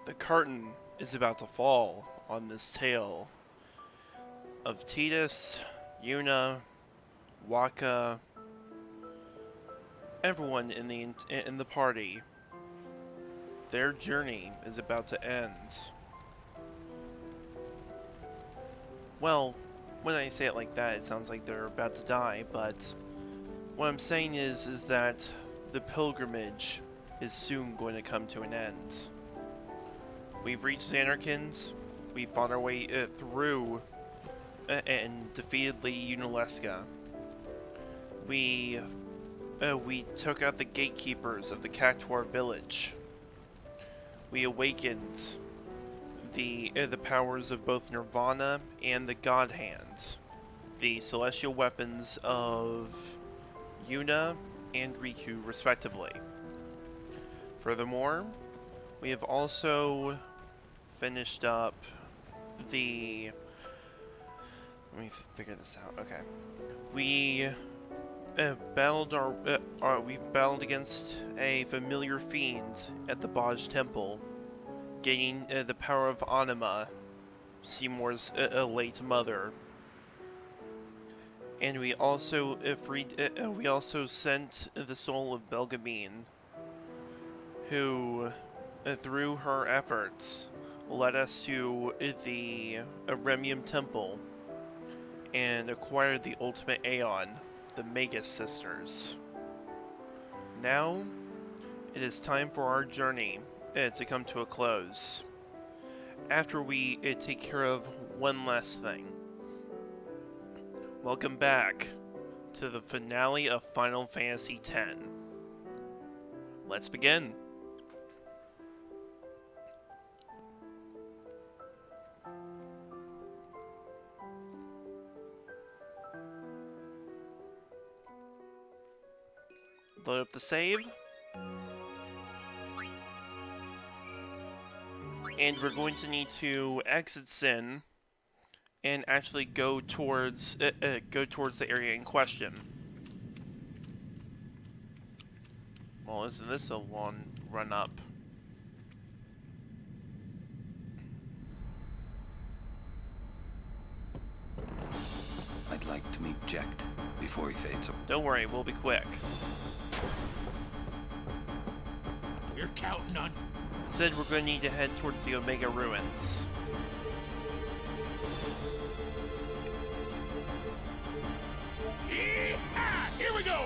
The curtain is about to fall on this tale of Tidus, Yuna, Waka, everyone in the party. Their journey is about to end. Well, when I say it like that, it sounds like they're about to die, but what I'm saying is that the pilgrimage is soon going to come to an end. We've reached Xanarkand, we fought our way through and defeated Lady Yunalesca. We took out the gatekeepers of the Cactuar village. We awakened the powers of both Nirvana and the God Hand, the celestial weapons of Yuna and Riku, respectively. Furthermore, we have also finished up the... Let me figure this out. Okay, we we've battled against a familiar fiend at the Baj Temple, gaining the power of Anima, Seymour's late mother. And we also sent the soul of Belgamine, who, through her efforts, led us to the Remium Temple and acquired the ultimate Aeon, the Magus Sisters. Now, it is time for our journey to come to a close, after we take care of one last thing. Welcome back to the finale of Final Fantasy X. Let's begin. Load up the save. And we're going to need to exit Sin and actually go towards the area in question. Well, isn't this a long run up? I'd like to meet Jecht before he fades away. Don't worry, we'll be quick. We're counting on... Said we're going to need to head towards the Omega Ruins. Yeehaw! Here we go!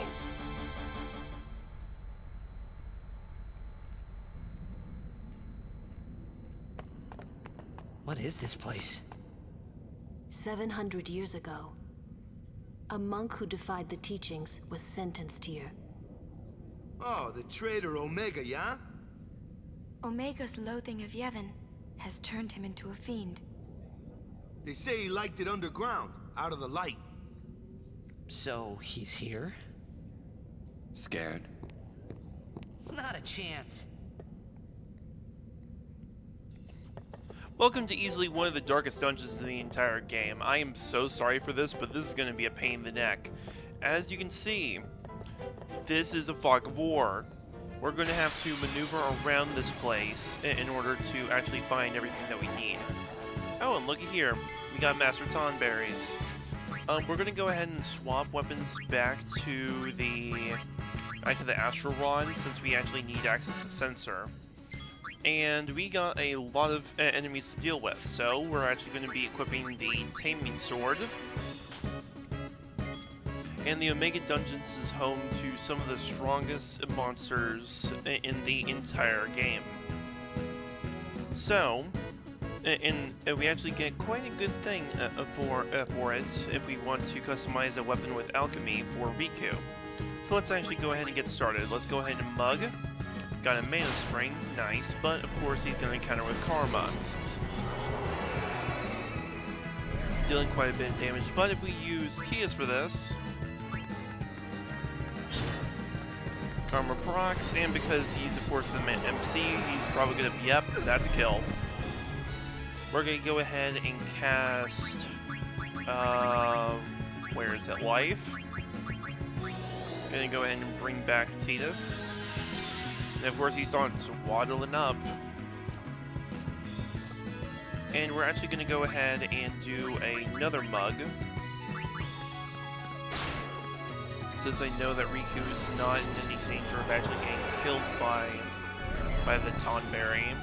What is this place? 700 years ago, a monk who defied the teachings was sentenced here. Oh, the traitor Omega, yeah? Omega's loathing of Yevon has turned him into a fiend. They say he liked it underground, out of the light. So, he's here? Scared? Not a chance. Welcome to easily one of the darkest dungeons in the entire game. I am so sorry for this, but this is going to be a pain in the neck. As you can see, this is a fog of war. We're going to have to maneuver around this place in order to actually find everything that we need. Oh, and looky here. We got Master Tonberries. We're going to go ahead and swap weapons back to the Astral Rod, since we actually need access to Sensor. And we got a lot of enemies to deal with, so we're actually going to be equipping the Taming Sword. And the Omega Dungeons is home to some of the strongest monsters in the entire game. So, we actually get quite a good thing for it if we want to customize a weapon with alchemy for Riku. So let's actually go ahead and get started. Let's go ahead and mug. Got a mana spring, nice, but of course he's going to counter with Karma. Dealing quite a bit of damage, but if we use Tias for this, Karma procs, and because he's of course the MC, he's probably going to, yep, that's a kill. We're going to go ahead and cast, where is it, Life? Going to go ahead and bring back Tidus. And of course he starts waddling up. And we're actually going to go ahead and do another mug. Since I know that Riku is not in any danger of actually getting killed by the Tonberry.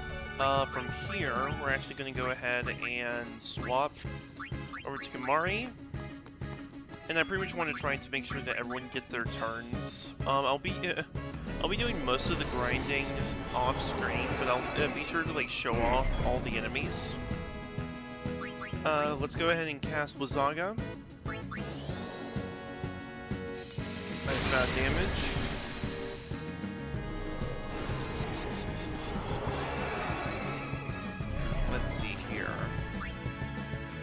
From here, we're actually going to go ahead and swap over to Kamari. And I pretty much want to try to make sure that everyone gets their turns. I'll be doing most of the grinding off screen, but I'll be sure to like show off all the enemies. Let's go ahead and cast Wazaga. Nice amount of damage. Let's see here.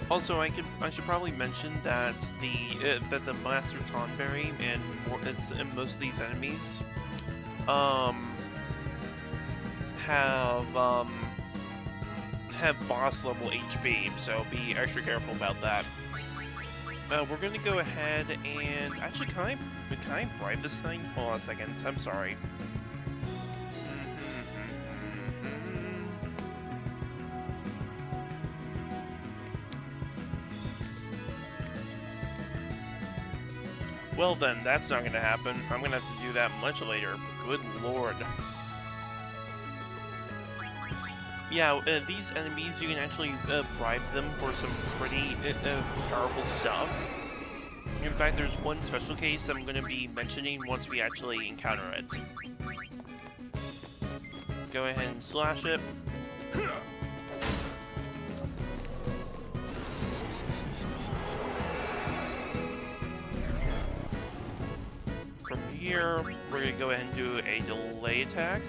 Also, I should probably mention that the Master Tonberry and most of these enemies have boss level HP, so be extra careful about that. We're gonna go ahead and actually, can I bribe this thing? Hold on a second. I'm sorry. Well then, that's not gonna happen. I'm gonna have to do that much later. Good lord. Yeah, these enemies, you can actually bribe them for some pretty powerful stuff. In fact, there's one special case I'm going to be mentioning once we actually encounter it. Go ahead and slash it. From here, we're going to go ahead and do a delay attack.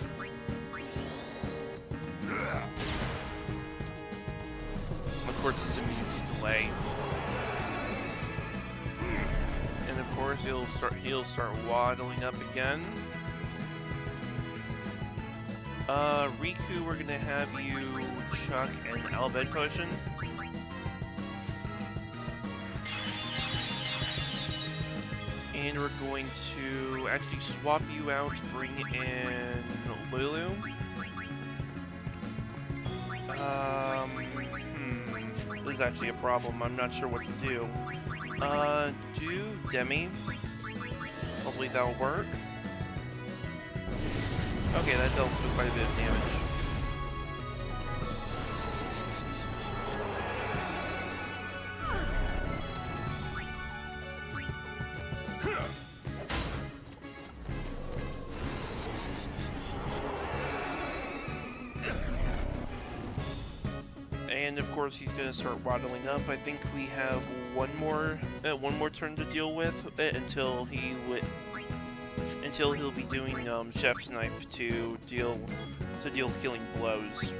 Of course, it's immune to delay, and of course, he'll start waddling up again. Riku, we're gonna have you chuck an Albed potion. And we're going to actually swap you out, bring in Lulu. This is actually a problem. I'm not sure what to do. Do Demi. Hopefully that'll work. Okay, that dealt with quite a bit of damage. And of course he's gonna start waddling up. I think we have one more turn to deal with until he'll be doing Chef's Knife to deal killing blows.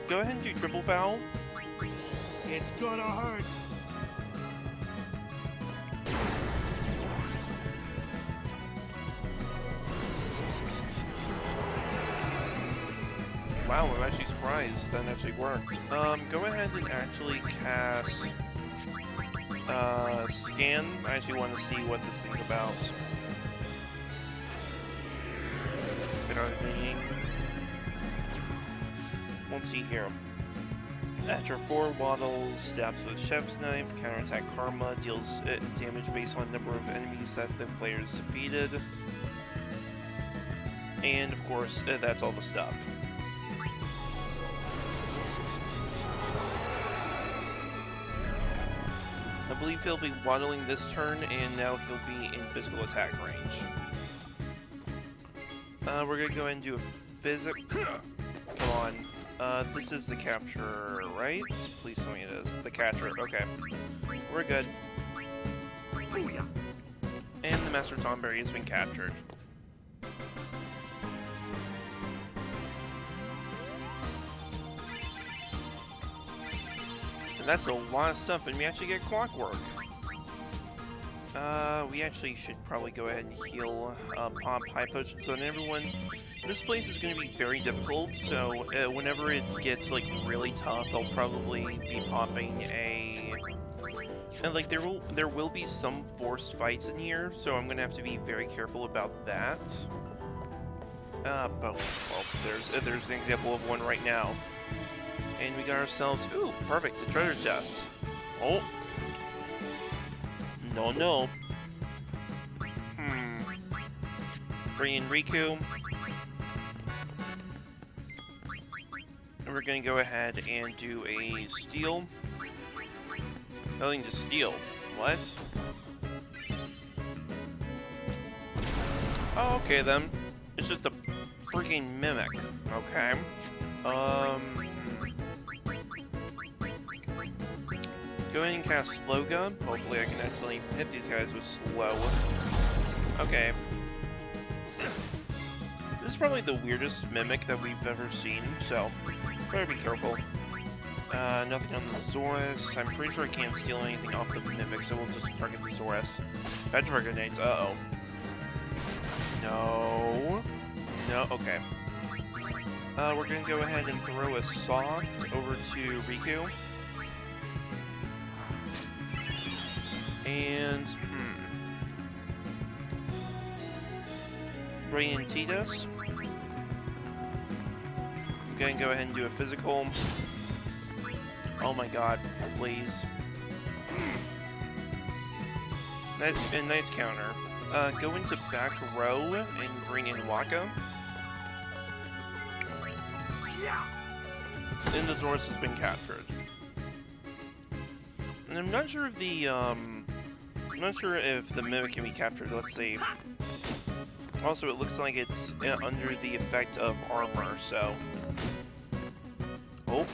Go ahead and do triple foul. It's gonna hurt. Wow, I'm actually surprised that actually worked. Go ahead and actually cast Scan. I actually want to see what this thing's about. Let's see here. After 4 waddles, stabs with Chef's Knife, counterattack Karma, deals damage based on number of enemies that the player's defeated. And of course, that's all the stuff. I believe he'll be waddling this turn, and now he'll be in physical attack range. We're gonna go ahead and do a physic. Come on. This is the capture, right? Please tell me it is. The catcher. Okay. We're good. And the Master Tonberry has been captured. And that's a lot of stuff, and we actually get Clockwork. We actually should probably go ahead and heal pop high potions on everyone. This place is going to be very difficult, so whenever it gets like really tough, I'll probably be popping and like there will be some forced fights in here, so I'm going to have to be very careful about that. But well, there's an example of one right now. And we got ourselves, ooh, perfect, the treasure chest. Oh. No, no. Bring in Riku. And we're gonna go ahead and do a steal. Nothing to steal. What? Oh, okay then. It's just a freaking mimic. Okay. Go ahead and cast slow gun. Hopefully I can actually hit these guys with slow. Okay. This is probably the weirdest mimic that we've ever seen, so better be careful. Nothing on the Zorus. I'm pretty sure I can't steal anything off the mimic, so we'll just target the Zorus. Petrifier grenades. Uh-oh. No. No. Okay. We're gonna go ahead and throw a soft over to Riku. And bring in Tidus. I'm gonna go ahead and do a physical. Oh my god, please. Nice counter. Go into back row and bring in Waka. And the Zorus has been captured. And I'm not sure if the mimic can be captured. Let's see. Also, it looks like it's under the effect of armor, so. Oh.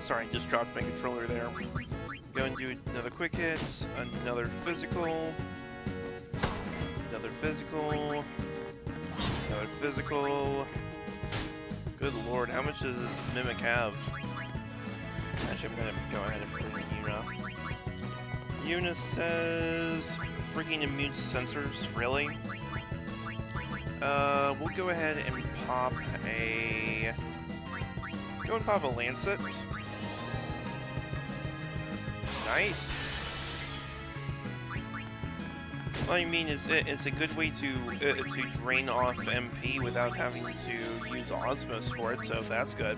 Sorry, just dropped my controller there. Go and do another quick hit, another physical, another physical, another physical. Good lord, how much does this mimic have? Actually, I'm gonna go ahead and bring in Yuna. Yuna says freaking immune sensors, really? We'll go ahead and pop a... Go and pop a Lancet. Nice. Well, I mean, it's a good way to drain off MP without having to use Osmos for it, so that's good.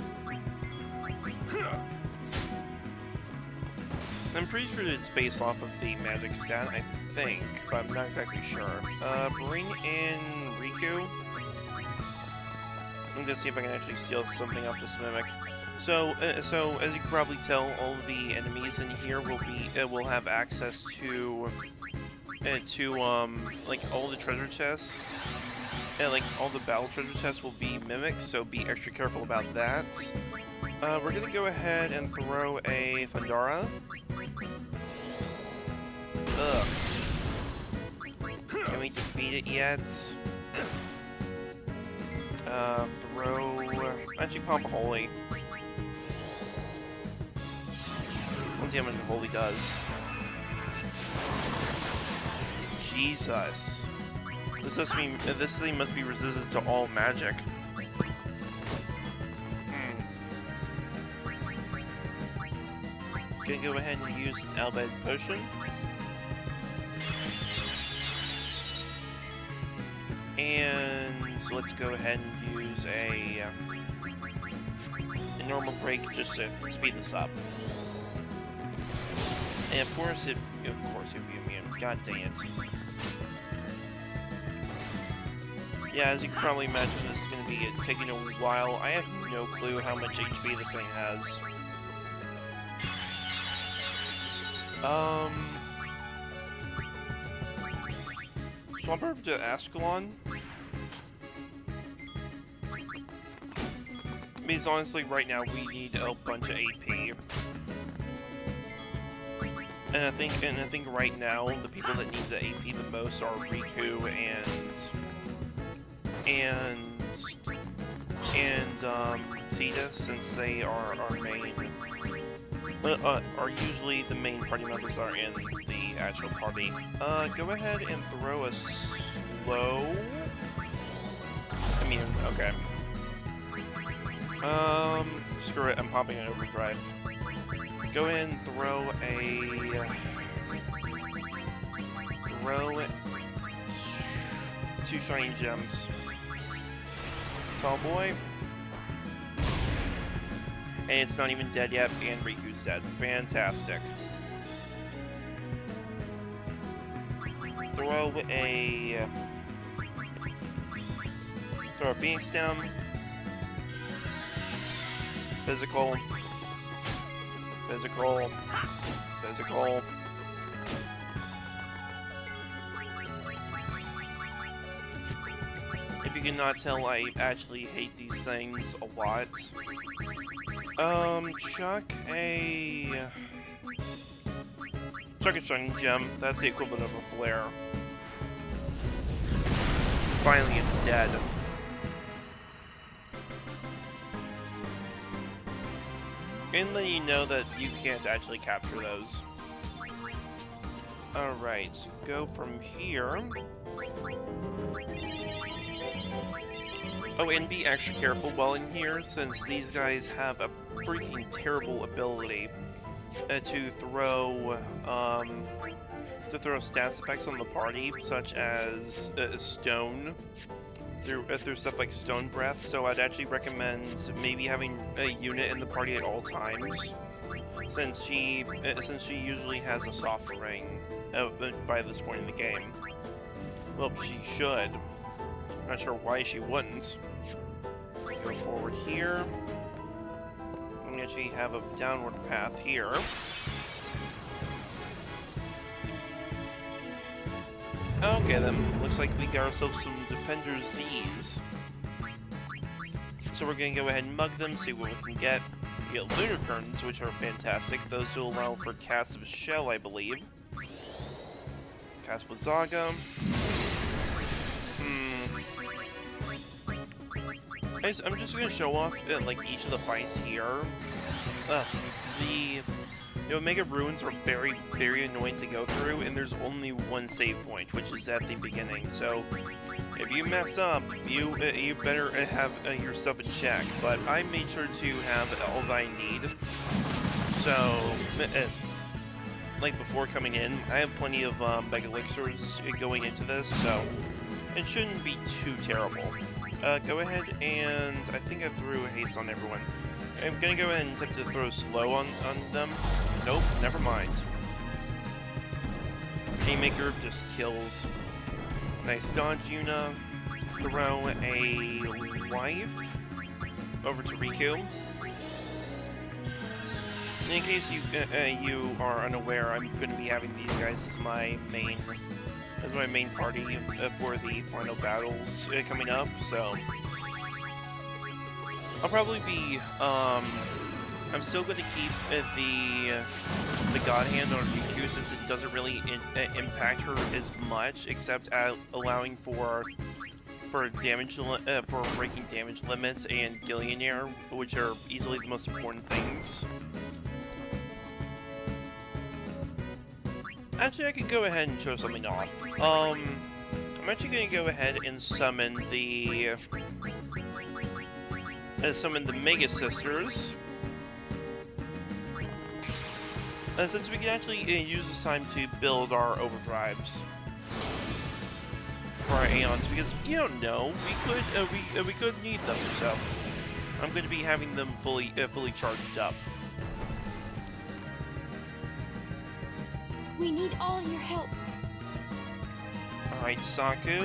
I'm pretty sure it's based off of the magic stat, I think, but I'm not exactly sure. Bring in Riku. I'm gonna see if I can actually steal something off this mimic. So as you can probably tell, all of the enemies in here will have access to like all the treasure chests, and like all the battle treasure chests will be mimics. So be extra careful about that. We're gonna go ahead and throw a Thundara. Ugh. Can we defeat it yet? Actually pump a Holy. Let's see how much a Holy does. Jesus. This thing must be resistant to all magic. Gonna go ahead and use an Albed Potion. And let's go ahead and use a normal break just to speed this up. And of course it'll be immune. God dang it. Yeah, as you can probably imagine, this is going to be taking a while. I have no clue how much HP this thing has. Swap over to Ascalon. Because honestly, right now we need a bunch of AP. And I think right now the people that need the AP the most are Riku and Tidus, since they are our main. Are usually the main party members are in the actual party. Go ahead and throw a slow. I mean, okay. Screw it. I'm popping an overdrive. Go ahead and throw two shiny gems. Tall boy. And it's not even dead yet, and Riku's dead. Fantastic. Throw a Phoenix down. Physical. Physical. Physical. If you cannot tell, I actually hate these things a lot. Chuck a shining gem. That's the equivalent of a flare. Finally, it's dead. And then you know that you can't actually capture those. Alright, so go from here. Oh, and be extra careful while in here, since these guys have a freaking terrible ability to throw stats effects on the party, such as stone, through stuff like stone breath. So I'd actually recommend maybe having a unit in the party at all times, since she usually has a soft ring by this point in the game. Well, she should. Not sure why she wouldn't. Go forward here. We actually have a downward path here. Okay then, looks like we got ourselves some Defender Z's. So we're gonna go ahead and mug them, see what we can get. We get Lunacorns, which are fantastic. Those will allow for cast of Shell, I believe. Cast Wazaga. I'm just gonna show off like each of the fights here. The Omega Ruins are very, very annoying to go through, and there's only one save point, which is at the beginning. So if you mess up, you better have yourself in check. But I made sure to have all that I need. So like before coming in, I have plenty of Mega Elixirs going into this, so it shouldn't be too terrible. Go ahead and I think I threw a haste on everyone. I'm gonna go ahead and attempt to throw slow on them. Nope, never mind. Haymaker just kills. Nice dodge, Yuna. Throw a life over to Riku. In case you are unaware, I'm going to be having these guys as my main party for the final battles coming up. So I'll probably be I'm still going to keep the God Hand on Riku, since it doesn't really impact her as much, except allowing for damage for breaking damage limits and Gillionaire, which are easily the most important things. Actually, I could go ahead and show something off. I'm actually going to go ahead and summon the Mega Sisters. Since we can actually use this time to build our overdrives for our Aeons, because you don't know, we could need them. So I'm going to be having them fully charged up. We need all your help. Alright, Saku.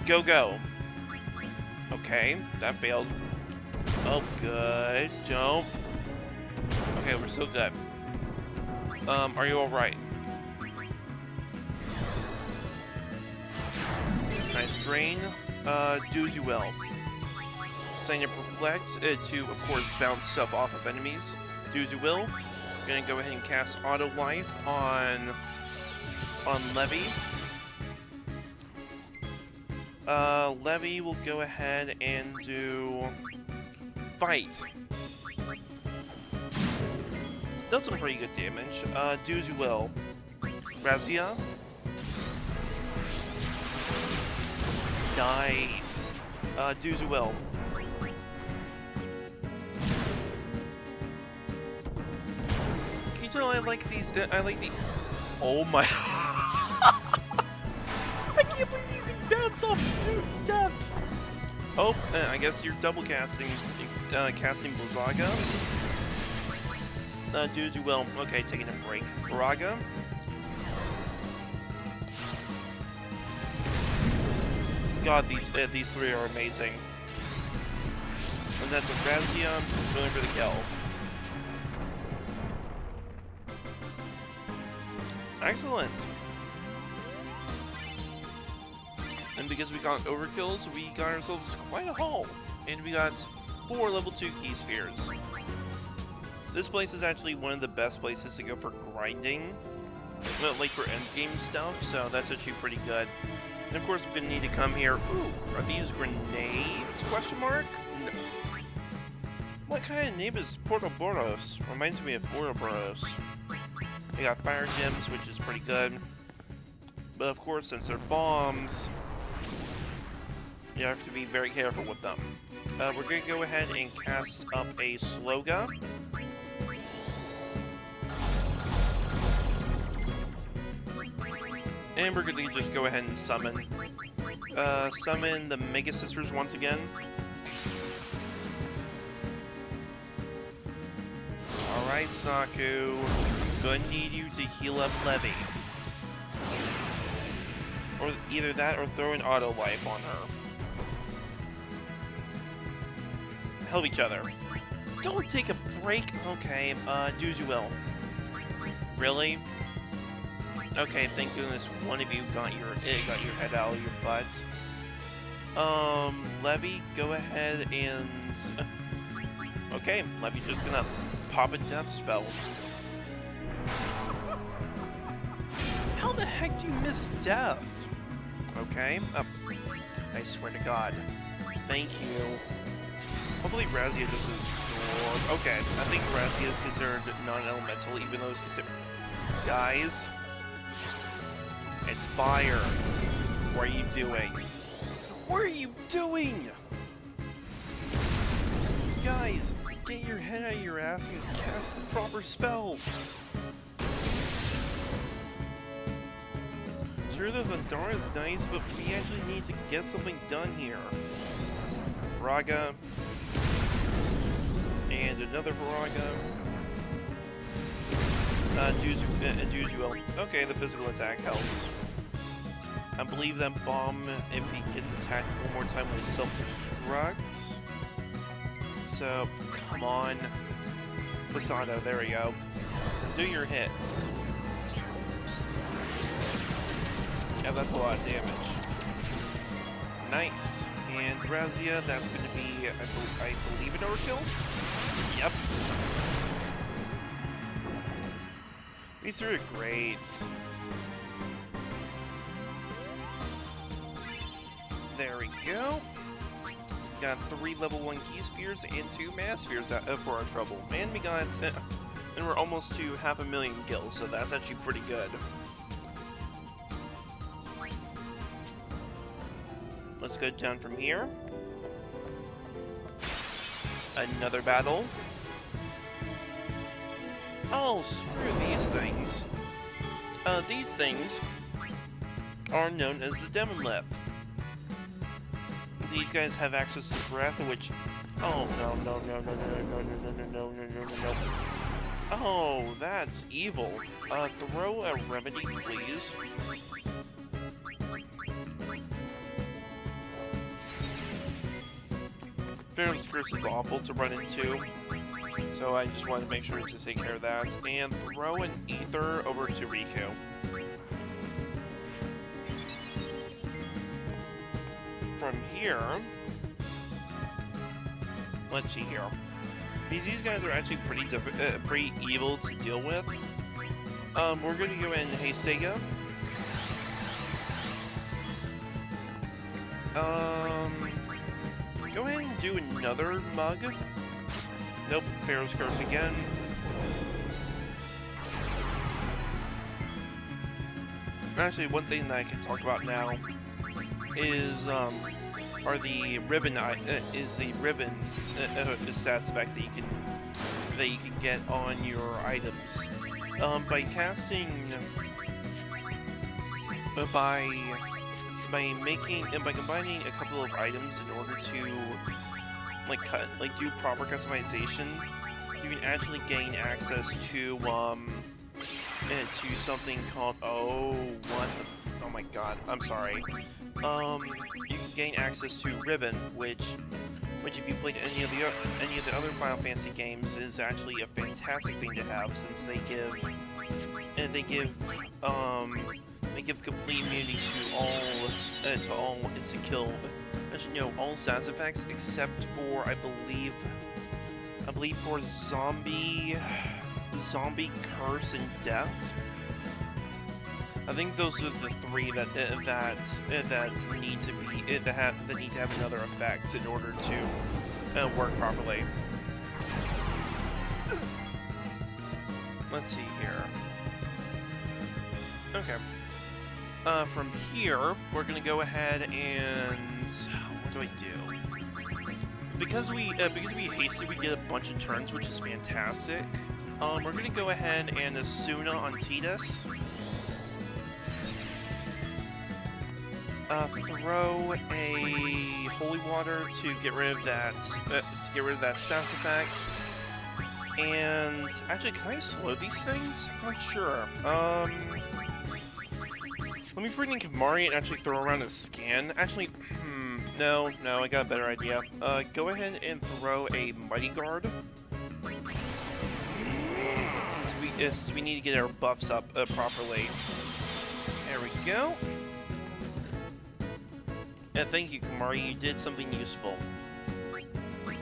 Go. Okay, that failed. Oh, good. Jump. Okay, we're still good. Are you alright? Nice drain. Do as you will. Sign up Reflect to, of course, bounce stuff off of enemies. Do as you will. Gonna go ahead and cast Auto Life on Levy. Levy will go ahead and do Fight. Does some pretty good damage. Do as you will. Razia. Nice. Do as you will. I like these. I like the. Oh my! I can't believe you can bounce off to death. Oh, I guess you're double casting Blizzaga. Do as you will. Okay, taking a break. Braga. God, these three are amazing. And that's a Razia going for the kill. Excellent. And because we got overkills, we got ourselves quite a haul. And we got 4 level 2 key spheres. This place is actually one of the best places to go for grinding. Well, like for endgame stuff, so that's actually pretty good. And of course, I'm gonna need to come here. Ooh, are these grenades? Question mark? No. What kind of name is Portoboros? Reminds me of Ouroboros. They got fire gems, which is pretty good. But of course, since they're bombs, you have to be very careful with them. We're gonna go ahead and cast up a Sloga. And we're gonna just go ahead and summon. Summon the Mega Sisters once again. Alright, Saku. Gonna need you to heal up Levy. Or either that or throw an auto life on her. Help each other. Don't take a break. Okay, do as you will. Really? Okay, thank goodness one of you got your head out of your butt. Levy, go ahead and... Okay, Levy's just gonna pop a death spell. How the heck do you miss death? Okay, I swear to God. Thank you. Hopefully Razia just is... Okay, I think Razia is considered non-elemental, even though it's considered... Guys... It's fire. What are you doing? What are you doing? Guys, get your head out of your ass and cast the proper spells. Sure, the Vandara is nice, but we actually need to get something done here. Braga. And another Braga. Do as you will. Okay, the physical attack helps. I believe that bomb, if he gets attacked one more time, will self-destruct. So, come on. Posada, there we go. Do your hits. Yeah, that's a lot of damage. Nice. And Razia, that's going to be, I believe, an overkill? Yep. These are great. There we go. Got 3 level 1 key spheres and 2 mass spheres for our trouble. And we got, and we're almost to 500,000 gills, so that's actually pretty good. Let's go down from here. Another battle. Oh, screw these things. These things are known as the Demonlith. These guys have access to breath, which... Oh, no. Oh, that's evil. Throw a remedy, please. Pharaoh's Curse is awful to run into. So I just wanted to make sure to take care of that. And throw an ether over to Riku. From here... Let's see here. Because these guys are actually pretty evil to deal with. We're going to go in Hastega. Go ahead and do another mug. Nope, Pharaoh's Curse again. Actually, one thing that I can talk about now is the ribbon stats effect that you can get on your items. By by combining a couple of items in order to do proper customization, you can actually gain access to something called oh my god, I'm sorry. You can gain access to Ribbon, which if you played any of the other Final Fantasy games is actually a fantastic thing to have, since they give complete immunity to all instant kill. Actually, no, all status effects except for I believe for zombie curse and death. I think those are the three that need to have another effect in order to work properly. Let's see here. Okay. From here, we're gonna go ahead and what do I do? Because we hasted, we get a bunch of turns, which is fantastic. We're gonna go ahead and Asuna on Tidus. Throw a holy water to get rid of that status effect. And actually, can I slow these things? I'm not sure. Let me bring in Kamari and actually throw around a scan. Actually, no, I got a better idea. Go ahead and throw a Mighty Guard. Since we need to get our buffs up properly. There we go. Yeah, thank you, Kamari. You did something useful.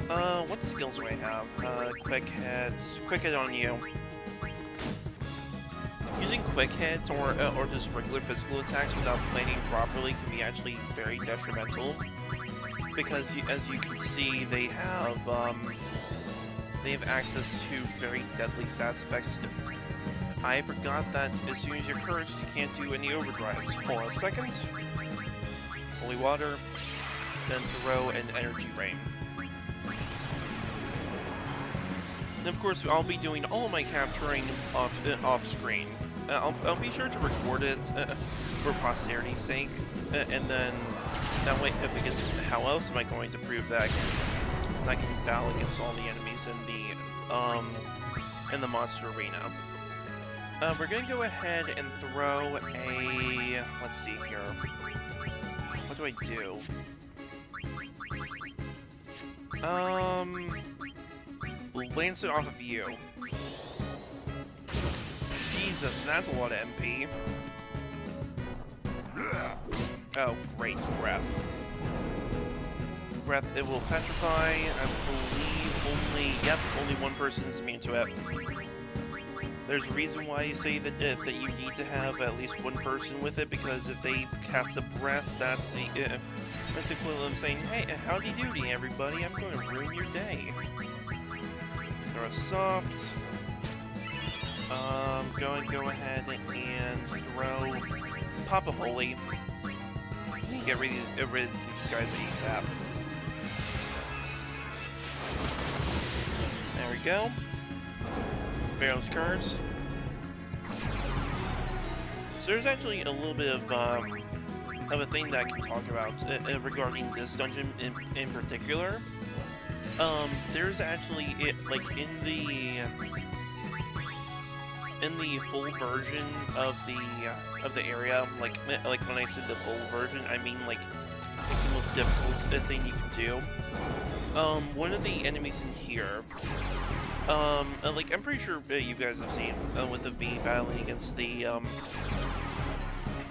What skills do I have? Quick Head on you. Using quick hits or just regular physical attacks without planning properly can be actually very detrimental, because as you can see, they have access to very deadly status effects. I forgot that as soon as you're cursed, you can't do any overdrives. Hold on a second. Holy water, then throw an energy rain. And of course, I'll be doing all of my capturing off screen. I'll be sure to record it for posterity's sake, and then that way, because how else am I going to prove that I can battle against all the enemies in the monster arena? We're gonna go ahead and throw a, let's see here. What do I do? Lance it off of you. Jesus, that's a lot of MP. Oh, great. Breath. Breath, it will petrify. I believe only one person is immune to it. There's a reason why you say that you need to have at least one person with it, because if they cast a breath, that's the equivalent of saying, hey, howdy doody everybody, I'm going to ruin your day. Throw a soft. Go ahead and throw pop a holy. Get rid of these guys ASAP. There we go. Pharaoh's Curse. So there's actually a little bit of a thing that I can talk about regarding this dungeon in particular. There's actually in the full version of the area, like when I said the full version, I mean like the most difficult thing you can do. One of the enemies in here, I'm pretty sure you guys have seen with the V battling against the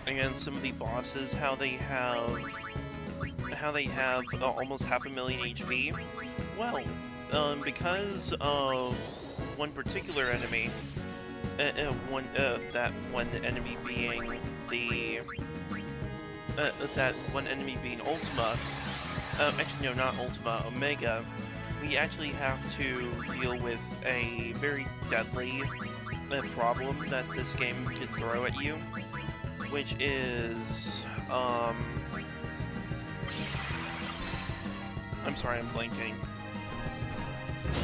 against some of the bosses, how they have almost 500,000 HP. Well, because of one particular enemy. That one enemy being Ultima. Actually, no, not Ultima. Omega. We actually have to deal with a very deadly problem that this game can throw at you, which is I'm sorry, I'm blanking.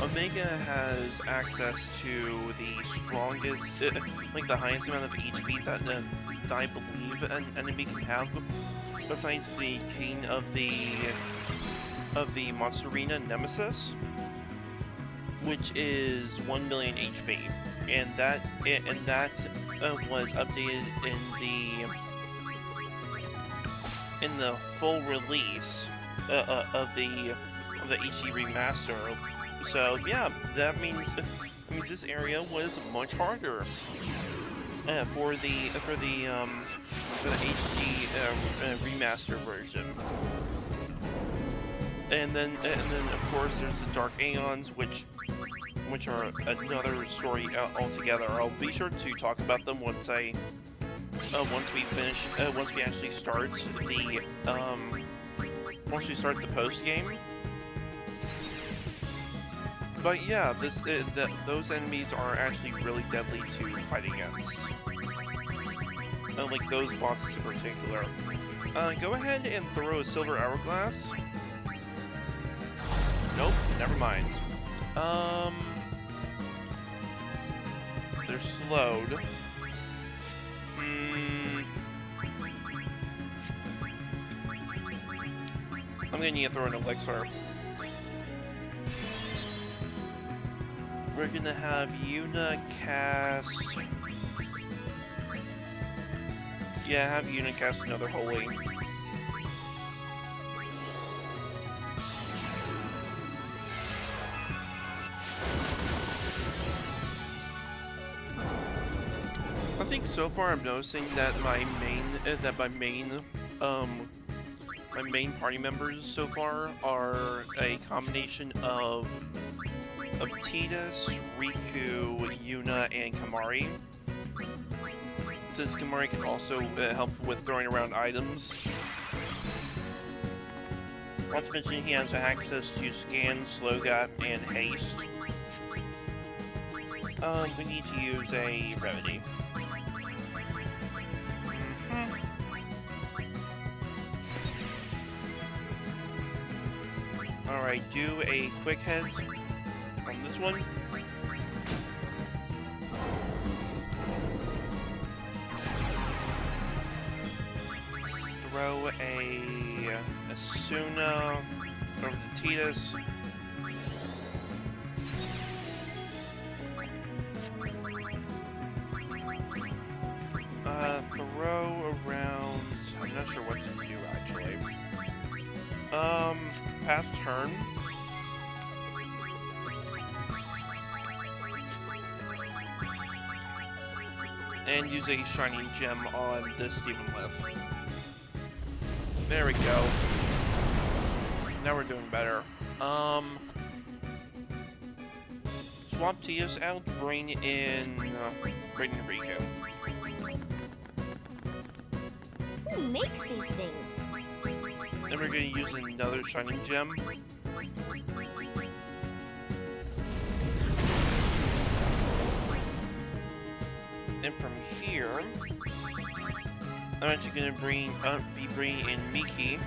Omega has access to the strongest, the highest amount of HP that I believe believe an enemy can have, besides the king of the monster arena, Nemesis, which is 1 million HP, and that was updated in the full release of the HD remaster. So yeah, that means this area was much harder for the HD remaster version. And then of course there's the Dark Aeons, which are another story altogether. I'll be sure to talk about them once we actually start the post game. But yeah, those enemies are actually really deadly to fight against. Like those bosses in particular. Go ahead and throw a silver hourglass. Nope, never mind. They're slowed. I'm gonna need to throw an elixir. We're gonna have Yuna cast... Yeah, have Yuna cast another holy. I think so far I'm noticing that my main party members so far are a combination of Tidus, Riku, Yuna, and Kamari. Since Kamari can also help with throwing around items. Not to mention he has access to Scan, Slogat, and Haste. We need to use a remedy. Alright, do a quick hit on this one. Throw a Asuna over to Tidus. Throw around... I'm not sure what to do, actually. Pass turn. And use a shining gem on this demon lift. There we go. Now we're doing better. Swap Tidus out, bring in Riku. Who makes these things? Then we're going to use another shining gem. And from here, I'm actually going to be bringing in Miki.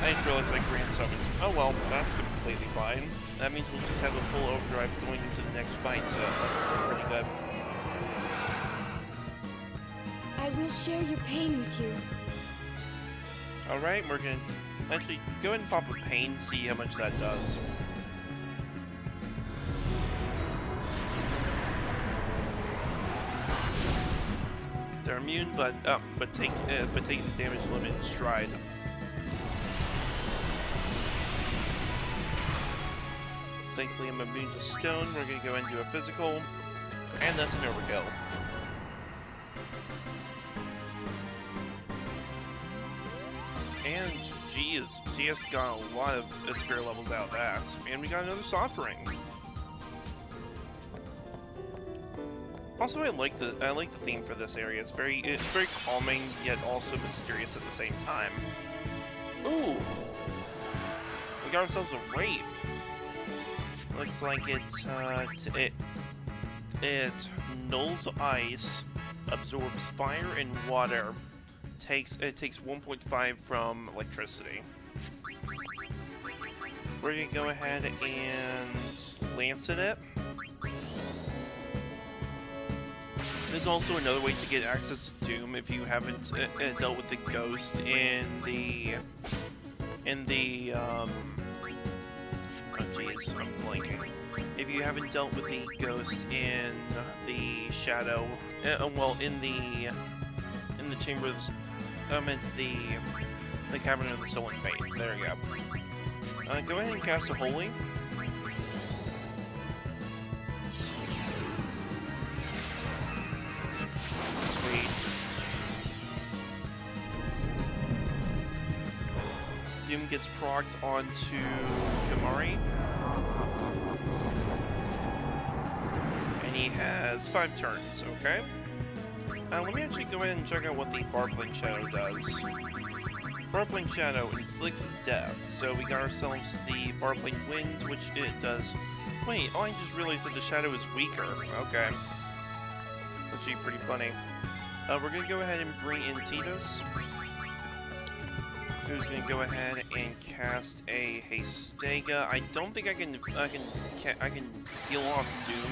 I just realized I grand summoned. Oh well, that's completely fine. That means we'll just have a full overdrive going into the next fight, so that's pretty good. I will share your pain with you. Alright, we're gonna actually go ahead and pop a pain, see how much that does. They're immune, but take the damage limit in stride. Thankfully, I'm immune to stone. We're gonna go and do a physical, and that's an overkill. And geez, TS got a lot of spirit levels out of that, and we got another soft ring. Also, I like the theme for this area. It's very calming, yet also mysterious at the same time. Ooh, we got ourselves a wraith. Looks like it nulls ice, absorbs fire and water. It takes 1.5 from electricity. We're gonna go ahead and lance it. There's also another way to get access to Doom if you haven't dealt with the ghost in the oh jeez, I'm blanking. If you haven't dealt with the ghost in the shadow, well, in the chambers, the cavern of the stolen faith. There you go. Go ahead and cast a holy. Sweet. Doom gets procced onto Kamari. And he has 5 turns, okay? Let me actually go ahead and check out what the Barbling Shadow does. Barbling Shadow inflicts death, so we got ourselves the Barbling Wind, which it does... Wait, oh, I just realized that the Shadow is weaker. Okay. That's actually pretty funny. We're gonna go ahead and bring in Titus, who's gonna go ahead and cast a Hastega. I don't think I can heal off Doom.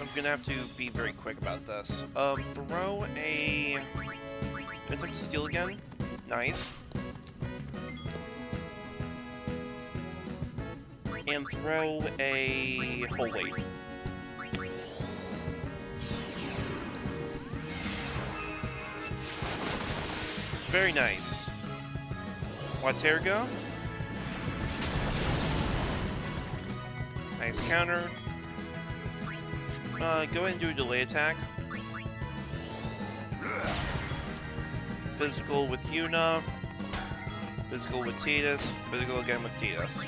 I'm gonna have to be very quick about this. Throw a... Attack Steel again. Nice. And throw a Holy. Very nice. Watergo. Nice counter. Go ahead and do a delay attack. Physical with Yuna. Physical with Titus. Physical again with Titus.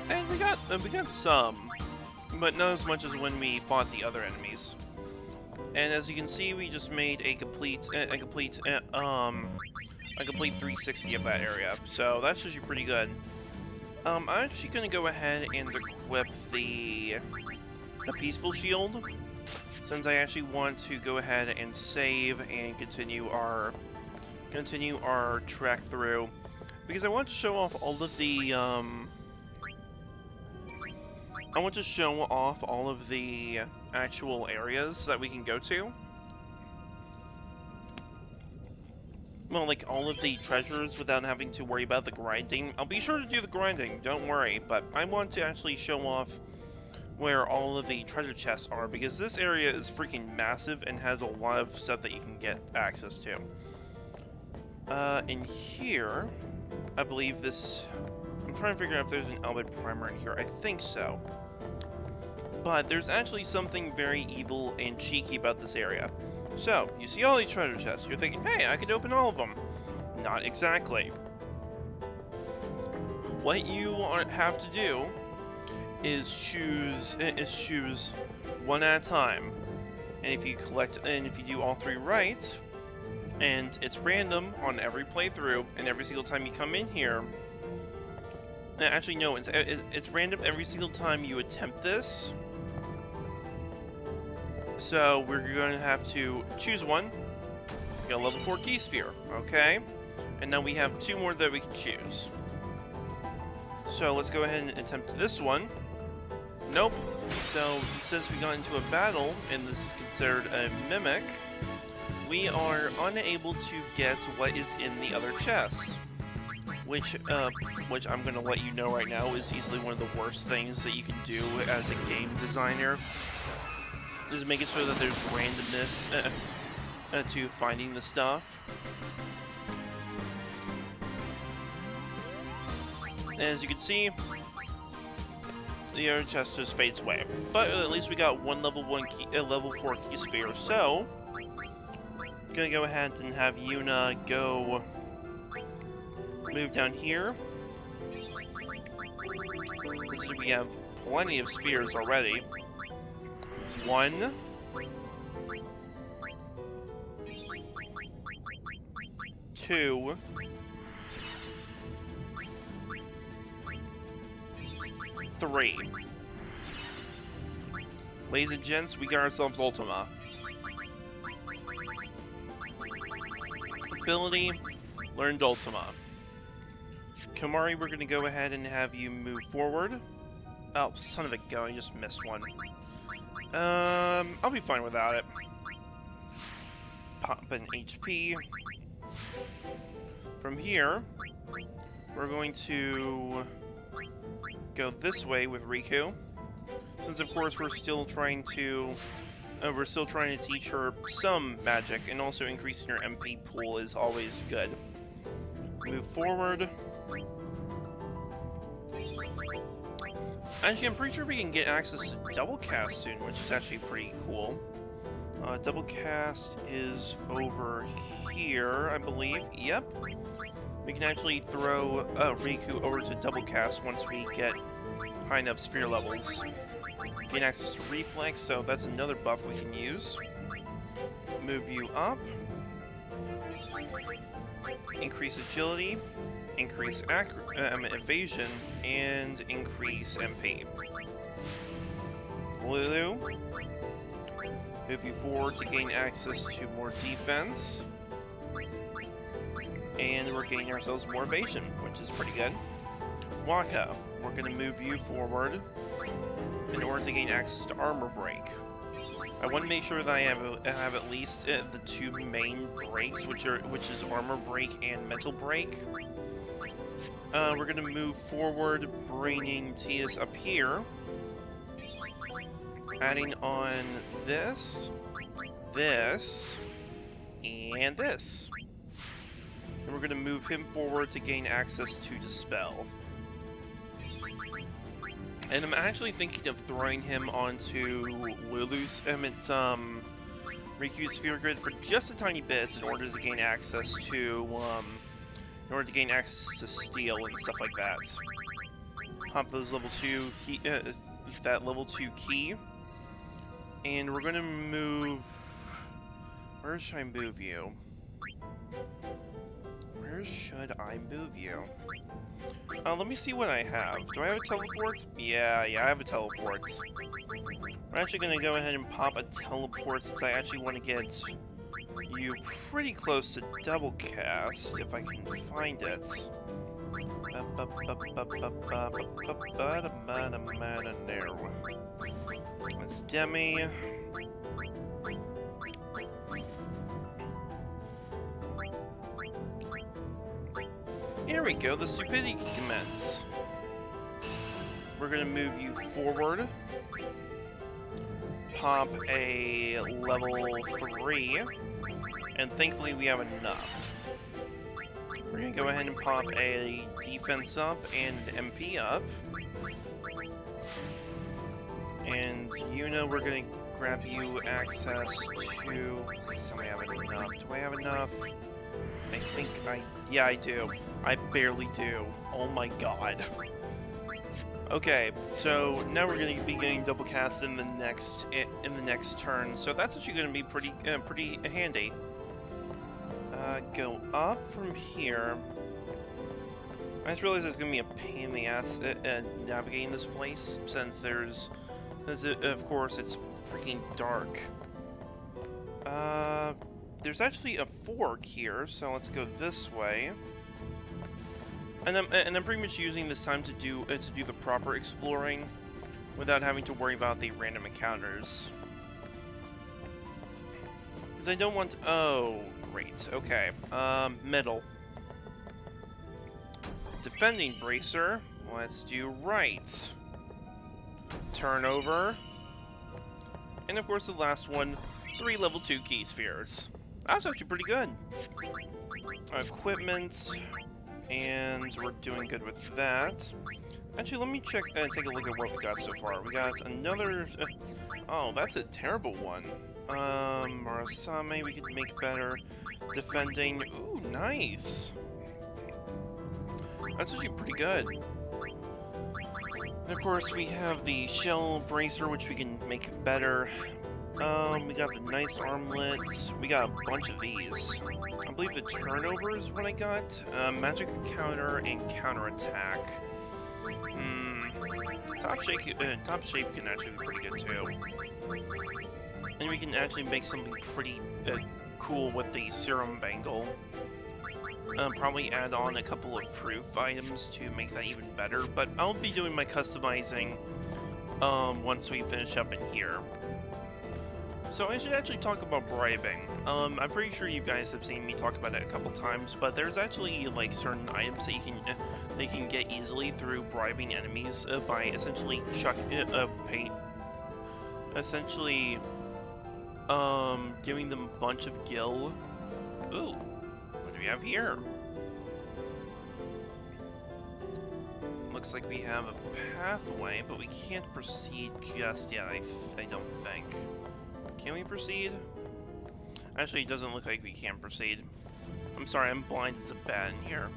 And we got some, but not as much as when we fought the other enemies. And as you can see, we just made a complete 360 of that area. So that's actually pretty good. I'm actually going to go ahead and equip the Peaceful Shield, since I actually want to go ahead and save and continue our trek through, because I want to show off all of the actual areas that we can go to. Well, like all of the treasures without having to worry about the grinding. I'll be sure to do the grinding, don't worry, but I want to actually show off where all of the treasure chests are, because this area is freaking massive and has a lot of stuff that you can get access to. In here, I believe this... I'm trying to figure out if there's an Albert Primer in here. I think so. But there's actually something very evil and cheeky about this area. So, you see all these treasure chests, you're thinking, hey, I could open all of them. Not exactly. What you have to do is choose one at a time. And if you do all 3 right, and it's random on every playthrough, and every single time you come in here... Actually, no, it's random every single time you attempt this. So we're going to have to choose one. We got a level 4 key sphere, okay? And now we have 2 more that we can choose. So let's go ahead and attempt this one. Nope. So since we got into a battle, and this is considered a mimic, we are unable to get what is in the other chest. Which I'm going to let you know right now is easily one of the worst things that you can do as a game designer. Is making sure that there's randomness to finding the stuff. And as you can see, the other chest just fades away. But at least we got one level 4 key sphere. So, I'm gonna go ahead and have Yuna go move down here. We have plenty of spheres already. 1. 2. 3. Ladies and gents, we got ourselves Ultima. Ability, learned Ultima. Kamari, we're going to go ahead and have you move forward. Oh, son of a gun, I just missed one. I'll be fine without it. Pop an HP. From here, we're going to go this way with Riku. Since of course we're still trying to teach her some magic, and also increasing her MP pool is always good. Move forward. Actually, I'm pretty sure we can get access to double cast soon, which is actually pretty cool. Double cast is over here, I believe. Yep. We can actually throw Riku over to double cast once we get high enough sphere levels. Gain access to reflex, so that's another buff we can use. Move you up. Increase agility, increase evasion, and increase MP. Lulu. Move you forward to gain access to more defense. And we're gaining ourselves more evasion, which is pretty good. Waka, we're going to move you forward in order to gain access to armor break. I want to make sure that I have at least the two main breaks, which is armor break and mental break. We're going to move forward, bringing Tia's up here. Adding on this, and this. And we're going to move him forward to gain access to Dispel. And I'm actually thinking of throwing him onto Lulu's, Riku's sphere grid for just a tiny bit in order to gain access to, steel and stuff like that. Pop those level 2 key, that level 2 key. And we're gonna move... Where should I move you? Where should I move you? Let me see what I have. Do I have a teleport? Yeah, I have a teleport. We're actually gonna go ahead and pop a teleport since I actually want to get you pretty close to double cast, if I can find it. It's Demi. Here we go, the stupidity can commence. We're gonna move you forward. Pop a level 3. And thankfully we have enough. We're gonna go ahead and pop a defense up and MP up. And we're gonna grab you access to... Please tell me I have enough. Do I have enough? I think yeah, I do. I barely do. Oh my god. Okay, so now we're going to be getting double cast in the next turn. So that's actually going to be pretty handy. Go up from here. I just realized it's going to be a pain in the ass navigating this place, since of course it's freaking dark. There's actually a fork here, so let's go this way. And I'm pretty much using this time to do the proper exploring, without having to worry about the random encounters. Because I don't want. Oh, great. Okay. Middle. Defending bracer. Let's do right. Turnover. And of course the last one, 3 level 2 key spheres. That's actually pretty good. Equipment, and we're doing good with that. Actually, let me check and take a look at what we got so far. We got another... oh, that's a terrible one. Marasame, we could make better. Defending. Ooh, nice. That's actually pretty good. And of course, we have the shell bracer, which we can make better. We got the nice armlets. We got a bunch of these. I believe the turnover is what I got. Magic counter and counter attack. Top shape can actually be pretty good too. And we can actually make something pretty cool with the serum bangle. Probably add on a couple of proof items to make that even better. But I'll be doing my customizing once we finish up in here. So I should actually talk about bribing. I'm pretty sure you guys have seen me talk about it a couple times, but there's actually like certain items that you can get easily through bribing enemies by essentially giving them a bunch of gil. Ooh, what do we have here? Looks like we have a pathway, but we can't proceed just yet, I don't think. Can we proceed? Actually, it doesn't look like we can proceed. I'm sorry, I'm blind as a bat in here.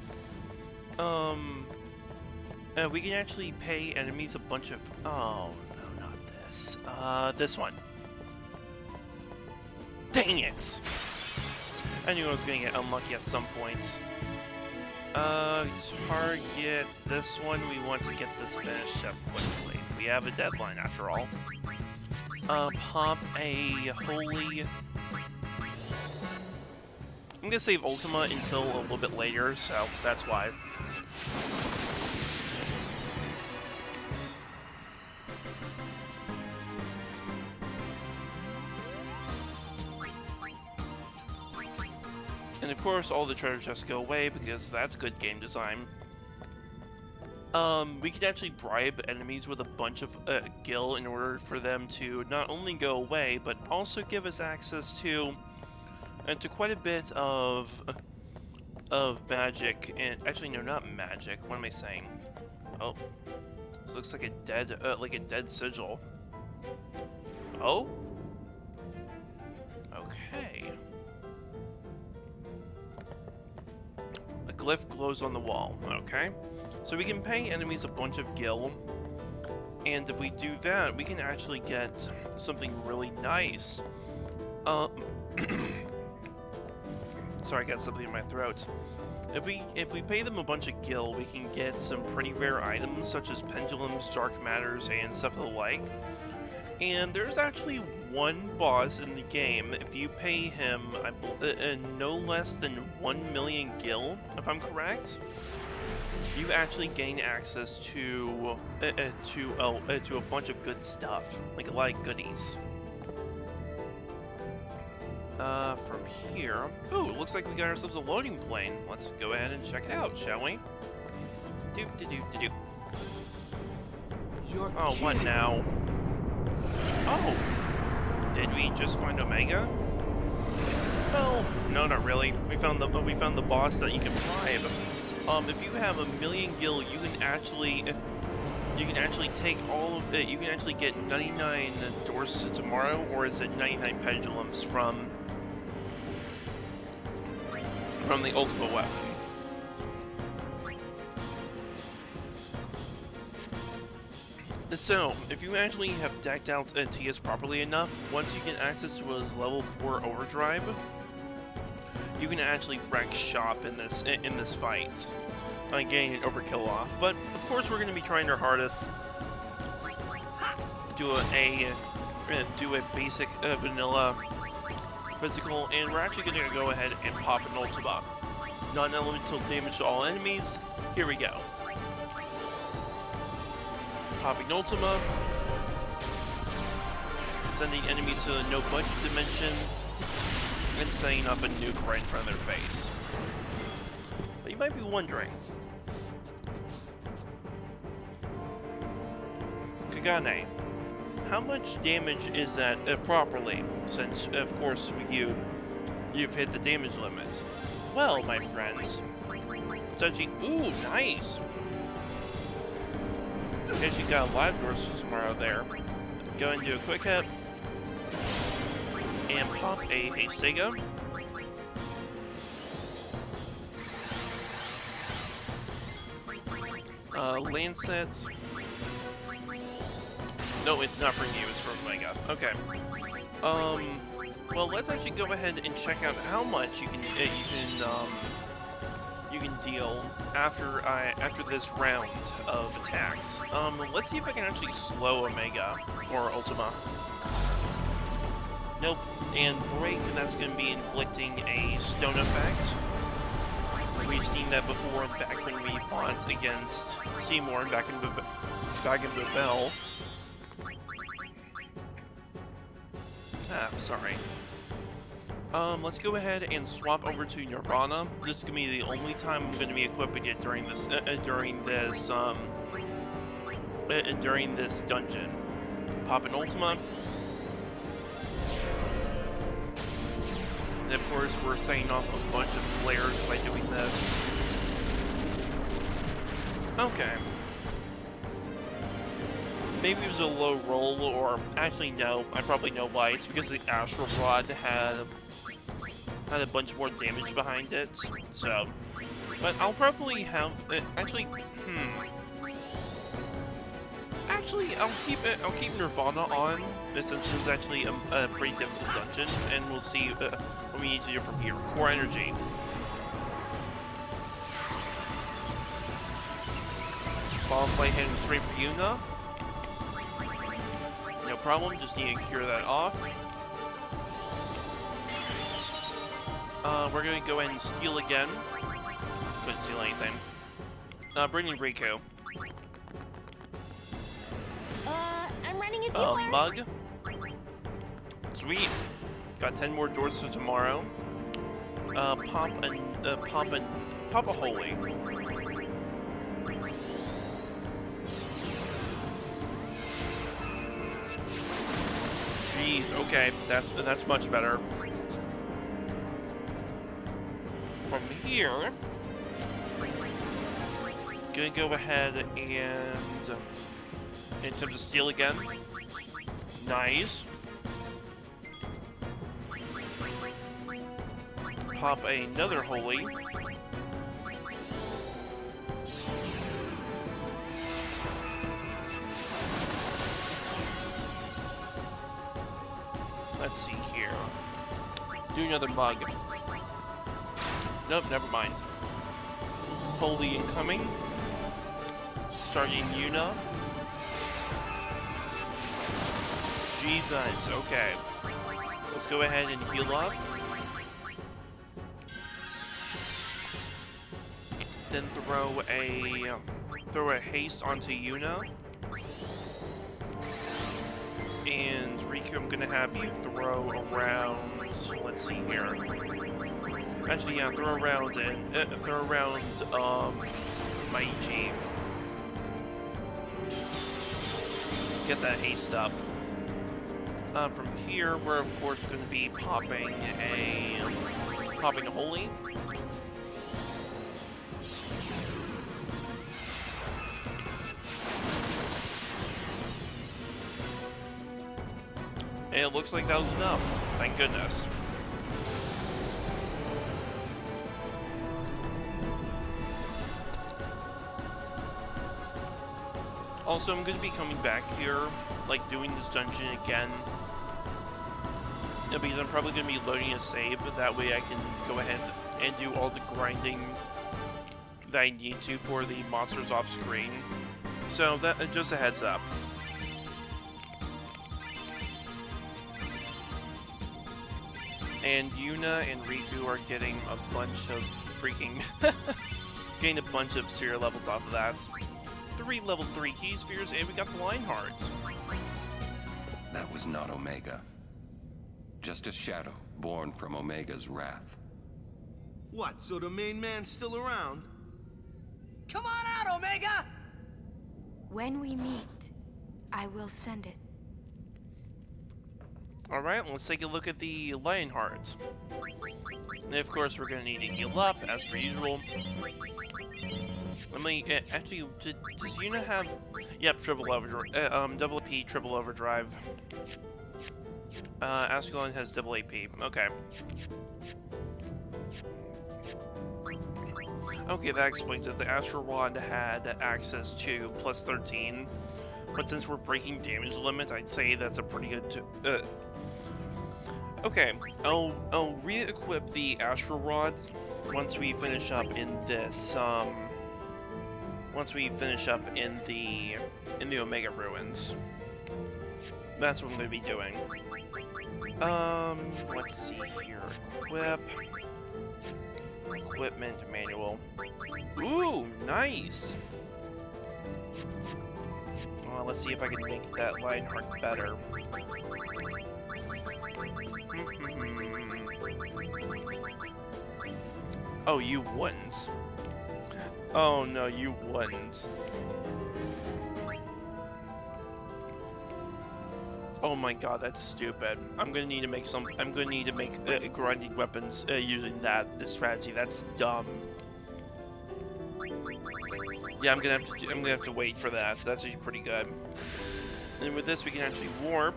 We can actually pay enemies a bunch of... Oh, no, not this. This one. Dang it! I knew I was gonna get unlucky at some point. Target this one. We want to get this finished up quickly. We have a deadline after all. Pop a holy... I'm gonna save Ultima until a little bit later, so that's why. And of course, all the treasure chests go away because that's good game design. We can actually bribe enemies with a bunch of gil in order for them to not only go away, but also give us access to quite a bit of magic. And actually, no, not magic. What am I saying? Oh, this looks like a dead sigil. Oh, okay. A glyph glows on the wall. Okay. So we can pay enemies a bunch of gil, and if we do that, we can actually get something really nice. Sorry, I got something in my throat. If we pay them a bunch of gil, we can get some pretty rare items such as pendulums, dark matters, and stuff of the like. And there's actually one boss in the game. If you pay him no less than 1 million gil, if I'm correct, you actually gain access to a bunch of good stuff, like a lot of goodies. From here, ooh, looks like we got ourselves a loading plane. Let's go ahead and check it out, shall we? Oh, what now? Oh, did we just find Omega? Well, no, not really. We found the boss that you can bribe. If you have 1 million gil, you can actually take all of it. You can actually get 99 doors tomorrow, or is it 99 pendulums from the Ultima weapon? So, if you actually have decked out TS properly enough, once you get access to his level 4 overdrive, you can actually wreck shop in this fight, getting an overkill off. But of course, we're going to be trying our hardest to do a basic vanilla physical, and we're actually going to go ahead and pop an Ultima. Non-elemental damage to all enemies. Here we go. Popping Ultima, sending enemies to the no budget dimension, and setting up a nuke right in front of their face. But you might be wondering, Kagane, how much damage is that properly? Since, of course, you've hit the damage limit. Well, my friends, it's actually, ooh, nice. In case you got a live doors tomorrow there, go and do a quick hit and pop a Stego. Lancet. No, it's not for you, it's for Omega. Okay. Well, let's actually go ahead and check out how much you can deal after this round of attacks. Let's see if I can actually slow Omega or Ultima. Nope. And break, and that's going to be inflicting a stone effect. We've seen that before back when we fought against Seymour back in Babel. sorry. Let's go ahead and swap over to Nirvana. This is gonna be the only time I'm gonna be equipping it during this dungeon. Pop an Ultima. And of course, we're setting off a bunch of flares by doing this. Okay. Maybe it was a low roll, or actually no, I probably know why. It's because the Astral Rod had a bunch more damage behind it. So, but I'll probably have actually. Actually, I'll keep Nirvana on, since this is actually a pretty difficult dungeon, and we'll see what we need to do from here. Core energy. Bomb flight hitting straight for Yuna. No problem, just need to cure that off. We're gonna go ahead and steal again. Couldn't steal anything. Bring in Riku. I'm running as you are. Mug. Sweet. Got 10 more doors for tomorrow. Pop a holy. Jeez, okay, that's much better. From here, gonna go ahead and attempt to steal again. Nice. Pop another holy. Let's see here. Do another mug. Nope, never mind. Holy incoming. Starting Yuna. Jesus, okay. Let's go ahead and heal up. Then throw a haste onto Yuna. And Riku, I'm gonna have you throw around. Let's see here. Actually, yeah, throw around Maiji. Get that haste up. From here, we're of course going to be popping a holy. And it looks like that was enough. Thank goodness. Also, I'm going to be coming back here, like doing this dungeon again. Because I'm probably going to be loading a save, but that way I can go ahead and do all the grinding that I need to for the monsters off screen. So that just a heads up. And Yuna and Riku are getting a bunch of freaking getting a bunch of serial levels off of that. 3 level 3 key spheres, and we got the line hearts. That was not Omega. Just a shadow born from Omega's wrath. What, so the main man's still around? Come on out, Omega! When we meet, I will send it. Alright, let's take a look at the Lionheart. And of course, we're going to need to heal up, as per usual. Let me, actually, does Yuna have... Yep, triple overdrive, double AP, triple overdrive. Ascalon has double AP, okay. Okay, that explains it. The Astral Rod had access to plus 13, but since we're breaking damage limit, I'd say that's a pretty good... Okay, I'll re-equip the Astral Rod once we finish up in this, once we finish up in the Omega Ruins. That's what I'm going to be doing. Let's see here. Equipment manual. Ooh, nice! Well, let's see if I can make that Lionheart better. Oh, you wouldn't. Oh no, you wouldn't. Oh my god, that's stupid. I'm gonna need to make grinding weapons using that strategy. That's dumb. Yeah, I'm gonna have to wait for that. So that's actually pretty good. And with this, we can actually warp.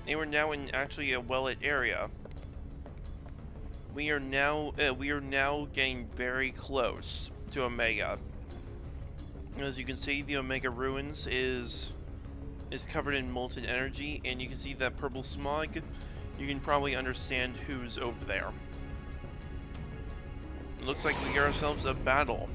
And we're now in actually a well-lit area. We are now getting very close to Omega. As you can see, the Omega Ruins is covered in molten energy, and you can see that purple smog. You can probably understand who's over there. It looks like we get ourselves a battle.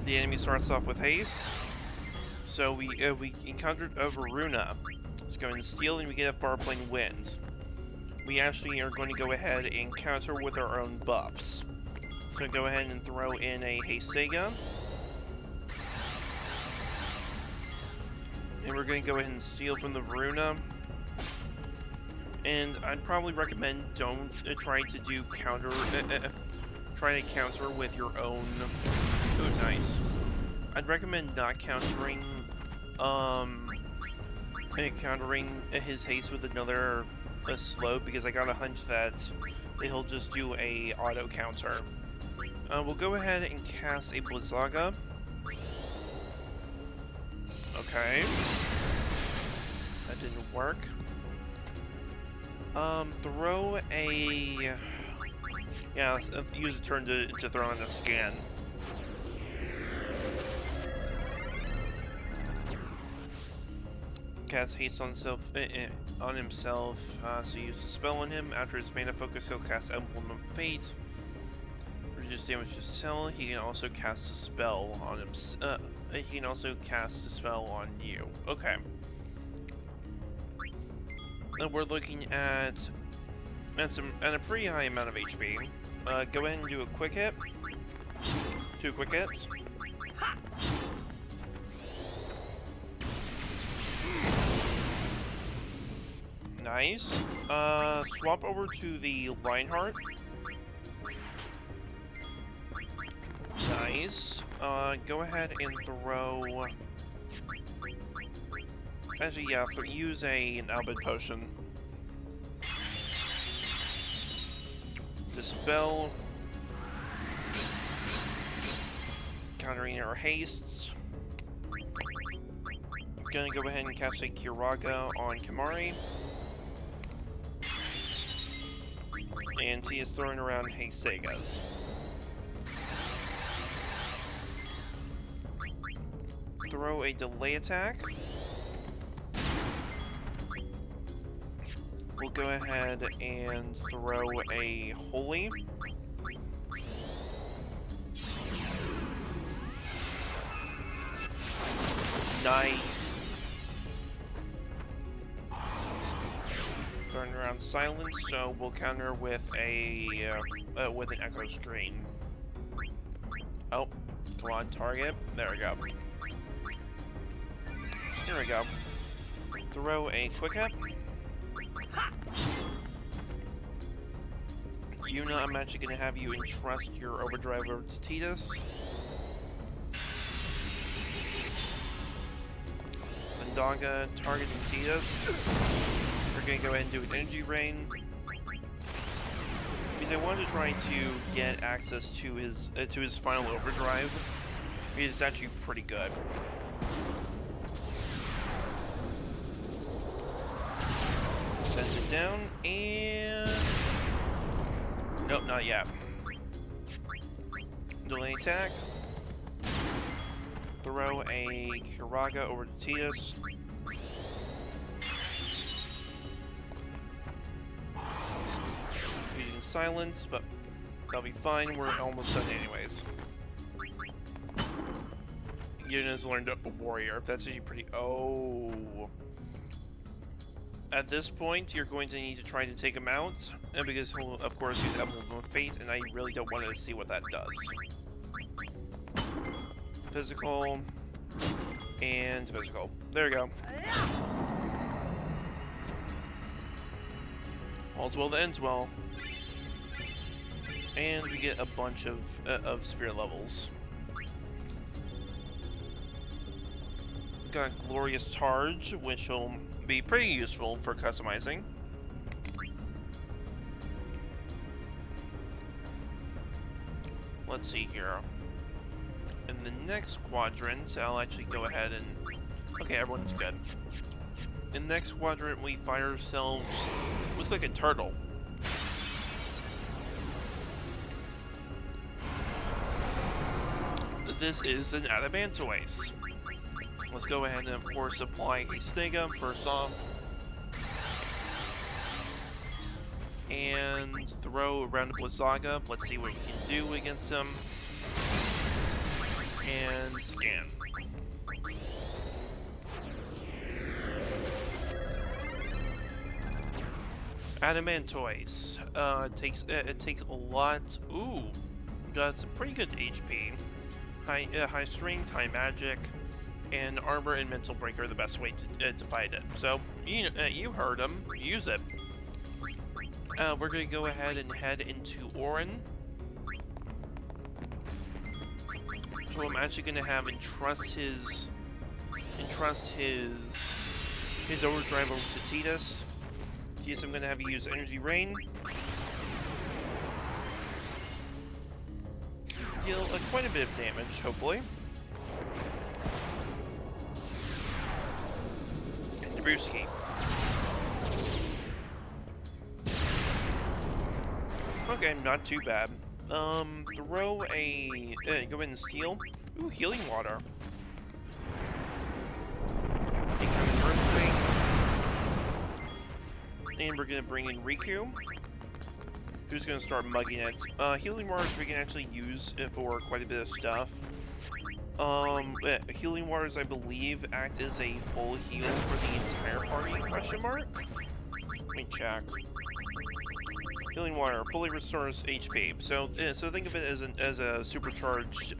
The enemy starts off with haste. So we encountered a Varuna. Let's go and steal, and we get a Farplane Wind. We actually are going to go ahead and counter with our own buffs. So go ahead and throw in a Hastega. And we're going to go ahead and steal from the Varuna. And I'd probably recommend don't try to do try to counter with your own. Oh, nice. I'd recommend not countering his haste with another slow, because I got a hunch that he'll just do a auto counter. We'll go ahead and cast a Blizzaga. Okay. That didn't work. Throw a... Yeah, use a turn to throw on a scan. Cast haste on himself, so use the spell on him. After his mana focus, he'll cast Emblem of Fate. Reduce damage to cell. He can also cast a spell on him. He can also cast a spell on you. Okay. And we're looking at a pretty high amount of HP. Go ahead and do a quick hit. 2 quick hits. Nice. Swap over to the Lionheart. Nice. Go ahead and throw... Actually, yeah, use an Albed Potion. Dispel. Countering our hastes. Gonna go ahead and cast a Kiraga on Kimari. And he is throwing around Hastegas. Throw a delay attack. We'll go ahead and throw a Holy. Nice. Throwing around Silence, so we'll counter with with an Echo Screen. Oh, come on, target. There we go. Here we go. Throw a Quick Hit. Yuna, I'm actually going to have you entrust your Overdrive over to Tidus. Zendaga targeting Tidus. We're going to go ahead and do an Energy Rain. Because I wanted to try to get access to his final Overdrive. Because it's actually pretty good. Sends it down, and... Nope, not yet. Delay attack. Throw a Kiraga over to Tidus. Using Silence, but that'll be fine. We're almost done anyways. Yuna's learned a Warrior. That's actually pretty... Oh... at this point, you're going to need to try to take him out, and because he'll, of course, use Emblem of Fate, and I really don't want to see what that does. Physical, and physical. There we go. All's well that ends well. And we get a bunch of sphere levels. Got Glorious Charge, which will be pretty useful for customizing. Let's see here. In the next quadrant, I'll actually go ahead and... Okay, everyone's good. In the next quadrant, we find ourselves... Looks like a turtle. This is an Adamantoise. Let's go ahead and, of course, apply a Stega first off. And throw around a Blizzaga. Let's see what we can do against him. And scan. Adamantoise. It takes a lot. Ooh, got some pretty good HP. High strength, high magic, and armor and mental break are the best way to fight it. So you heard him. Use it. We're gonna go ahead and head into Orin. So I'm actually gonna have entrust his overdrive over to Tidus. Yes, I'm gonna have you use Energy Rain. Deal quite a bit of damage, hopefully. And Dabrowski. Okay, not too bad. Throw a... go ahead and steal. Ooh, Healing Water. Incoming Earthquake. And we're gonna bring in Riku, who's gonna start mugging it. Healing Waters we can actually use for quite a bit of stuff. Healing Waters, I believe, act as a full heal for the entire party, question mark? Let me check. Healing Water fully restores HP. So think of it as a supercharged,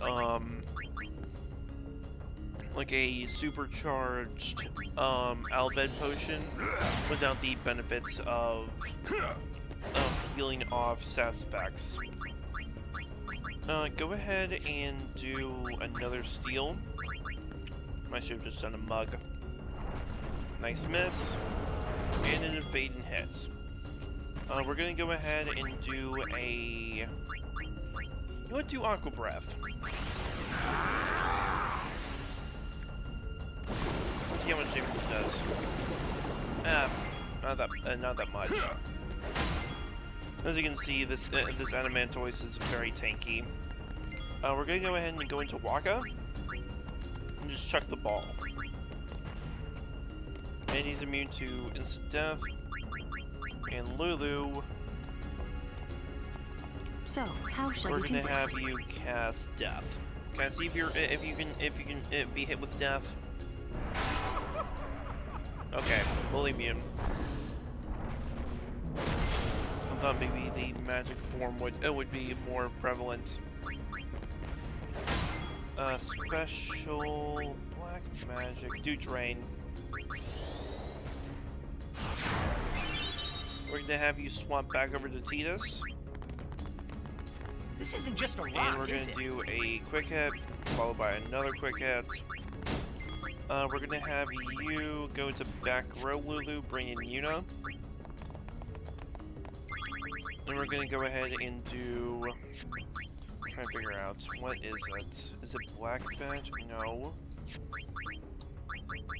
like a supercharged, Alved potion without the benefits of healing off SAS effects. Go ahead and do another steal. I should have just done a mug. Nice miss. And an evade and hit. We're gonna go ahead and do a... You know what? Do Aqua Breath. Let's see how much damage it does. Not that much. As you can see, this Adamantoise is very tanky. We're gonna go ahead and go into Waka and just chuck the ball. And he's immune to instant death. And Lulu, So, how shall we're we do gonna this? have you cast Death. Can I see if you can be hit with Death? Okay, fully immune. I thought maybe the magic form would be more prevalent. Special black magic, do drain. We're gonna have you swap back over to Tidus. This isn't just a And rock, we're is gonna it? do a quick hit, followed by another quick hit. We're gonna have you go to back row Lulu, bring in Yuna. And we're gonna go ahead and do... I'm trying to figure out, what is it? Is it black badge? No.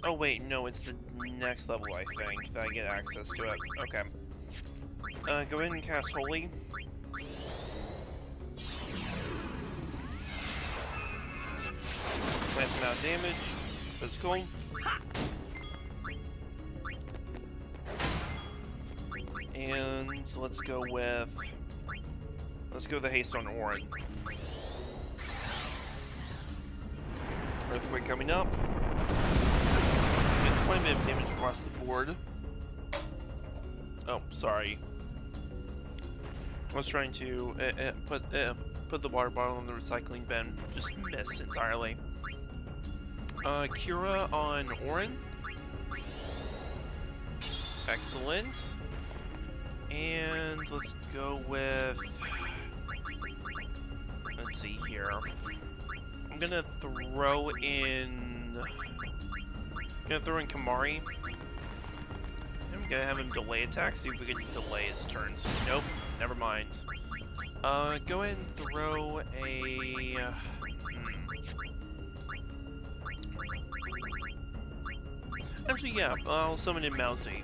Oh wait, no, it's the next level I think, that I get access to it. Okay. Go ahead and cast Holy. Nice amount of damage. Physical. And let's go with the haste on Orin. Earthquake coming up. Getting quite a bit of damage across the board. Oh, sorry. I was trying to put the water bottle in the recycling bin. Just missed entirely. Kira on Orin. Excellent. And let's go with... Let's see here. I'm gonna throw in Kamari. I'm gonna have him delay attack, see if we can delay his turns. Nope, never mind. Go ahead and throw a... Actually, yeah, I'll summon in Mousy.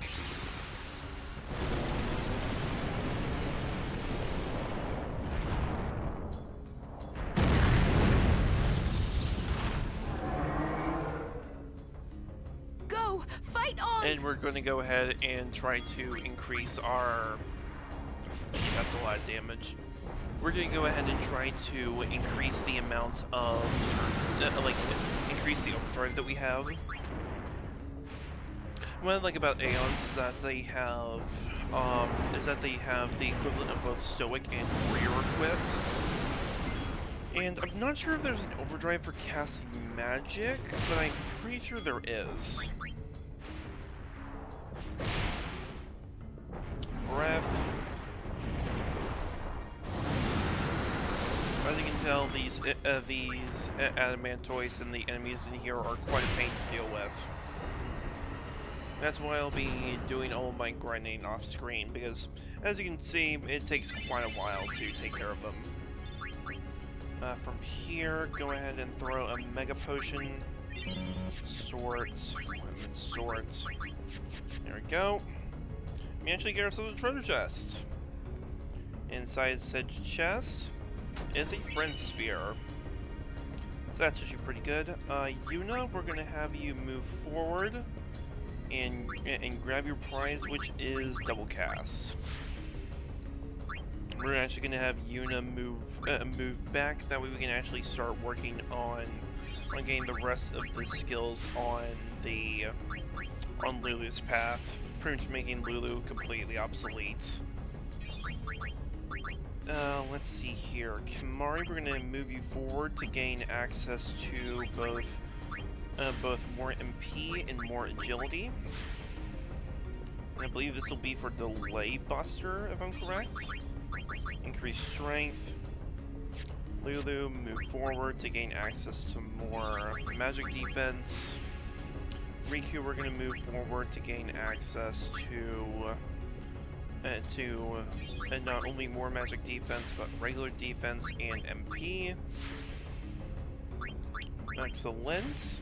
Go! Fight on! And we're going to go ahead and try to increase our... That's a lot of damage. We're going to go ahead and try to increase the amount of turns, increase the overdrive that we have. What I like about Aeons is that they have, the equivalent of both Stoic and Warrior equipped. And I'm not sure if there's an overdrive for casting magic, but I'm pretty sure there is. Breath. As you can tell, these Adamantoids and the enemies in here are quite a pain to deal with. That's why I'll be doing all my grinding off screen, because as you can see, it takes quite a while to take care of them. From here, go ahead and throw a Mega Potion. Swords. Swords. There we go. We actually get ourselves a treasure chest. Inside said chest is a Friend Sphere. So that's actually pretty good. Yuna, we're going to have you move forward and grab your prize, which is Double Cast. We're actually going to have Yuna move back. That way we can actually start working on getting the rest of the skills on Lulu's path. Pretty much making Lulu completely obsolete. Let's see here. Kamari, we're going to move you forward to gain access to both more MP and more agility. And I believe this will be for Delay Buster, if I'm correct. Increase strength. Lulu, move forward to gain access to more magic defense. Riku, we're going to move forward to gain access to not only more magic defense, but regular defense and MP. Excellent.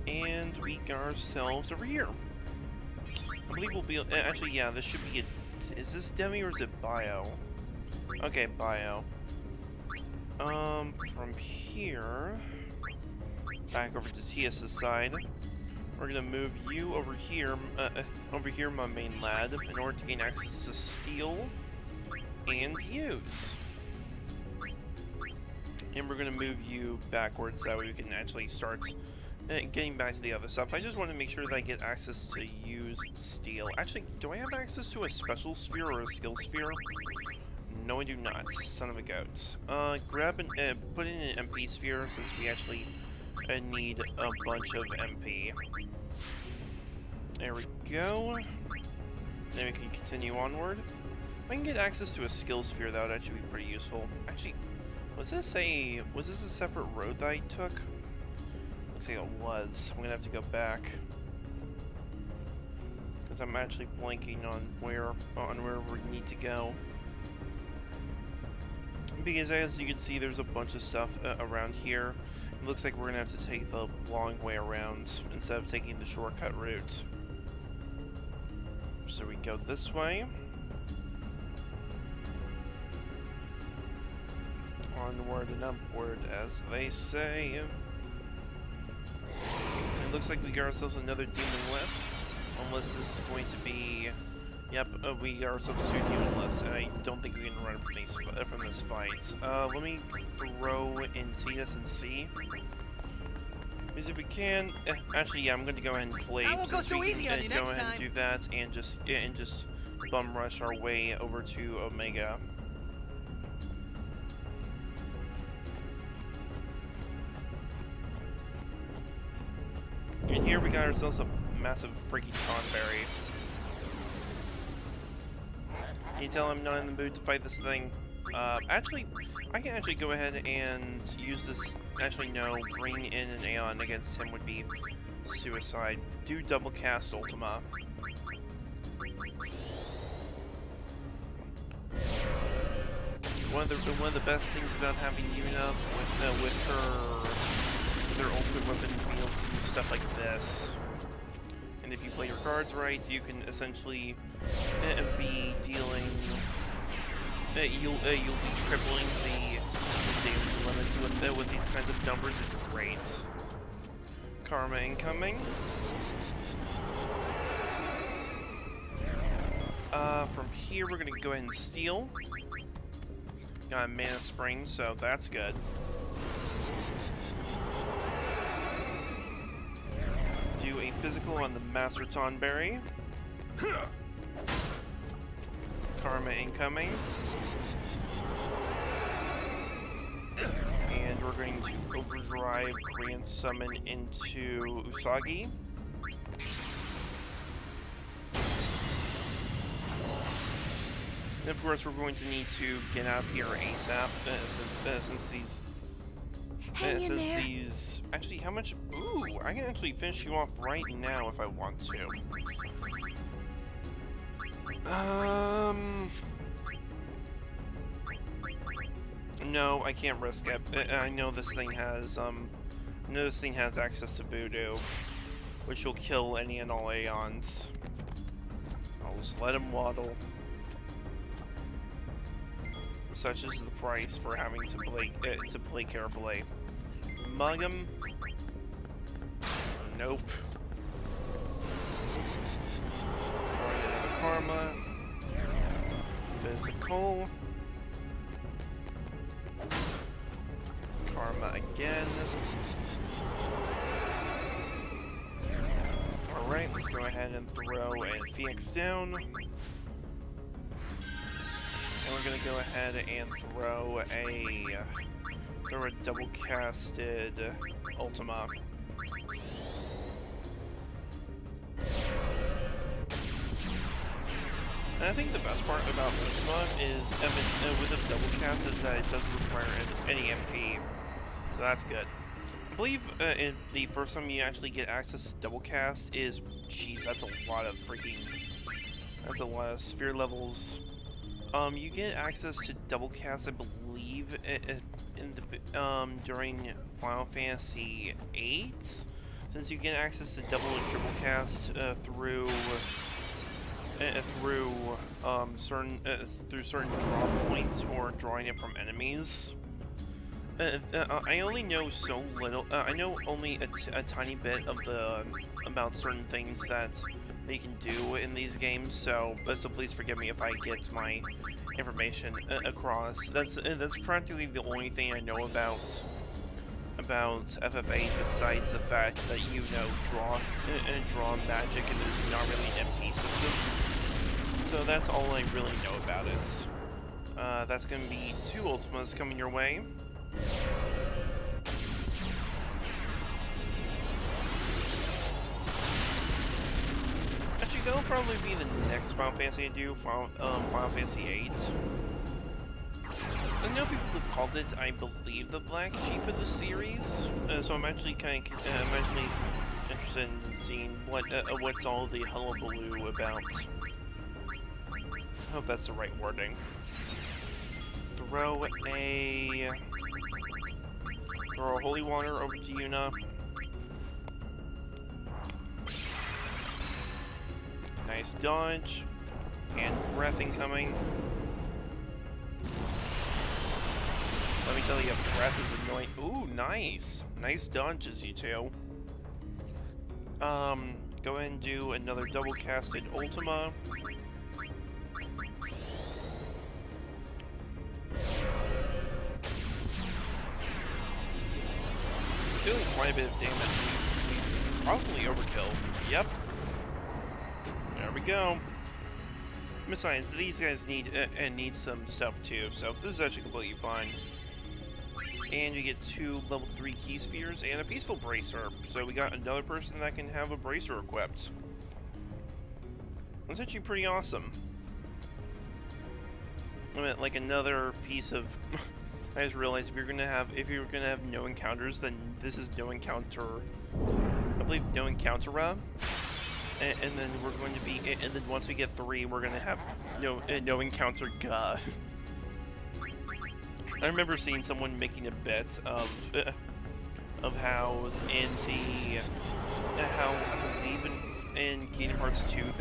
And we got ourselves over here. I believe we'll be... actually, yeah, this should be a... Is this Demi or is it Bio? Okay, Bio. From here... Back over to Tia's side. We're gonna move you over here, my main lad, in order to gain access to Steel and Use. And we're gonna move you backwards, that way we can actually start getting back to the other stuff. I just want to make sure that I get access to Use Steel. Actually, do I have access to a Special Sphere or a Skill Sphere? No, I do not. Son of a goat. Grab and put in an MP Sphere, since we actually need a bunch of MP. There we go. Then we can continue onward. If I can get access to a skill sphere, that would actually be pretty useful. Actually, was this a separate road that I took? Looks like it was. I'm gonna have to go back, because I'm actually blanking on where we need to go. Because as you can see, there's a bunch of stuff around here. It looks like we're gonna have to take the long way around instead of taking the shortcut route. So we go this way. Onward and upward, as they say. It looks like we got ourselves another demon lift. Unless this is going to be... Yep, we got ourselves 2 demon lifts, and I don't think we can run from this fight. Let me throw in Titus and C. Because if we can, actually, yeah, I'm going to go ahead and flame. I won't go so easy on you next time. Go ahead and do that, and just bum rush our way over to Omega. And here we got ourselves a massive freaking Tonberry. Can you tell I'm not in the mood to fight this thing? Actually, I can actually go ahead and use this. Actually, no, bring in an Aeon against him would be suicide. Do double cast Ultima. One of the best things about having Yuna with her ultimate weapon to be able to do stuff like this. And if you play your cards right, you can essentially be dealing. You'll be tripling the damage limit with these kinds of numbers. Is great. Karma incoming. From here we're gonna go ahead and steal. Got a mana spring, so that's good. Do a physical on the Master Tonberry. Karma incoming. And we're going to overdrive Grand Summon into Usagi. And of course, we're going to need to get out of here ASAP, since these. Actually, how much? Ooh, I can actually finish you off right now if I want to. No, I can't risk it. I know this thing has access to Voodoo, which will kill any and all Aeons. I'll just let him waddle. Such is the price for having to play carefully. Mug him. Nope. Throwing another Karma. Physical. Karma again. Alright, let's go ahead and throw a FFX down. And we're gonna go ahead and throw a double casted Ultima. And I think the best part about Ultima is with a double cast is that it doesn't require any MP. So that's good. I believe the first time you actually get access to double cast is, jeez, that's a lot of sphere levels. You get access to double cast, I believe, during Final Fantasy VIII, since you get access to double and triple cast through certain draw points or drawing it from enemies. I only know so little. I know only a tiny bit of about certain things that you can do in these games. So please forgive me if I get my information across. That's practically the only thing I know about FF8, besides the fact that draw magic and there's not really an MP system. So that's all I really know about it. That's gonna be 2 Ultimas coming your way. Actually, that'll probably be the next Final Fantasy I do, Final Fantasy VIII. I know people have called it, I believe, the black sheep of the series, so I'm actually interested in seeing what's all the hullabaloo about. I hope that's the right wording. Throw a holy water over to Yuna. Nice dodge. And breath incoming. Let me tell you, breath is annoying. Ooh, nice. Nice dodges, you two. Go ahead and do another double casted Ultima. Doing quite a bit of damage. Probably overkill. Yep. There we go. Besides, these guys need some stuff too, so this is actually completely fine. And you get 2 level 3 key spheres and a peaceful bracer. So we got another person that can have a bracer equipped. That's actually pretty awesome. I mean, like another piece of. I just realized if you're gonna have no encounters, then this is no encounter. I believe no encounter. And then we're going to be. And then once we get 3, we're gonna have no encounter. Gah. I remember seeing someone making a bet of how in the how I believe in Kingdom Hearts 2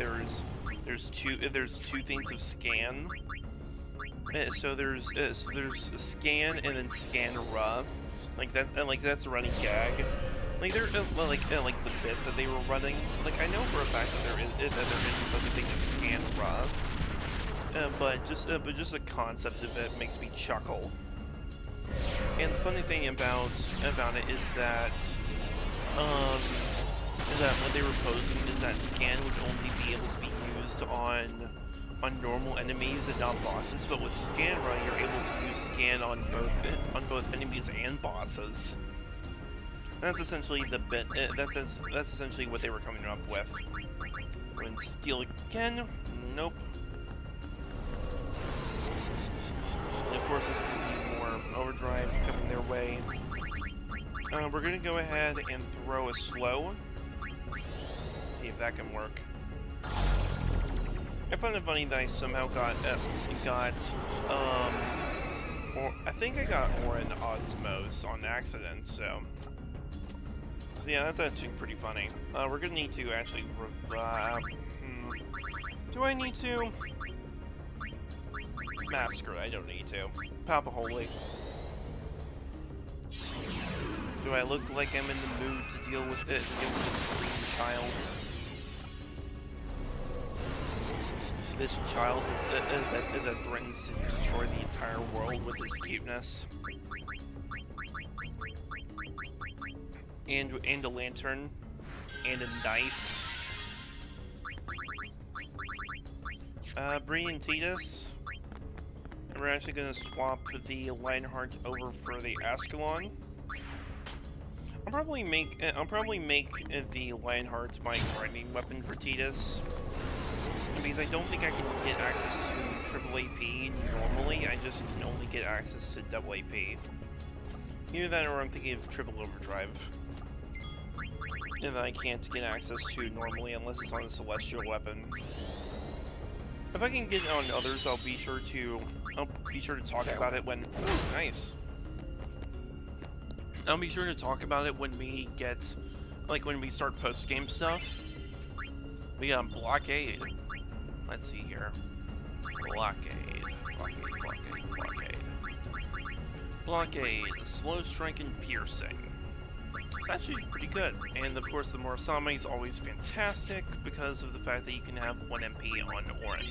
there's two things of scan. So there's scan and then scan ra, like that, and like that's a running gag. Like they're like the bit that they were running. Like I know for a fact that there is such a thing as scan ra, but just the concept of it makes me chuckle. And the funny thing about it is that what they were posing is that scan would only be able to be used on normal enemies and not bosses, but with scan run you're able to use scan on both enemies and bosses. That's essentially the bit. That's essentially what they were coming up with. When steal again, nope. And of course, there's going to be more overdrive coming their way. We're going to go ahead and throw a slow. See if that can work. I found it funny that I somehow got or I think I got Orin Osmos on accident, so yeah, that's actually pretty funny. We're gonna need to actually revive. Do I need to? Massacre, I don't need to. Papa Holy. Do I look like I'm in the mood to deal with it? To deal with this green child? This child that threatens to destroy the entire world with his cuteness. And a lantern. And a knife. Bree and Tidus. And we're actually going to swap the Lionheart over for the Ascalon. I'll probably make the Lionheart my grinding weapon for Tidus. Because I don't think I can get access to triple AP normally, I just can only get access to double AP. Either that or I'm thinking of triple overdrive. And that I can't get access to normally unless it's on a celestial weapon. If I can get it on others, I'll be sure to talk about it when nice. I'll be sure to talk about it when we get when we start post-game stuff. We got blockade. Let's see here. Blockade. Blockade. Slow strike and piercing. It's actually pretty good. And of course the Morasame is always fantastic because of the fact that you can have 1 MP on Orin.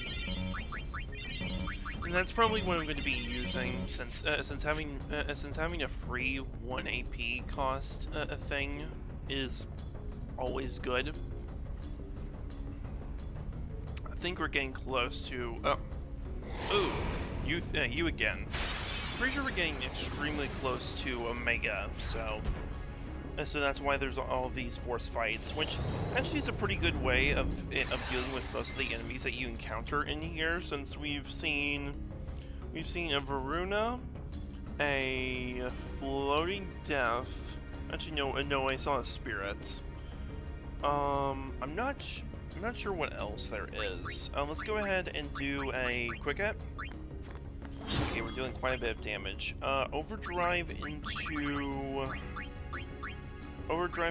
And that's probably what I'm going to be using since having a free 1 AP cost thing is always good. I think we're getting close to. Oh, you again. Pretty sure we're getting extremely close to Omega, so that's why there's all of these force fights, which actually is a pretty good way of dealing with most of the enemies that you encounter in here. Since we've seen a Varuna, a floating death. Actually, no, I saw a spirit. I'm not sure what else there is. Let's go ahead and do a quick hit. Okay, we're doing quite a bit of damage. Overdrive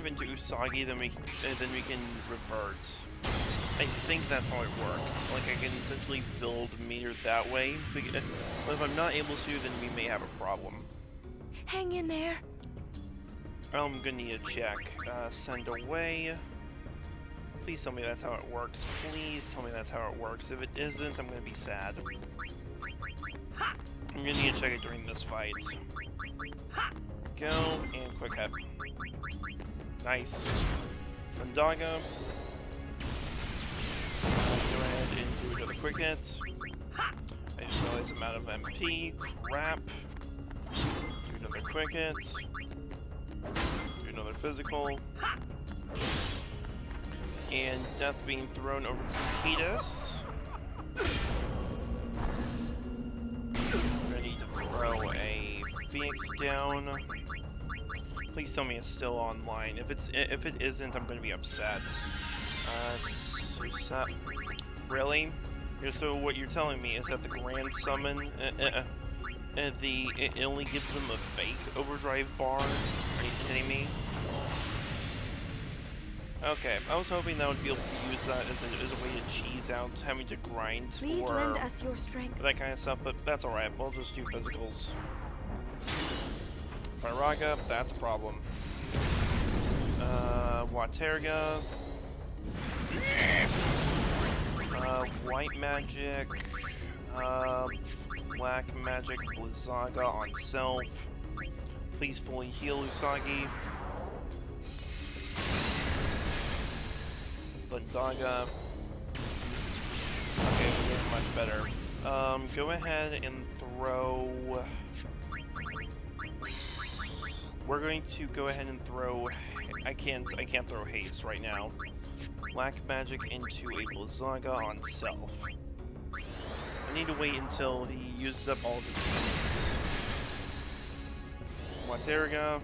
into Usagi, then we can revert. I think that's how it works. Like I can essentially build meter that way. But if I'm not able to, then we may have a problem. Hang in there. I'm gonna need a check. Send away. Please tell me that's how it works. Please tell me that's how it works. If it isn't, I'm gonna be sad. I'm gonna need to check it during this fight. Go, and quick hit. Nice. Fandaga. Go ahead and do another quick hit. I just realized I'm out of MP. Crap. Do another quick hit. Do another physical. And death being thrown over to Titus. I need to throw a Phoenix down. Please tell me it's still online. If it isn't, I'm going to be upset. Really? So what you're telling me is that the Grand Summon, it only gives them a fake overdrive bar? Are you kidding me? Okay, I was hoping that I would be able to use that as a way to cheese out having to grind Please for lend us your strength. that kind of stuff, but that's alright. We'll just do physicals. Pyraga, that's a problem. Waterga. White magic. Black magic. Blizzaga on self. Please fully heal Usagi. Bundaga. Okay, we're getting much better. Go ahead and throw... We're going to go ahead and throw... I can't throw haste right now. Black magic into a Blizzaga on self. I need to wait until he uses up all of his points. Waterga.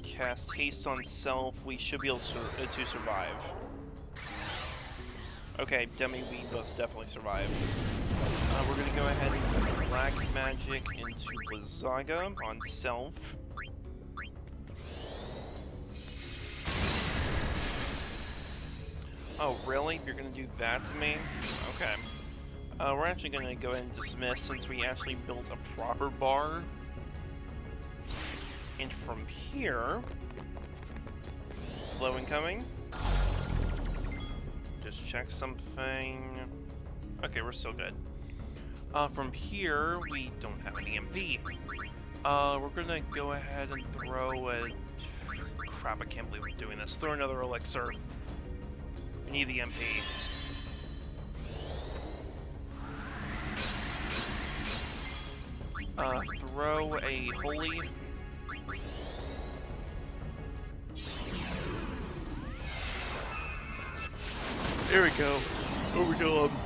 Cast haste on self. We should be able to survive. Okay, Demi, we most definitely survive. We're gonna go ahead and put black magic into Blizzaga on self. Oh, really? You're gonna do that to me? Okay. We're actually gonna go ahead and dismiss since we actually built a proper bar. And from here, slow incoming. Just check something. Okay, we're still good. From here, we don't have any MP. We're gonna go ahead and throw a... Crap, I can't believe we're doing this. Throw another elixir. We need the MP. Throw a holy... There we go. Overkill him.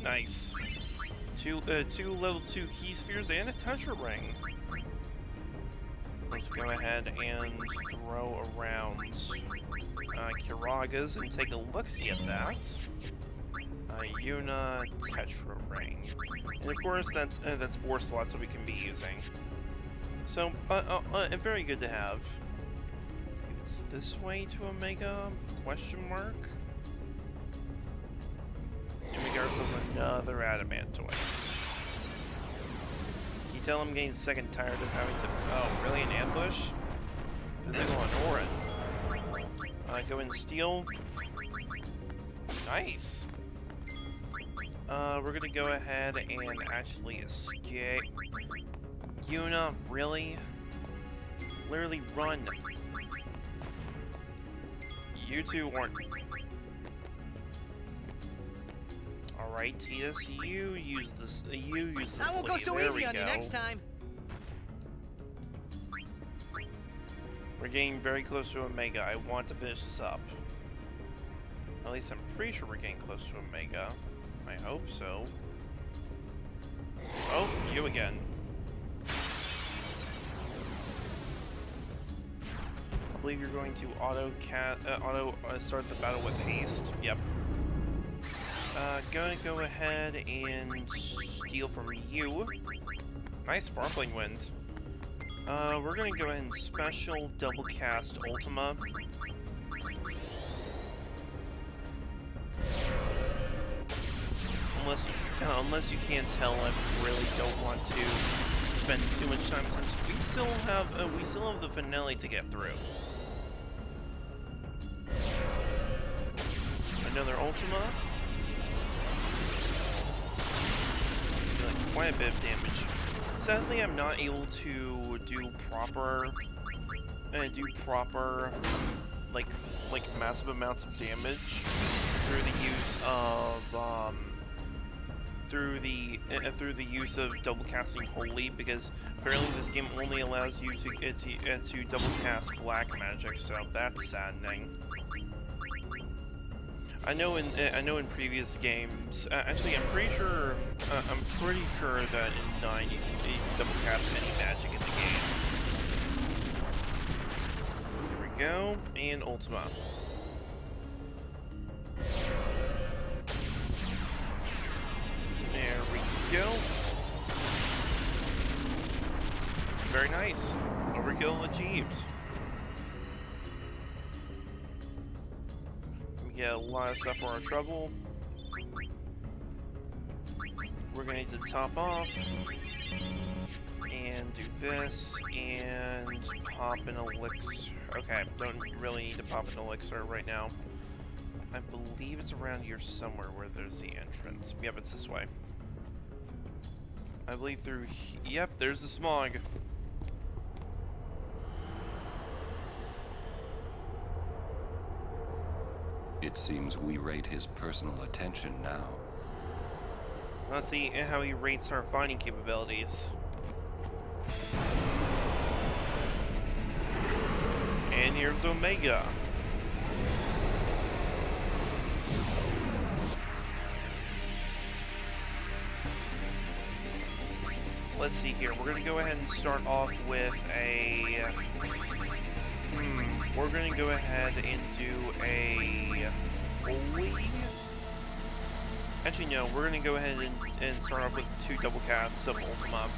Nice. Two level 2 key spheres and a Tetra ring. Let's go ahead and throw around Kiragas and take a look-see at that. Yuna, Tetra ring. And of course that's 4 slots that we can be using. So, very good to have. It's this way to Omega? Question mark? And we got ourselves another Adamantoid. Can you tell I'm getting sick and tired of having to... Oh, really? An ambush? Physical on Orin. Go and steal. Nice. We're gonna go ahead and actually escape. Yuna, really? Literally run. You two aren't... Alright, Titus, you use this. You use this. I won't go so easy on you next time. We're getting very close to Omega. I want to finish this up. At least I'm pretty sure we're getting close to Omega. I hope so. Oh, you again. I believe you're going to auto start the battle with haste. Yep. Gonna go ahead and steal from you. Nice Farfling Wind. We're gonna go ahead and special double cast Ultima. Unless you can't tell, I really don't want to spend too much time since we still have the finale to get through. Another Ultima. Doing quite a bit of damage. Sadly, I'm not able to do proper, like massive amounts of damage through the use of through the use of double casting holy, because apparently this game only allows you to double cast black magic, so that's saddening. I know in previous games, actually I'm pretty sure that in 9 you can double cast any magic in the game. There we go, and Ultima. There we go. Very nice. Overkill achieved. Get a lot of stuff for our trouble. We're gonna need to top off and do this and pop an elixir. Okay, don't really need to pop an elixir right now. I believe it's around here somewhere where there's the entrance. Yep, it's this way. I believe through. Yep, there's the smog. It seems we rate his personal attention now. Let's see how he rates our finding capabilities. And here's Omega. Let's see here. We're going to go ahead and start off with a... we're going to go ahead and do a... Holy? Actually, no. We're going to go ahead and start off with 2 double casts of Ultima.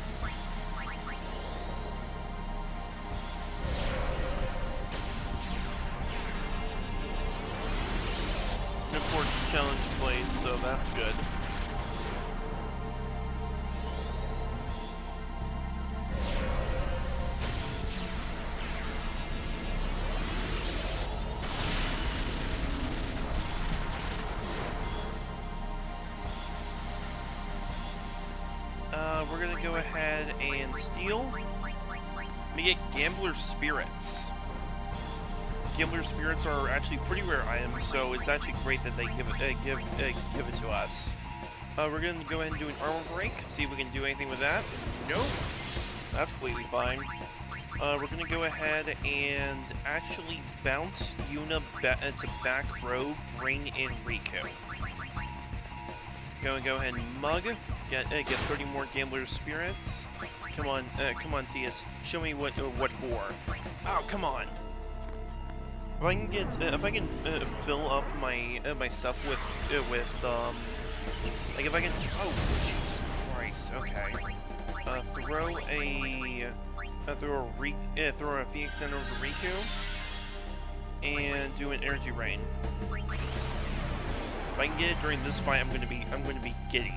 And of course, challenge plays, so that's good. We're gonna go ahead and steal. We get Gambler Spirits. Gambler Spirits are actually pretty rare items, so it's actually great that they give it to us. We're gonna go ahead and do an armor break, see if we can do anything with that. Nope, that's completely fine. We're gonna go ahead and actually bounce Yuna to back row, bring in Riku. Go ahead and mug. Get 30 more Gambler Spirits. Come on, Tias. Show me what for. Oh, come on. If I can get, fill up my my stuff with like if I can. Oh, Jesus Christ. Okay. Throw a Phoenix Center over Riku, and do an energy rain. If I can get it during this fight, I'm gonna be giddy.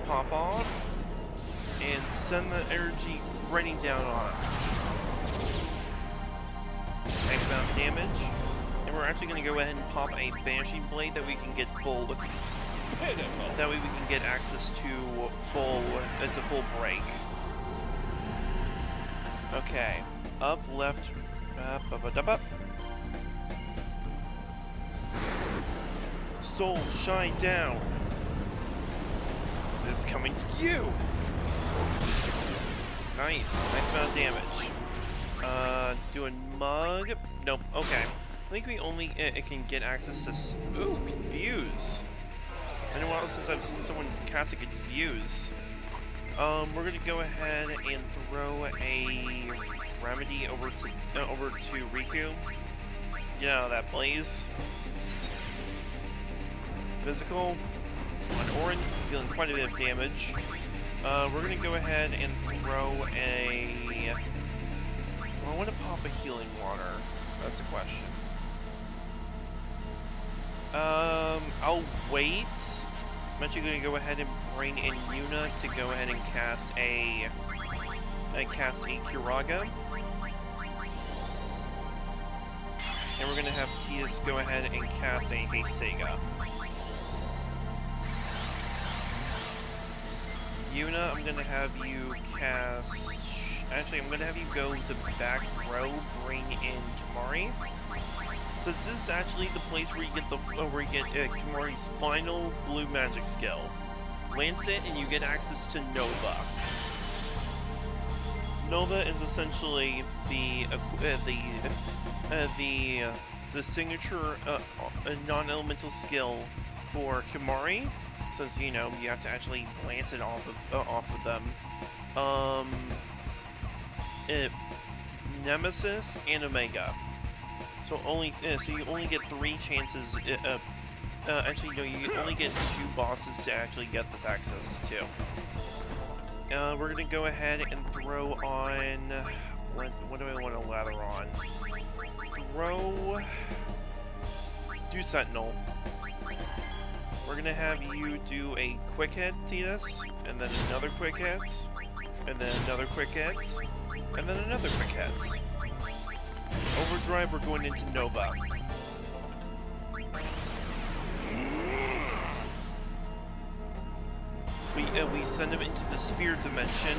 Pop off and send the energy raining down on it. Nice amount of damage, and we're actually gonna go ahead and pop a Banshee Blade that we can get full. That way we can get access to full break. Okay, up, left, up. Soul, shine down. This is coming to you. Nice amount of damage. Doing mug. Nope. Okay. I think we only can get access to. Ooh, confuse. I know what else since I've seen someone cast a confuse. We're gonna go ahead and throw a remedy over to Riku. Get out of that blaze. Physical on Orin, dealing quite a bit of damage. We're gonna go ahead and throw a. Well, I want to pop a healing water. That's a question. I'll wait. I'm actually gonna go ahead and bring in Yuna to go ahead and cast a Kiraga. And we're gonna have Tias go ahead and cast a Sega. Yuna, I'm gonna have you cast... Actually, I'm gonna have you go to back row, bring in Kimahri. So this is actually the place where you get Kimahri's final blue magic skill. Lance it, and you get access to Nova. Nova is essentially the signature non-elemental skill for Kimahri, since you know you have to actually lance it off of them. Nemesis and Omega. So you only get 3 chances. Actually, no, you only get 2 bosses to actually get this access to. We're gonna go ahead and throw on. What do I want to lather on? Do Sentinel. We're gonna have you do a quick hit, Tidus, and then another quick hit, and then another quick hit, and then another quick hit. Overdrive, we're going into Nova. We send him into the sphere dimension,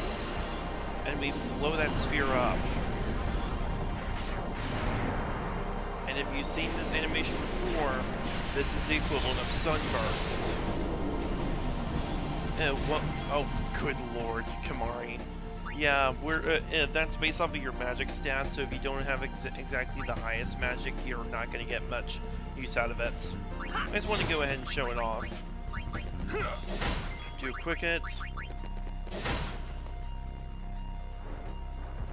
and we blow that sphere up. And if you've seen this animation before, this is the equivalent of Sunburst. Oh, good lord, Kimahri. Yeah, that's based off of your magic stats, so if you don't have exactly the highest magic, you're not going to get much use out of it. I just want to go ahead and show it off. Do a quick hit.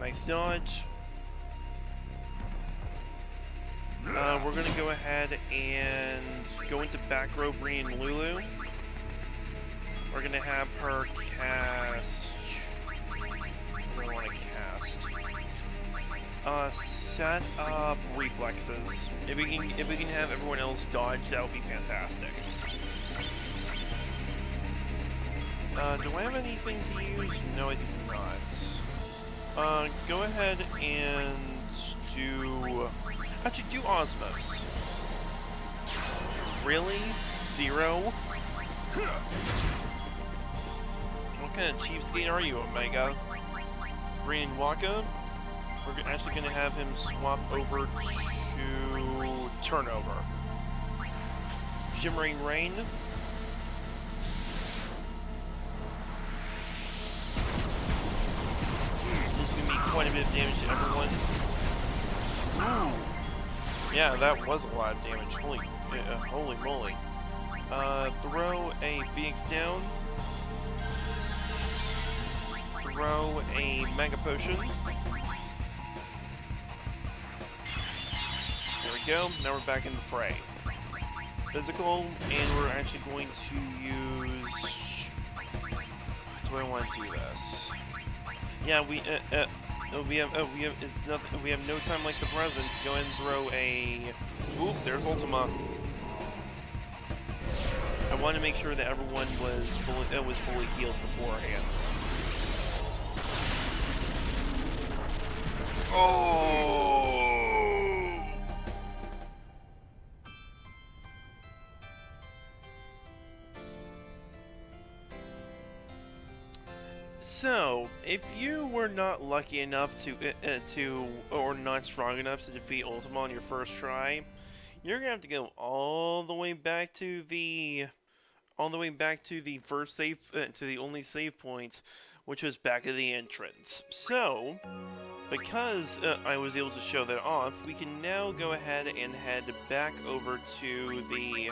Nice dodge. We're going to go ahead and go into back row, bring in Lulu. We're going to have her cast... What do I want to cast? Set up reflexes. If we can have everyone else dodge, that would be fantastic. Do I have anything to use? No, I do not. Go ahead and do... Actually, do Osmos. Really? 0? What kind of cheapskate are you, Omega? Bring in Waka. We're actually going to have him swap over to Turnover. Shimmering Rain. Quite a bit of damage to everyone. Ooh. Yeah, that was a lot of damage. Holy moly. Throw a Phoenix down. Throw a Mega Potion. There we go. Now we're back in the fray. Physical, and we're actually going to use... Do I want to do this? Yeah, we have no time like the present. Go ahead and throw a... Oop, there's Ultima. I want to make sure that everyone was fully healed beforehand. Oh! So, if you were not lucky enough or not strong enough to defeat Ultima on your first try, you're gonna have to go all the way back to the first save, to the only save point, which was back at the entrance. So, because I was able to show that off, we can now go ahead and head back over to the.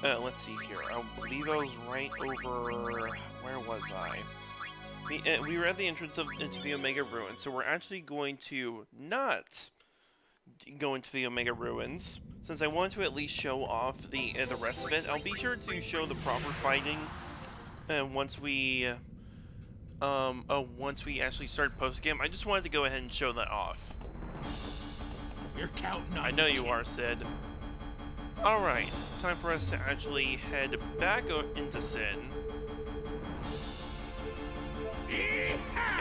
Let's see here. I believe I was right over. Where was I? We were at the entrance into the Omega Ruins, so we're actually going to not go into the Omega Ruins, since I want to at least show off the rest of it. I'll be sure to show the proper fighting once we actually start post game. I just wanted to go ahead and show that off. We're counting on I know you are, Sid. Alright, time for us to actually head back into Sin.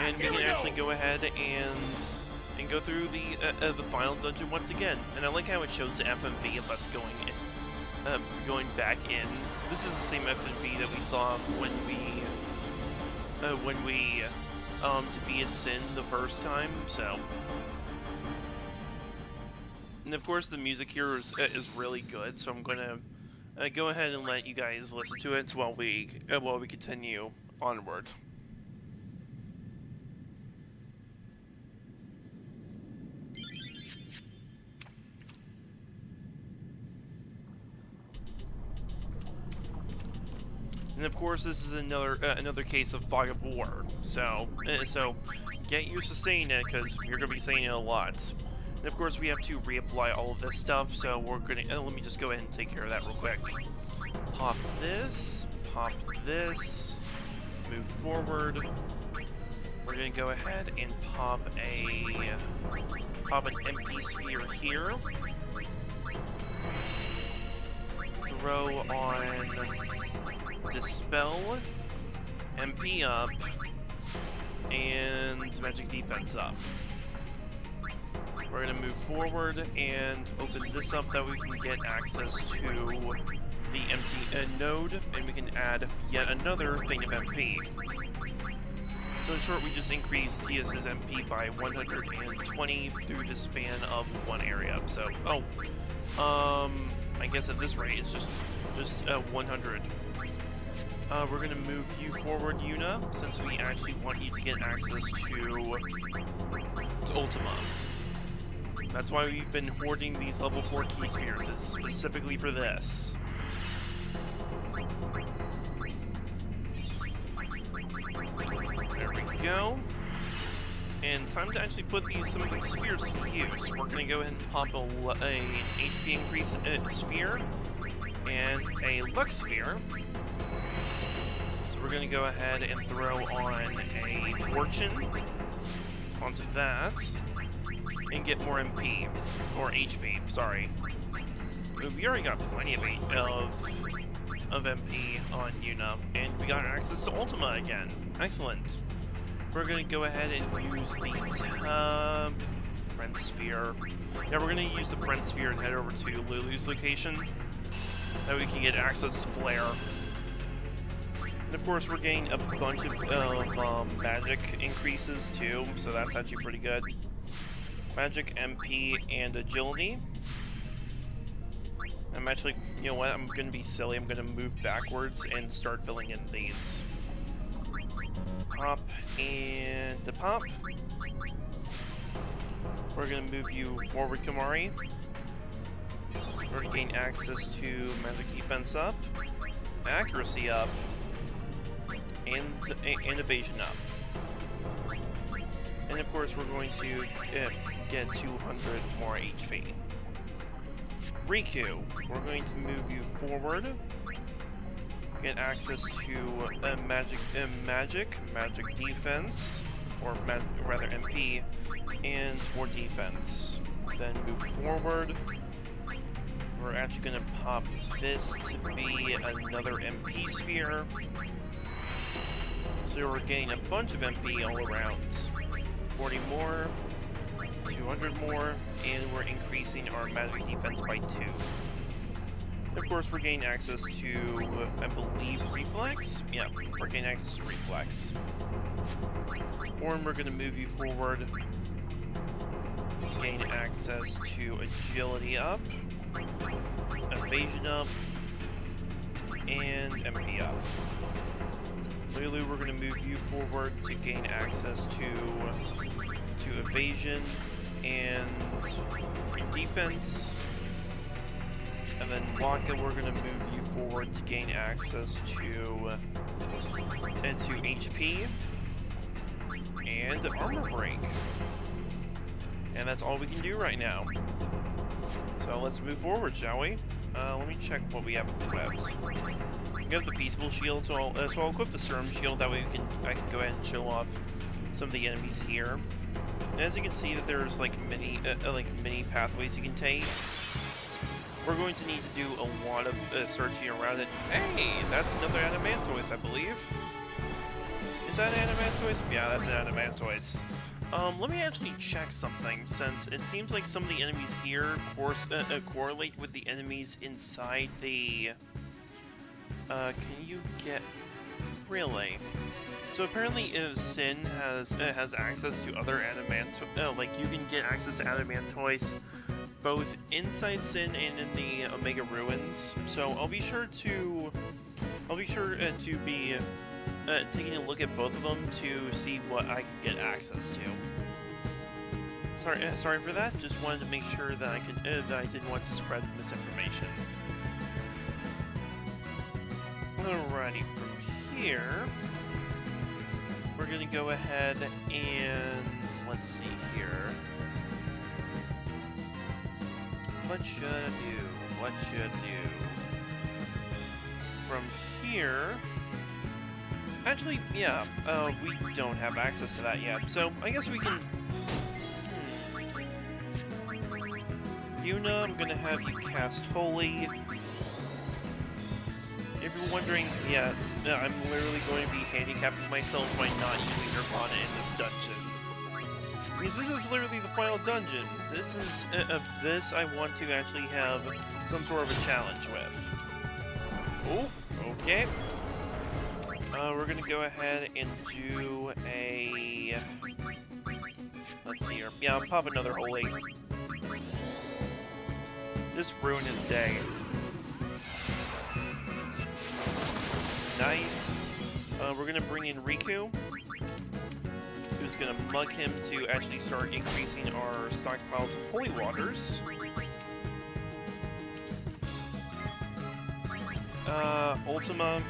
And we can actually go ahead and go through the final dungeon once again. And I like how it shows the FMV of us going back in. This is the same FMV that we saw when we when we defeated Sin the first time. So, and of course the music here is really good. So I'm gonna go ahead and let you guys listen to it while we continue onward. And of course, this is another case of fog of war. So get used to saying it because you're gonna be saying it a lot. And of course, we have to reapply all of this stuff. So we're gonna let me just go ahead and take care of that real quick. Pop this. Move forward. We're gonna go ahead and pop an MP sphere here. Throw on Dispel, MP up, and Magic Defense up. We're gonna move forward and open this up that we can get access to the empty node, and we can add yet another thing of MP. So in short, we just increased TS's MP by 120 through the span of one area. So, I guess at this rate, it's just 100. We're gonna move you forward, Yuna, since we actually want you to get access to Ultima. That's why we've been hoarding these level 4 key spheres, it's specifically for this. There we go. And time to actually put some of these spheres to use. We're gonna go ahead and pop an HP increase sphere and a luck sphere. We're going to go ahead and throw on a fortune onto that and get more MP, or HP, sorry. We already got plenty of MP on Yuna, and we got access to Ultima again. Excellent. We're going to go ahead and use the Friend Sphere. Yeah, we're going to use the Friend Sphere and head over to Lulu's location, that we can get access to Flare. And of course, we're getting a bunch of magic increases too, so that's actually pretty good. Magic, MP, and agility. I'm actually, you know what, I'm gonna be silly, I'm gonna move backwards and start filling in these. Pop, and the pop. We're gonna move you forward, Kamari. We're gonna gain access to magic defense up, accuracy up, and evasion up. And of course, we're going to get 200 more HP. Riku, we're going to move you forward, get access to magic defense, or rather MP, and more defense. Then move forward. We're actually going to pop this to be another MP sphere. So we're getting a bunch of MP all around. 40 more, 200 more, and we're increasing our magic defense by 2. Of course, we're getting access to, I believe, Reflex? Yeah, we're getting access to Reflex. Or we're going to move you forward, gain access to Agility up, Evasion up, and MP up. Lulu, we're going to move you forward to gain access to evasion and defense. And then Waka, we're going to move you forward to gain access to HP and armor break. And that's all we can do right now. So let's move forward, shall we? Let me check what we have equipped. We have the peaceful shield, so I'll equip the serum shield. That way I can go ahead and show off some of the enemies here. And as you can see, that there's like many pathways you can take. We're going to need to do a lot of searching around it. Hey, that's another Adamantoise, I believe. Is that an Adamantoise? Yeah, that's an Adamantoise. Let me actually check something, since it seems like some of the enemies here correlate with the enemies inside the... can you get... Really? So apparently, if Sin has access to other like you can get access to adamantoids both inside Sin and in the Omega Ruins. So I'll be sure to be taking a look at both of them to see what I can get access to. Sorry for that. Just wanted to make sure that that I didn't want to spread misinformation. Alrighty, from here, we're gonna go ahead and let's see here. What should I do? What should I do? From here, actually, yeah, we don't have access to that yet, so I guess we can. Yuna, I'm gonna have you cast Holy. If you're wondering, yes, I'm literally going to be handicapping myself by not using Nirvana in this dungeon. Because this is literally the final dungeon. This is, this I want to actually have some sort of a challenge with. Oh, okay. We're gonna go ahead and do a... Let's see here. Yeah, I'll pop another Holy. Just ruin his day. Nice. We're gonna bring in Riku, who's gonna mug him to actually start increasing our stockpiles of holy waters. Ultima.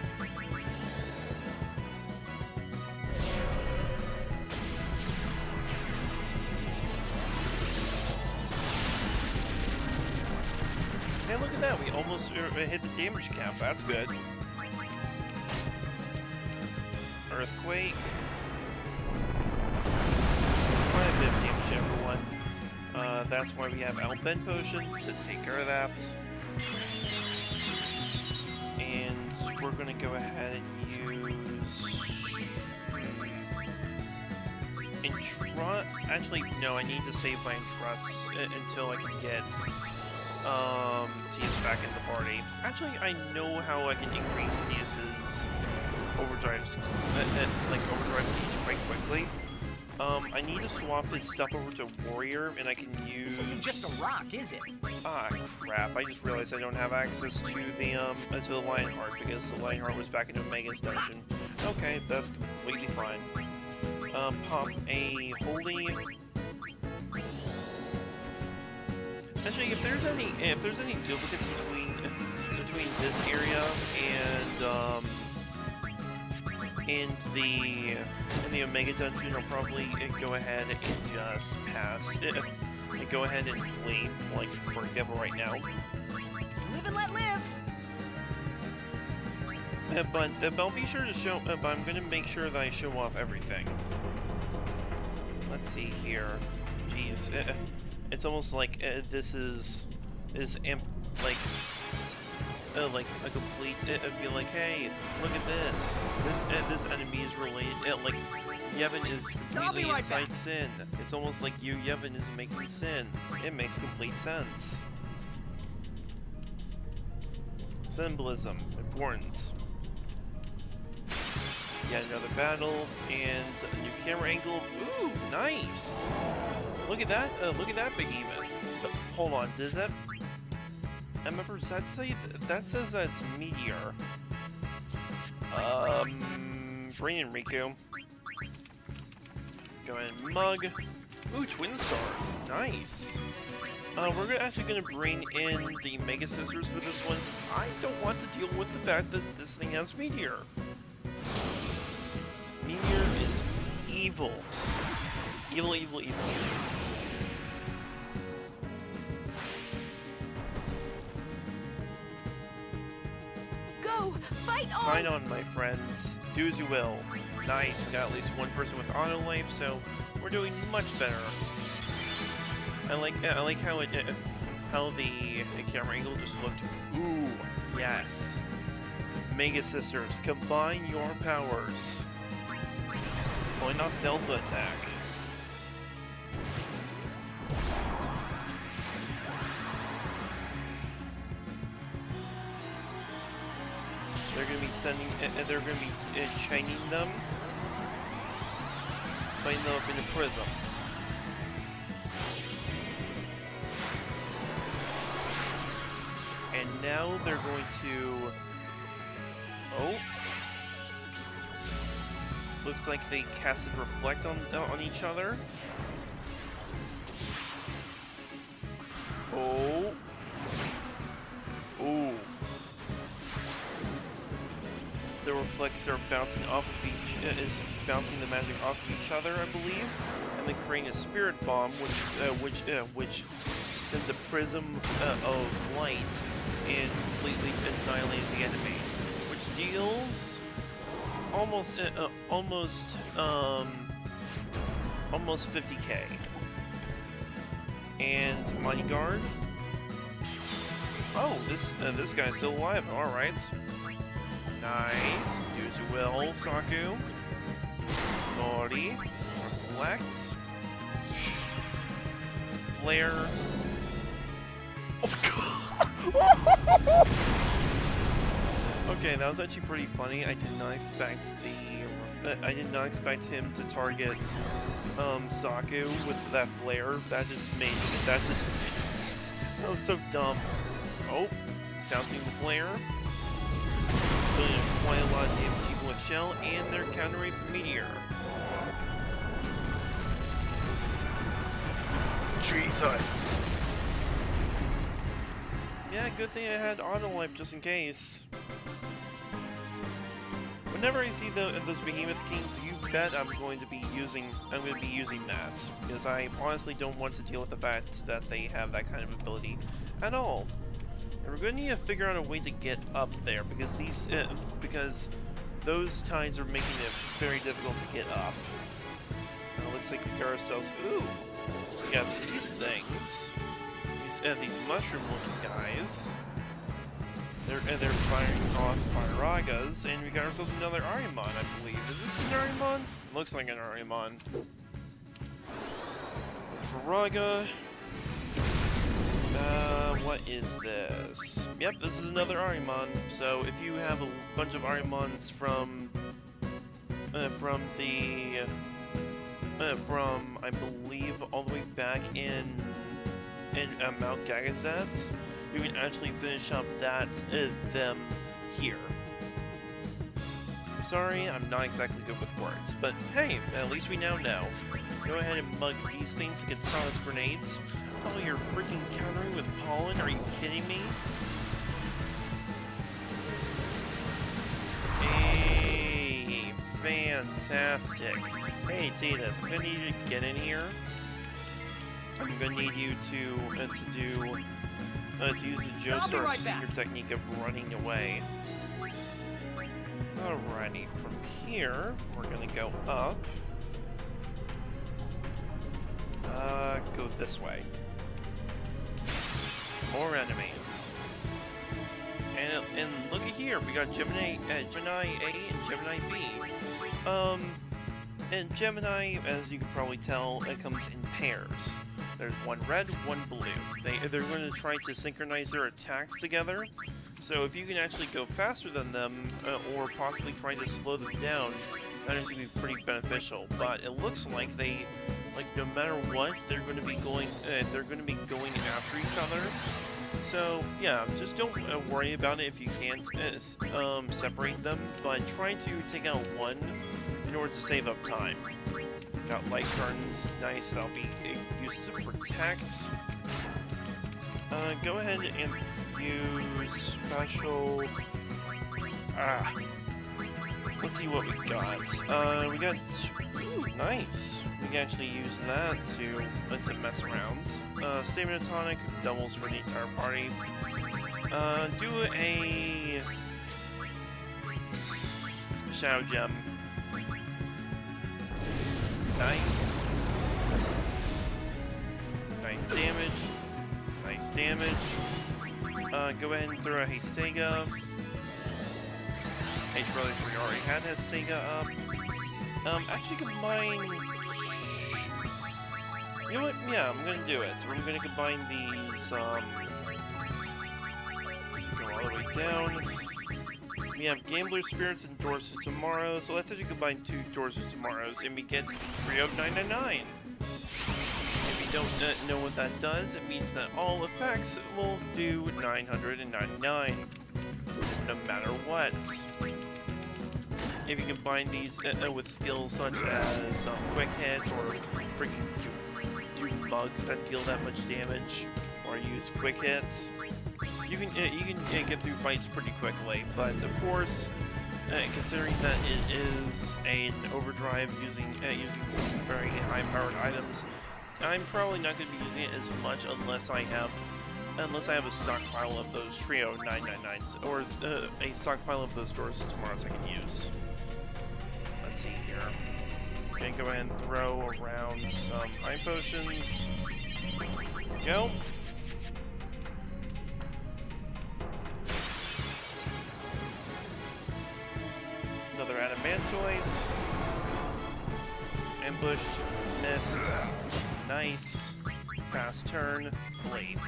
Hey, look at that! We almost hit the damage cap. That's good. Earthquake. Quite a bit of damage, everyone. That's why we have Outbend potions to take care of that. And we're gonna go ahead and use Entrust. Actually, no, I need to save my Entrust until I can get Tias back in the party. Actually, I know how I can increase Tias's overdrive speech quite quickly. I need to swap his stuff over to Warrior, and I can use... This isn't just a rock, is it? Ah, crap. I just realized I don't have access to the Lionheart, because the Lionheart was back in Omega's dungeon. Okay, that's completely fine. Pop a Holy... Actually, if there's any duplicates between this area and in the Omega dungeon, I'll probably go ahead and just pass it and go ahead and flee, like for example right now. Live and let live. But I'll be sure to show. But I'm gonna make sure that I show off everything. Let's see here. Jeez. It's almost like this is like a complete. It'd be like, hey, look at this. This enemy is related. Like Yevon is completely inside Sin. It's almost like Yevon is making Sin. It makes complete sense. Symbolism important. Yet another battle and a new camera angle. Ooh, nice. Look at that! Look at that behemoth. Hold on, does that? Does that say that says that it's Meteor? Bring in Riku. Go ahead and mug. Ooh, Twin Stars. Nice. We're actually gonna bring in the Mega Sisters for this one. I don't want to deal with the fact that this thing has Meteor. Meteor is evil. Evil, evil, evil, evil. Go! Fight on! Fight on, my friends. Do as you will. Nice, we got at least one person with auto life, so we're doing much better. I like how how the camera angle just looked. Ooh, yes. Mega Sisters, combine your powers. Why not Delta attack? They're gonna be sending. They're gonna be chaining them fighting them up in a prism. And now they're going to... Oh. Looks like they casted Reflect on each other. Oh. Ooh. The reflects are bouncing off of bouncing the magic off of each other, I believe, and then creating a spirit bomb, which sends a prism of light and completely annihilating the enemy, which deals almost 50k. And Mighty Guard. Oh, this guy's still alive. All right. Nice. Do as you will, Saku. Naughty. Reflect. Flare. Oh, God. Okay, that was actually pretty funny. I did not expect him to target Saku with that flare. That was so dumb. Oh, bouncing the flare. Doing quite a lot of damage even with Shell, and they're countering the meteor. Jesus. Yeah, good thing I had auto life just in case. Whenever I see those Behemoth Kings, you bet I'm going to be using that, because I honestly don't want to deal with the fact that they have that kind of ability at all. And we're going to need to figure out a way to get up there, because those tides are making it very difficult to get up. It looks like we got ourselves. Ooh, we got these things, these mushroom-looking guys. They're firing off Firagas, and we got ourselves another Arimon, I believe. Is this an Arimon? Looks like an Arimon. Firaga. What is this? Yep, this is another Arimon. So if you have a bunch of Arimons from I believe all the way back in Mount Gagazet, you can actually finish up them here. Sorry, I'm not exactly good with words, but hey, at least we now know. Go ahead and mug these things against Thomas grenades. Oh, you're freaking countering with pollen? Are you kidding me? Hey, fantastic. Hey, Titus, I'm gonna need you to get in here. I'm gonna need you to use the Joestar's secret technique of running away. Alrighty, from here, we're gonna go up. Go this way. More enemies. And look at here, we got Gemini A and Gemini B. And Gemini, as you can probably tell, it comes in pairs. There's one red, one blue. They're going to try to synchronize their attacks together. So if you can actually go faster than them, or possibly try to slow them down, that is going to be pretty beneficial. But it looks like no matter what, they're going to be going after each other. So yeah, just don't worry about it if you can't separate them, but try to take out one in order to save up time. Got light turns, nice, that'll be used to protect. Go ahead and use special... Let's see what we got. We got... Ooh, nice. We can actually use that to mess around. Stamina tonic doubles for the entire party. Do a... Shadow Gem. Nice. Nice damage. Nice damage. Go ahead and throw a Hastega. H-Brothers, we already had Hastega up. Actually combine... You know what? Yeah, I'm gonna do it. We're gonna combine these, go all the way down. We have Gambler Spirits and Doors to Tomorrow, so let's actually combine 2 Doors to Tomorrows, and we get trio of 999. If you don't know what that does, it means that all effects will do 999, no matter what. If you combine these with skills such as Quick Hit, or freaking do bugs that deal that much damage, or use Quick Hit, you can get through fights pretty quickly. But of course, considering that it is an overdrive using some very high-powered items, I'm probably not going to be using it as much unless I have a stockpile of those trio 999s, or a stockpile of those Doors Tomorrows I can use. Let's see here. Okay, go ahead and throw around some eye potions. Go. Another Adamantoise. Ambushed. Missed. Nice. Pass turn. Blade.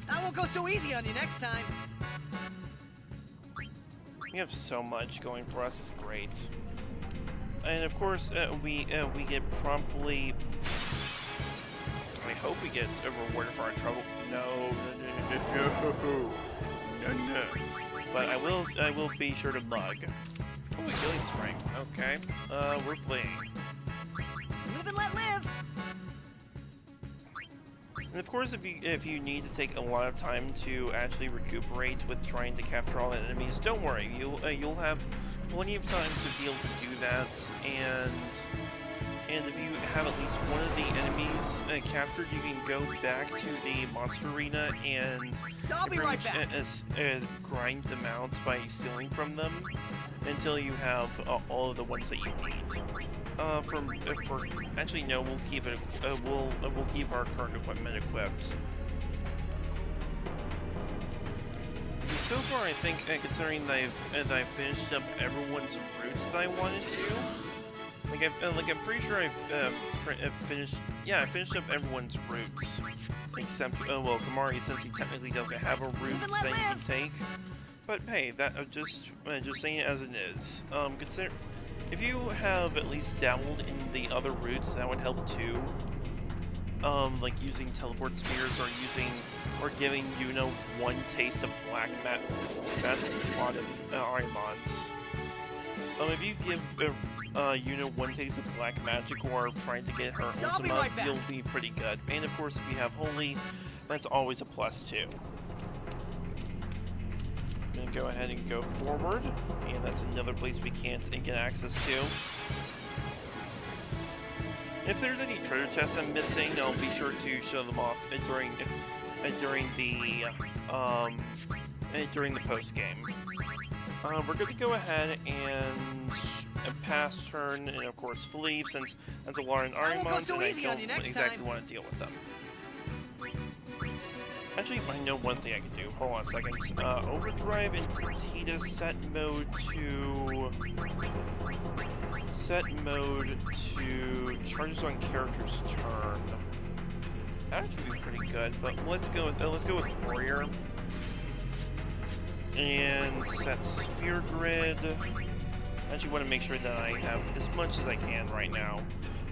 I won't go so easy on you next time. We have so much going for us. It's great. And of course, we get promptly. I hope we get rewarded for our trouble. No. But I will be sure to mug. Oh, a healing spring. Okay. We're fleeing. Live and let live. And of course, if you need to take a lot of time to actually recuperate with trying to capture all the enemies, don't worry. You'll have plenty of time to be able to do that, and if you have at least one of the enemies captured, you can go back to the monster arena and I'll be right back. grind them out by stealing from them until you have all of the ones that you need. Actually no, we'll keep it. We'll keep our current equipment equipped. So far, I think, considering that I've finished up everyone's routes that I wanted to, I'm pretty sure I've finished. Yeah, I finished up everyone's routes, except well, Kamari, since he technically doesn't have a route that he can take. But hey, that just saying it as it is. Consider if you have at least dabbled in the other routes, that would help too. Like using teleport spheres or giving Yuna one taste of black magic. That's a lot of Arimons. If you give Yuna one taste of black magic or trying to get her Ultima, you'll be pretty good. And of course, if you have Holy, that's always a plus too. I'm gonna go ahead and go forward, and that's another place we can't get access to. If there's any treasure chests I'm missing, I'll be sure to show them off during the post game. We're going to go ahead and pass turn, and of course flee, since that's a lot in Arimons, and I don't exactly want to deal with them. Actually, I know one thing I can do. Hold on a second. Overdrive and Tita set mode to charges on character's turn. That actually be pretty good, but let's go with Warrior. And set Sphere Grid. I actually want to make sure that I have as much as I can right now.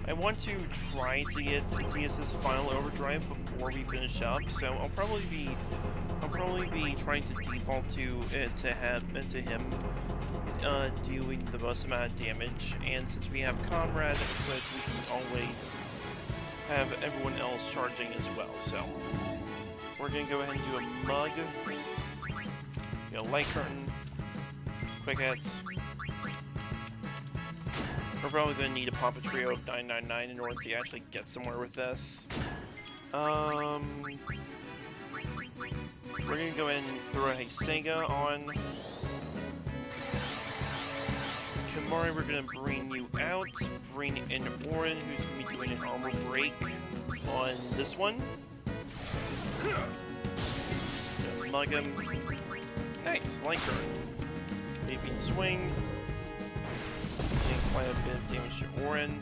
I want to try to get TS's final overdrive before we finish up, so I'll probably be trying to default to him doing the most amount of damage, and since we have Comrade equipped, we can always have everyone else charging as well. So we're gonna go ahead and do a mug, light curtain, quick hits. We're probably going to need to pop a trio of 999 in order to actually get somewhere with this. We're going to go ahead and throw a Sega on Kamari. We're going to bring you out. Bring in Orin, who's going to be doing an armor break on this one. Mug him. Nice, light curtain. Vaping swing. Quite a bit of damage to Orin.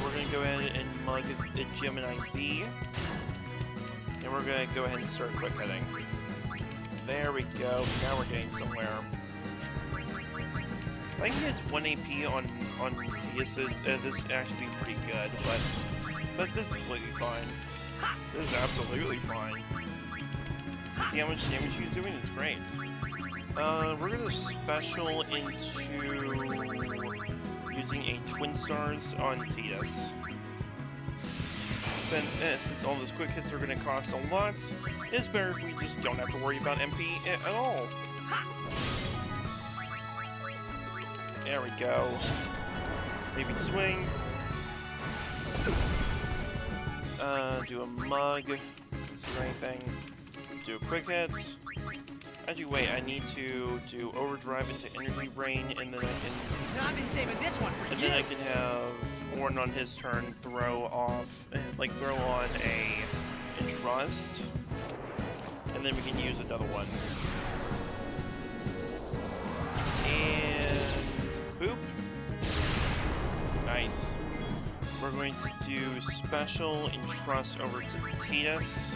We're going to go ahead and mug the Gemini B. And we're going to go ahead and start quick hitting. There we go. Now we're getting somewhere. I think it's 1 AP on Tias. This is actually pretty good, but this is completely fine. This is absolutely fine. See how much damage he's doing? It's great. We're gonna special into using a Twin Stars on Tias. Since all those quick hits are gonna cost a lot, it's better if we just don't have to worry about MP at all. There we go. Maybe swing. Do a mug. Is there anything? Do a quick hit. Actually, wait, I need to do overdrive into energy rain, and then I can. I've been saving this one for And you. then I can have Orn on his turn throw on a Entrust, and then we can use another one. And boop. Nice. We're going to do special Entrust over to Tias.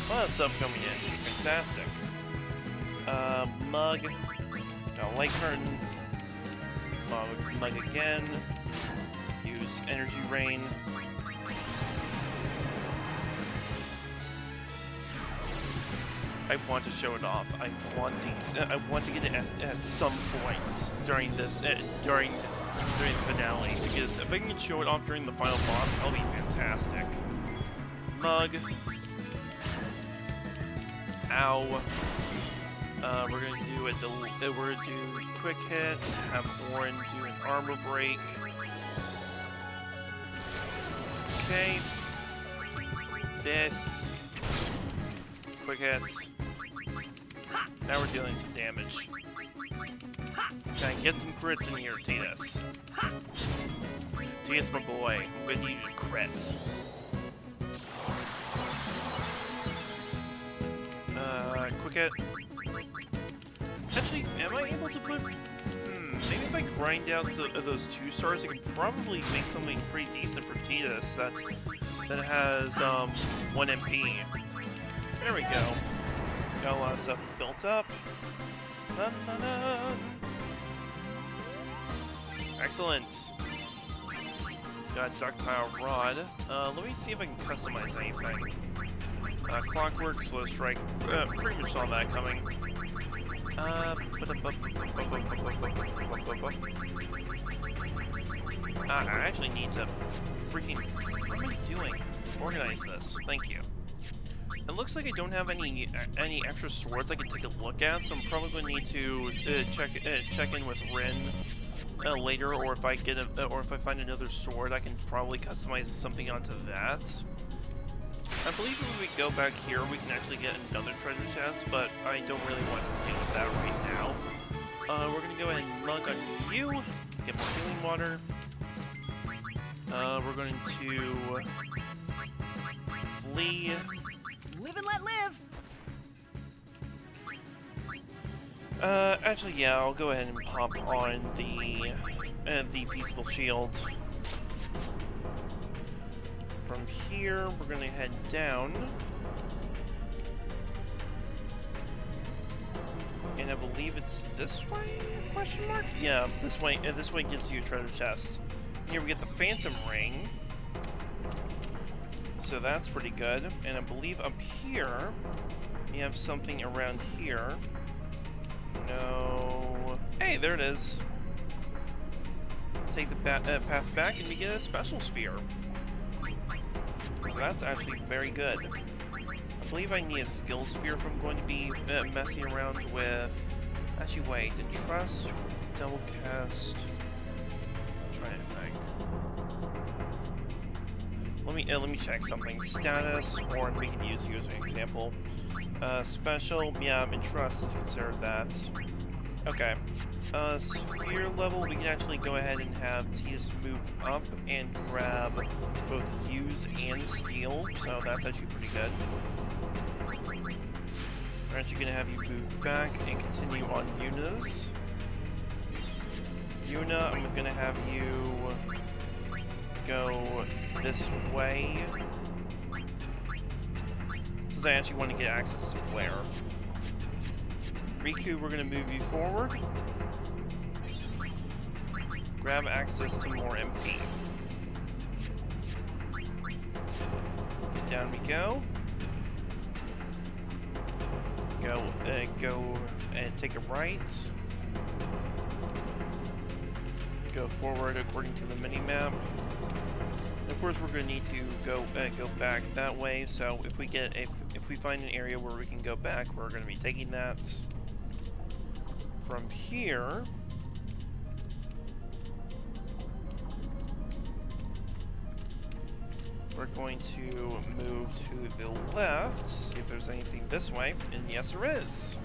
A lot of stuff coming in. Fantastic. Mug. Got a light curtain. Mug again. Use energy rain. I want to show it off. I want these. I want to get it at some point during this during the finale, because if I can show it off during the final boss, that'll be fantastic. Mug. Ow. We're gonna do we're gonna do quick hit. Have Warren do an armor break. Okay. This. Quick hits. Now we're dealing some damage. Try and get some crits in here, Tias. Tias, my boy. I'm gonna need you to crit. Quick hit. Actually, am I able to put... maybe if I grind out those 2 stars, I can probably make something pretty decent for Tias that has 1 MP. There we go. Got a lot of stuff built up. Dun, dun, dun. Excellent. Got ductile rod. Let me see if I can customize anything. Clockwork, slow strike. Pretty much saw that coming. I actually need to freaking... What am I doing? Organize this. Thank you. It looks like I don't have any extra swords I can take a look at, so I'm probably going to need to check in with Rin later, or if I find another sword, I can probably customize something onto that. I believe if we go back here, we can actually get another treasure chest, but I don't really want to deal with that right now. We're going to go ahead and mug on you to get more healing water. We're going to flee. Live and let live. Actually, yeah, I'll go ahead and pop on the peaceful shield. From here, we're gonna head down, and I believe it's this way? Question mark? Yeah, this way. This way gets you a treasure chest. Here we get the Phantom Ring. So that's pretty good. And I believe up here, we have something around here. No. Hey, there it is. Take the path back and we get a special sphere. So that's actually very good. I believe I need a skill sphere if I'm going to be messing around with... Actually, wait. Entrust, double cast... I'm trying to think. Let me check something. Status, or we can use you as an example. Special, yeah, Entrust is considered that. Okay. Sphere level, we can actually go ahead and have Tias move up and grab both use and steal, so that's actually pretty good. We're actually going to have you move back and continue on Yuna's. Yuna, I'm going to have you go this way. Since I actually want to get access to Flare. Riku, we're going to move you forward. Grab access to more MP. Down we go. Go and take a right. Go forward according to the mini-map. Of course, we're going to need to go back that way. So if we find an area where we can go back, we're going to be taking that. From here, we're going to move to the left, see if there's anything this way, and yes, there is.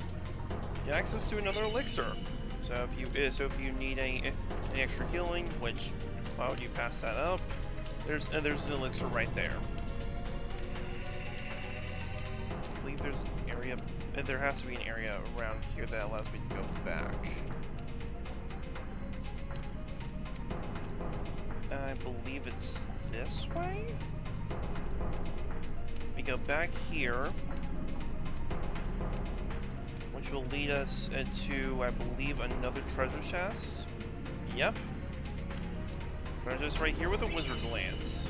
Get access to another elixir. So if you need any extra healing, which why would you pass that up? There's an elixir right there. I believe there's an area. There has to be an area around here that allows me to go back. I believe it's this way. We go back here, which will lead us to, I believe, another treasure chest. Yep. Treasure chest right here with a wizard lance.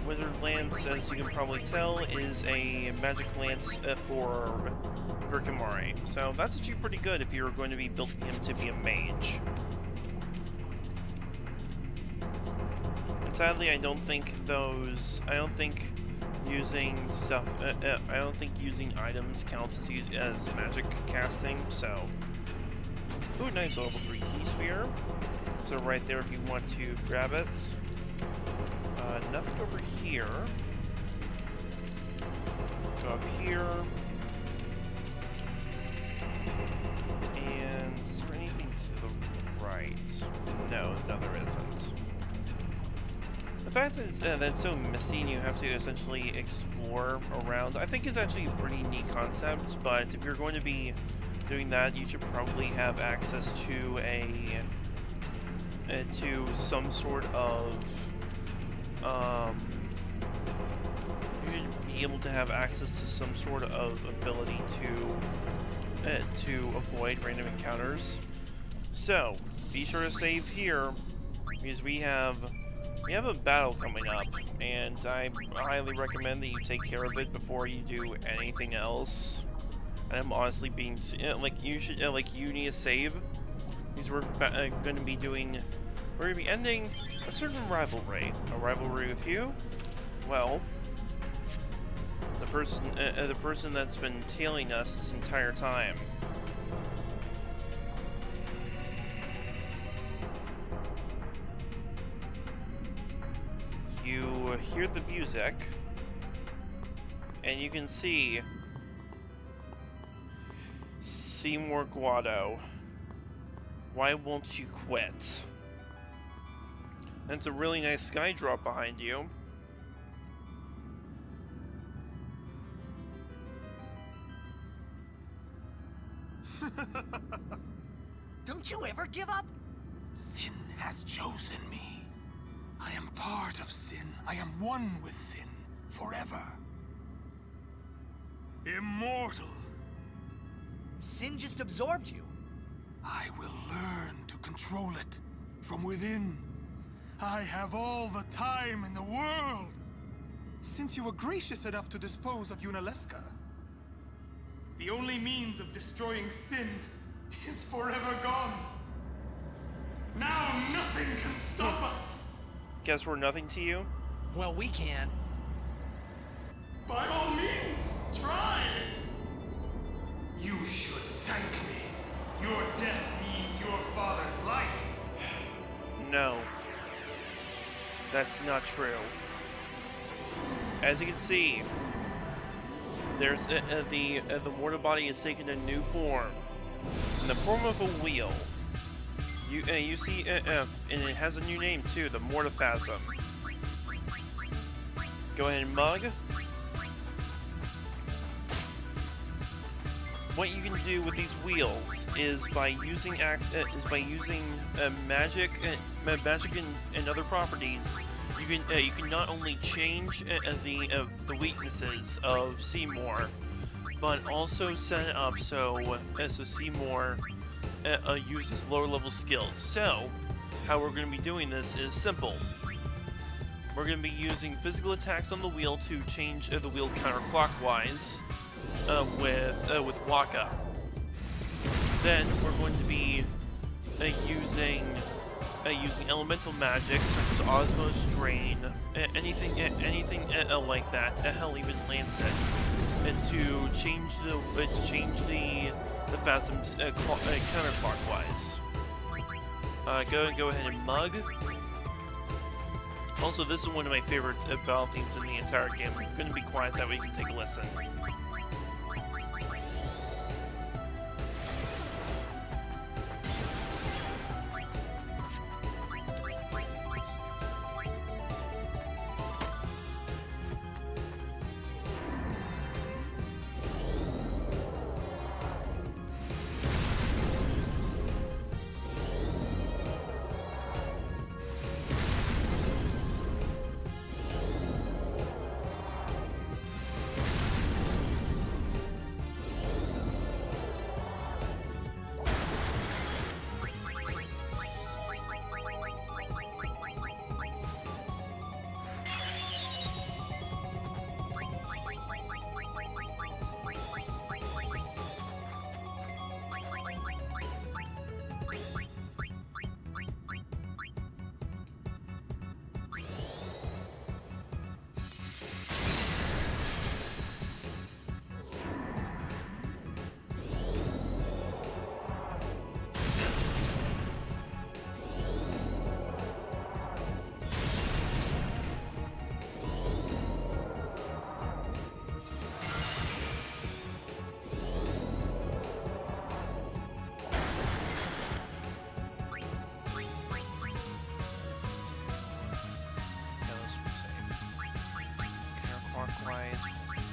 Wizard lance, as you can probably tell, is a magic lance for Kamari. So that's actually pretty good if you're going to be building him to be a mage. And sadly, I don't think using stuff. I don't think using items counts as magic casting. So, ooh, nice level 3 key sphere. So right there, if you want to grab it. Nothing over here. Go up here. And is there anything to the right? No, there isn't. The fact that it's so misty and you have to essentially explore around, I think is actually a pretty neat concept, but if you're going to be doing that, you should probably have access to some sort of you should be able to have access to some sort of ability to avoid random encounters. So be sure to save here because we have a battle coming up, and I highly recommend that you take care of it before you do anything else. And I'm honestly being you need a save because we're going to be ending a certain rivalry. A rivalry with you? Well, the person that's been tailing us this entire time. You hear the music, and you can see Seymour Guado. Why won't you quit? And it's a really nice sky drop behind you. Don't you ever give up? Sin has chosen me. I am part of sin. I am one with sin forever. Immortal. Sin just absorbed you. I will learn to control it from within. I have all the time in the world. Since you were gracious enough to dispose of Unaleska, the only means of destroying sin is forever gone. Now nothing can stop us. Guess we're nothing to you? Well, we can. By all means, try. You should thank me. Your death means your father's life. No. That's not true. As you can see, there's the mortal body has taken a new form, in the form of a wheel. You see, and it has a new name too, the Mortiphasm. Go ahead and mug. What you can do with these wheels is by using magic and other properties, you can not only change the weaknesses of Seymour, but also set it up so Seymour uses lower level skills. So how we're going to be doing this is simple. We're going to be using physical attacks on the wheel to change the wheel counterclockwise with Waka. Then we're going to be using elemental magic such as Osmos Drain, anything like that. Hell, even Lancet, and to change the Phasms counterclockwise. Go ahead and Mug. Also, this is one of my favorite battle themes in the entire game. I'm going to be quiet, that way you can take a listen.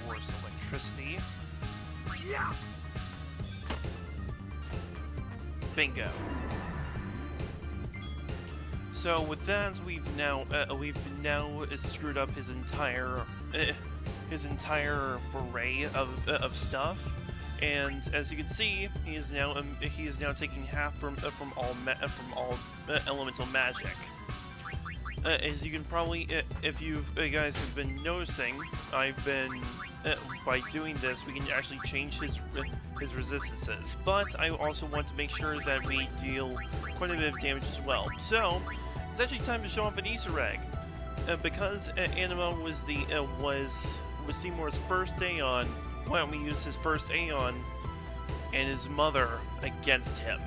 Force electricity. Yeah. Bingo. So with that, we've now screwed up his entire foray of stuff, and as you can see, he is now taking half from all elemental magic. As you can probably, if you guys have been noticing, I've been by doing this, we can actually change his resistances. But I also want to make sure that we deal quite a bit of damage as well. So it's actually time to show off an Easter egg, because Anima was Seymour's first Aeon. Why don't we use his first Aeon and his mother against him?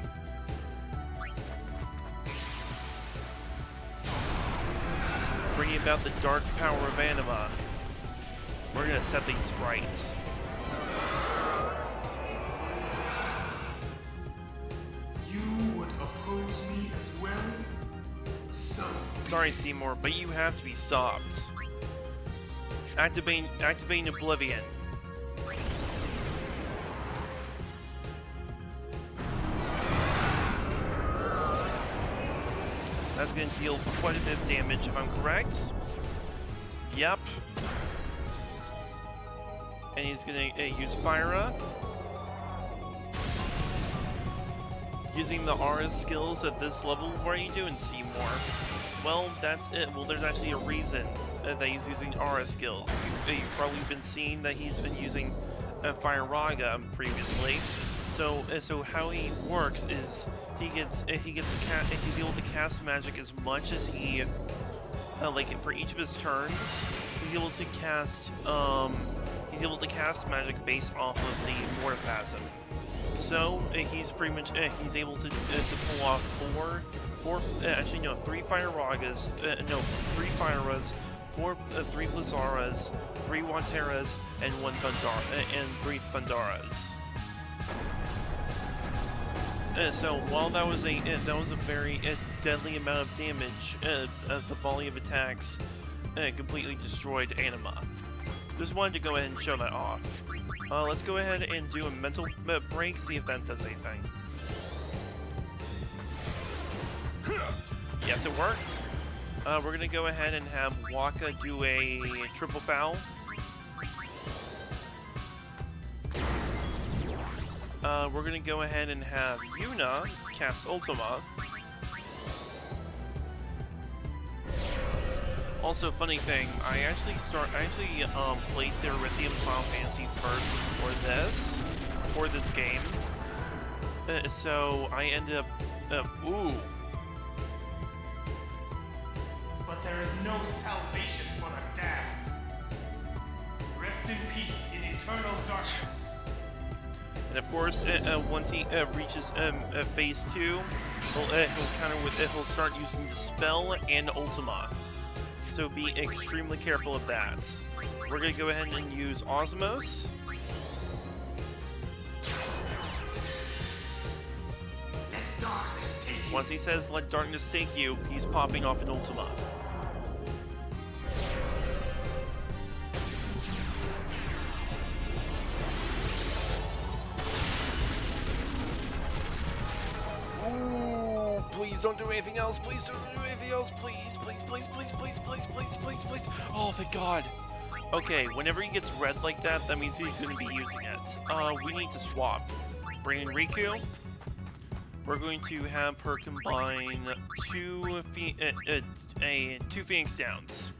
Bringing about the dark power of Anima. We're gonna set things right. You would oppose me as well? So Sorry, Seymour, but you have to be stopped. Activating Oblivion. That's going to deal quite a bit of damage, if I'm correct. Yep. And he's going to use Fyra. Using the Aura skills at this level. What are you doing, Seymour? Well, that's it. Well, there's actually a reason that he's using Aura skills. You've probably been seeing that he's been using Fire-Raga previously. So how he works is he's able to cast magic as much as he like for each of his turns. He's able to cast magic based off of the Mortiphasm. So he's pretty much he's able to pull off three Fire-Ragas, 3 Fyras, 3 Blizzaras, 3 Wanteras, and 3 Thundaras. So while that was a very deadly amount of damage, the volley of attacks completely destroyed Anima. Just wanted to go ahead and show that off. Let's go ahead and do a mental break, see if that does anything. Yes, it worked. We're gonna go ahead and have Waka do a triple foul. We're gonna go ahead and have Yuna cast Ultima. Also, funny thing, I actually played the Erythium Final Fantasy first for this game. So I ended up, ooh. But there is no salvation for the damned. Rest in peace in eternal darkness. And of course, once he reaches phase 2, he'll start using Dispel and Ultima. So be extremely careful of that. We're gonna go ahead and use Osmos. Let darkness take you. Once he says "Let darkness take you," he's popping off an Ultima. Please don't do anything else. Please don't do anything else. Please, please, please, please, please, please, please, please, please. Oh, thank God. Okay, whenever he gets red like that, that means he's going to be using it. We need to swap. Bring in Riku. We're going to have her combine two Phoenix Downs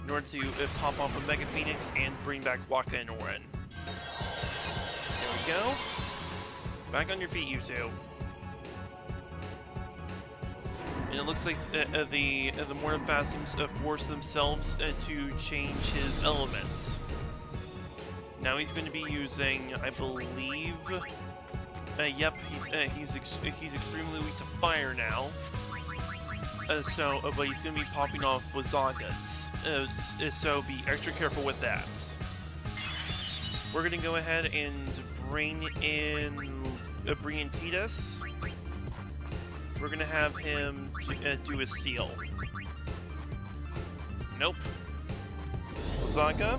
in order to pop off a Mega Phoenix and bring back Waka and Orin. There we go. Back on your feet, you two. And it looks like the Mortifaciums force themselves to change his element. Now he's going to be using, I believe, yep, he's extremely weak to fire now. But he's going to be popping off Wazagas. So be extra careful with that. We're going to go ahead and bring in Tidus. We're gonna have him do a steal. Nope. Wazaga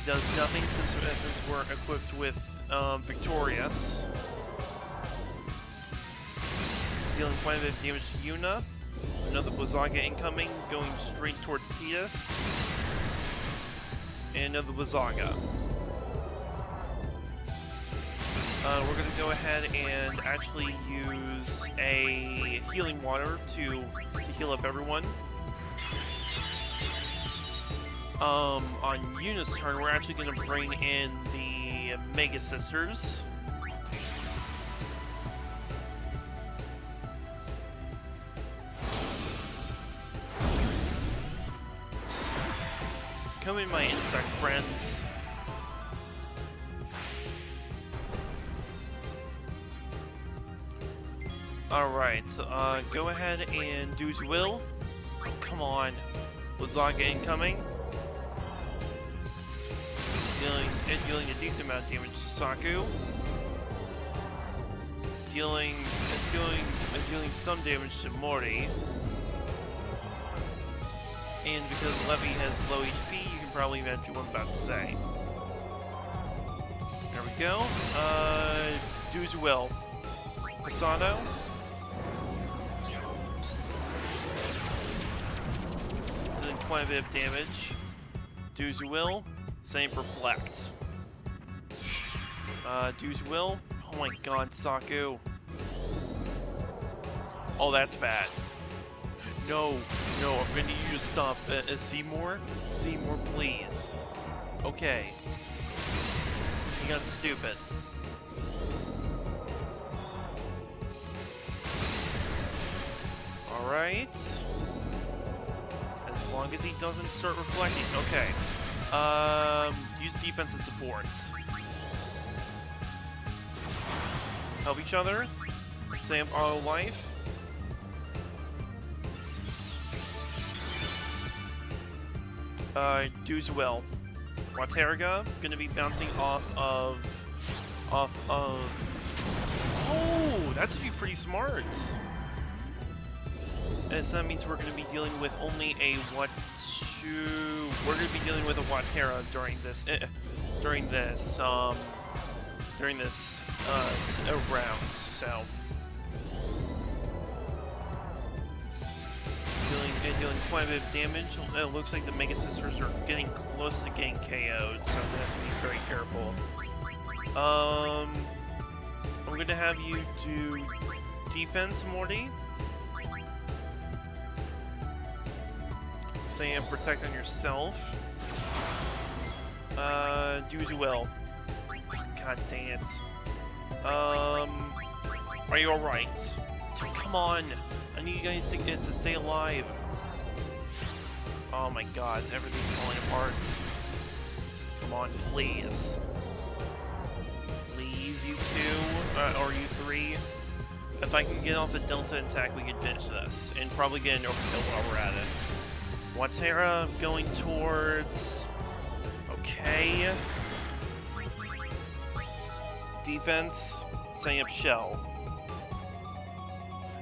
does nothing since we're equipped with Victorious. Dealing quite a bit of damage to Yuna. Another Wazaga incoming, going straight towards Tidus. And another Wazaga. We're going to go ahead and actually use a healing water to heal up everyone. On Yuna's turn, we're actually going to bring in the Mega Sisters. Come in, my insect friends. Alright, go ahead and do as will. Come on. Wazaga incoming. Dealing a decent amount of damage to Saku. Dealing some damage to Mori. And because Levy has low HP, you can probably imagine what I'm about to say. There we go. Do as will. Asano. Quite a bit of damage. Do as you will. Same for Reflect. Do as you will. Oh my God, Saku. Oh, that's bad. No, I'm gonna need you to stop. Seymour? Seymour, please. Okay. You got stupid. Alright. As long as he doesn't start reflecting. Okay. Use defensive support. Help each other. Save auto life. Do as well. Waterga gonna be bouncing off of. Oh, that's actually pretty smart. And so that means we're going to be dealing with only a we're going to be dealing with a Watera during this round. So again, dealing quite a bit of damage. It looks like the Mega Sisters are getting close to getting KO'd, so I'm gonna have to be very careful. I'm gonna have you do defense, Morty. Say and protect on yourself. Do as you will. God dang it. Are you alright? Come on! I need you guys to stay alive. Oh my god, everything's falling apart. Come on, please. Please, you two, or you three. If I can get off the Delta attack, we can finish this. And probably get an overkill while we're at it. Watera going towards... Okay. Defense, setting up shell.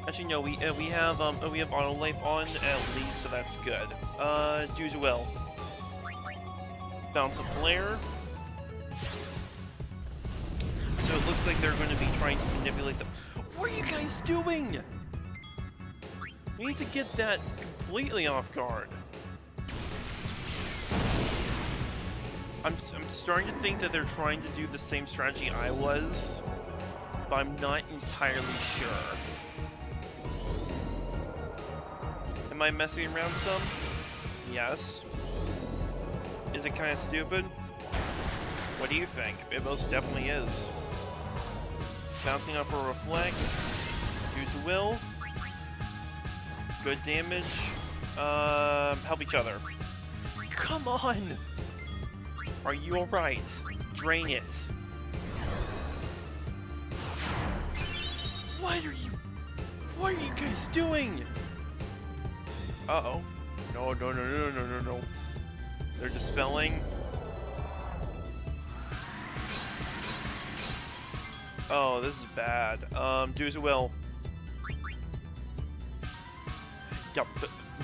Actually, no, we have auto life on at least, so that's good. Do as well. Bounce a flare. So it looks like they're going to be trying to manipulate them. What are you guys doing? We need to get that completely off guard. I'm starting to think that they're trying to do the same strategy I was, but I'm not entirely sure. Am I messing around some? Yes. Is it kind of stupid? What do you think? It most definitely is. Bouncing up a reflect. Use a will. Good damage. Help each other. Come on! Are you alright? Drain it. What are you guys doing? Uh-oh. No. They're dispelling. Oh, this is bad. Do as you will. Yup,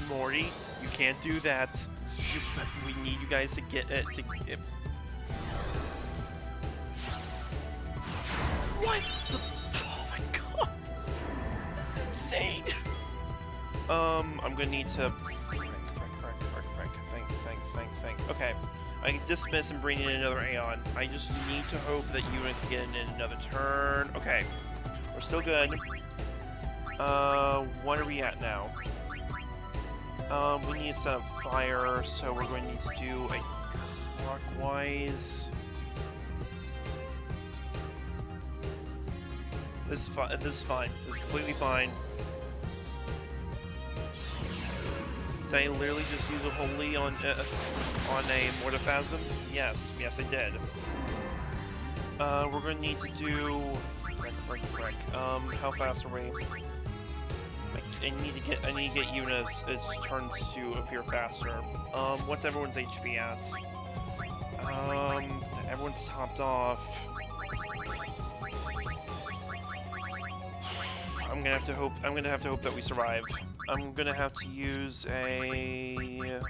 Morty, you can't do that. We need you guys to get it. What? Oh my god! This is insane. I'm gonna need to. Think. Okay, I can dismiss and bring in another Aeon. I just need to hope that Yuna can get in another turn. Okay, we're still good. What are we at now? We need to set up fire, so we're going to need to do a clockwise. This is fine. This is completely fine. Did I literally just use a holy on a Mortiphasm? Yes, I did. We're going to need to do. Frick. How fast are we? I need to get Yuna's turns to appear faster. What's everyone's HP at? Everyone's topped off. I'm gonna have to hope that we survive. I'm gonna have to use a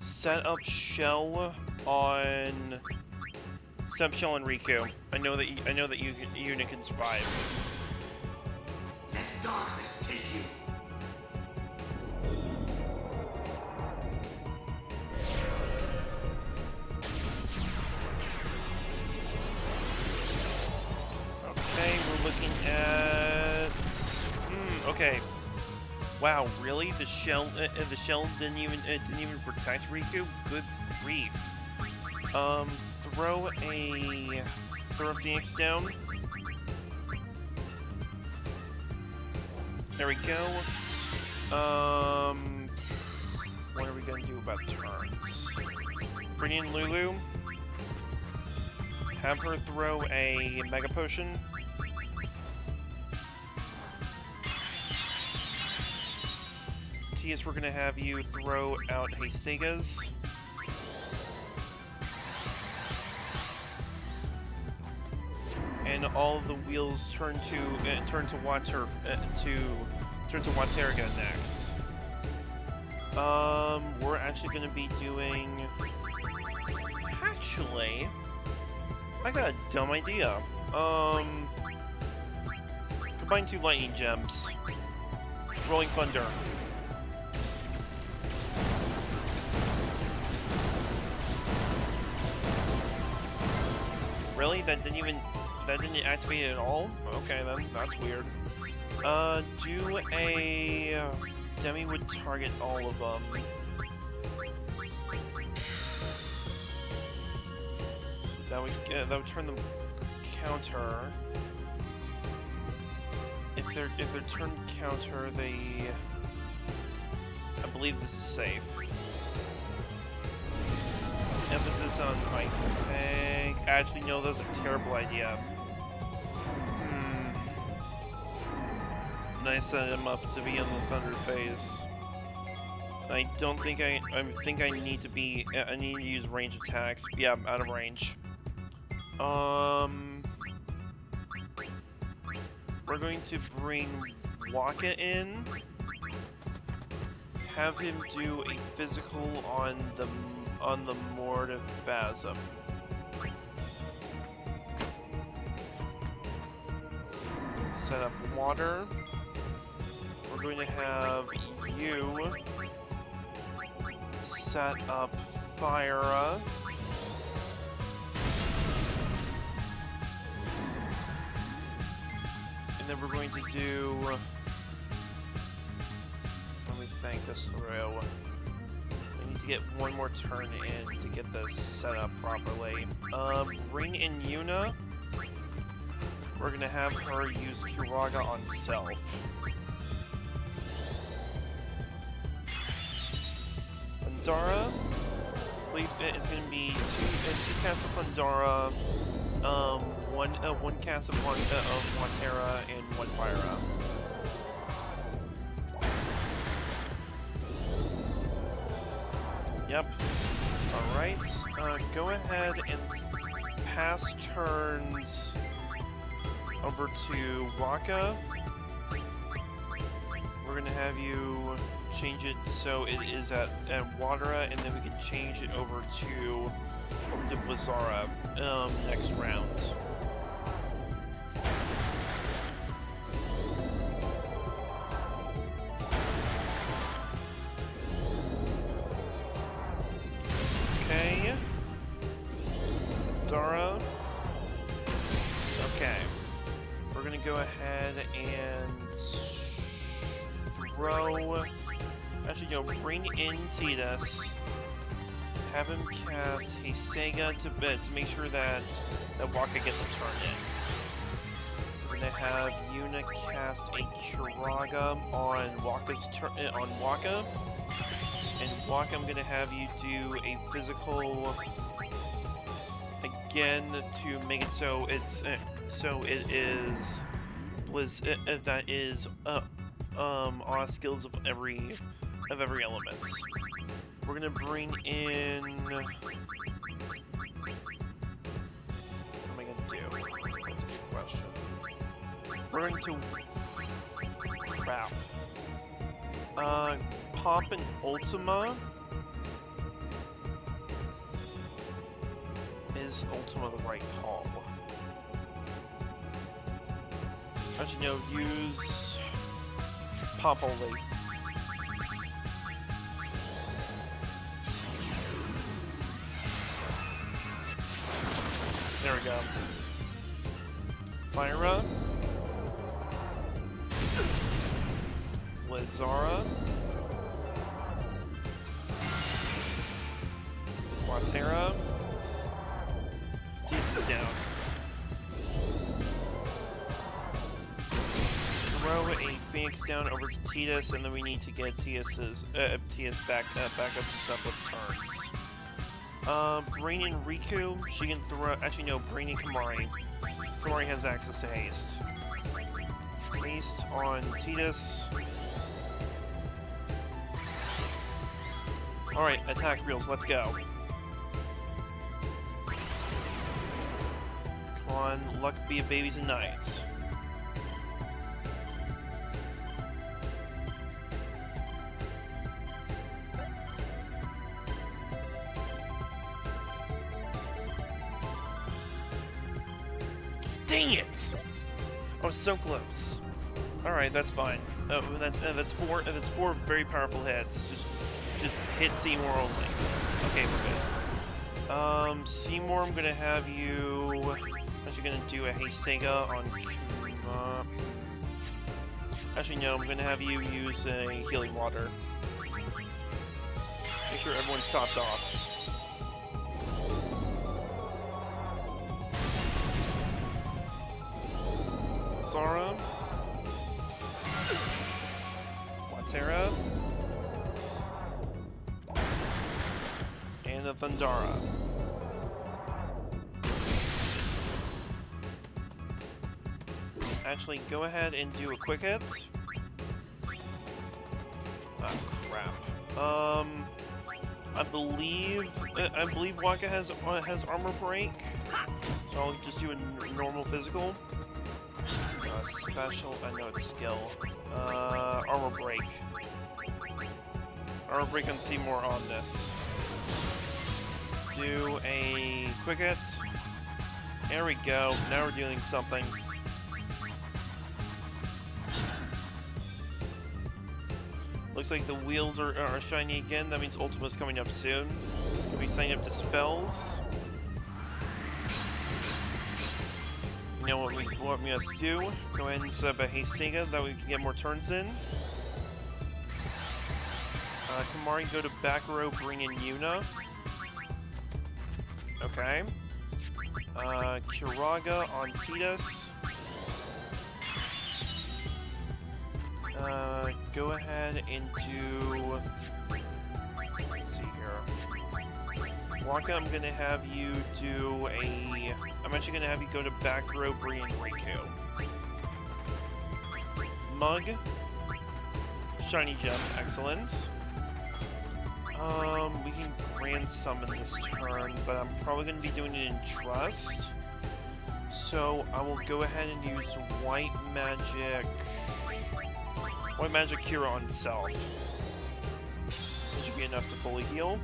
set up shell on Riku. I know that Yuna can survive. Let darkness take you. Okay, we're looking at. Okay. Wow, really? The shell didn't even protect Riku. Good grief. Throw a Phoenix down. There we go. What are we gonna do about turns? Bring in Lulu. Have her throw a Mega Potion. Tias, we're gonna have you throw out Hestegas. And all of the wheels turn to Waterga next. We're actually gonna be doing. Actually, I got a dumb idea. Combine 2 lightning gems. Rolling Thunder. Really? That didn't activate it at all? Okay, then that's weird. Do a Demi would target all of them. That would turn them counter. If they're turn counter, I believe this is safe. Emphasis on I think. Actually, no, that's a terrible idea. And I set him up to be on the Thunder phase. I don't think I think I need to be. I need to use range attacks. Yeah, I'm out of range. We're going to bring Waka in. Have him do a physical on the Mortiphasm. Set up water. We're going to have you set up fire. And then we're going to do... Let me think this through. I need to get one more turn in to get this set up properly. Bring in Yuna. We're going to have her use Kiraga on self. Pandara. I believe it's going to be two casts of Pandara. One cast of Watera and one Pyra. Yep. Alright. Go ahead and pass turns over to Waka. We're gonna have you change it so it is at Watera, and then we can change it over to Blizzara next round. Okay. Dara. Okay. We're gonna go ahead and throw... Actually, no, bring in Tidus. Have him cast Hastega to make sure that Waka gets a turn in. We're gonna have Yuna cast a Kiraga on Waka's turn on Waka, and Waka, I'm gonna have you do a physical again to make it so it's it is that is on skills of every element. We're gonna bring in... What am I gonna do? That's a good question. We're going to... Crap. Pop an Ultima? Is Ultima the right call? Actually, no, use... Pop only. There we go. Myra. Lazara. Watera. This is down. Throw a Phoenix down over to Tidus, and then we need to get Tidus back up to stuff with turns. Bring in Riku. She can throw... Actually, no. Bring in Kamari. Kamari has access to haste. Haste on Tidus. Alright, attack reels. Let's go. Come on. Luck be a baby tonight. Dang it! I was so close. Alright, that's fine. Oh, that's four very powerful hits. Just hit Seymour only. Okay, we're good. Seymour, I'm gonna have you. Actually, gonna do a Hastega on. Actually, no, I'm gonna have you use a healing water. Make sure everyone's topped off. Zara. Watera. And a Thundara. Actually, go ahead and do a quick hit. Ah, crap. I believe Waka has armor break, so I'll just do a normal physical. Special, I know it's skill. Armor break. Armor break on Seymour on this. Do a quick hit. There we go. Now we're doing something. Looks like the wheels are shiny again. That means Ultima's coming up soon. We sign up to spells. You know what we must do? Go ahead and set up a Hastega, that way we can get more turns in. Kamari, go to back row, bring in Yuna. Okay. Kiraga on Tidus. Go ahead and do. Let's see here. Waka, I'm gonna have you do a. I'm actually gonna have you go to back row, Bree and Riku. Mug. Shiny gem, excellent. We can grand summon this turn, but I'm probably gonna be doing it in Trust. So I will go ahead and use White Magic Cure on Self. That should be enough to fully heal.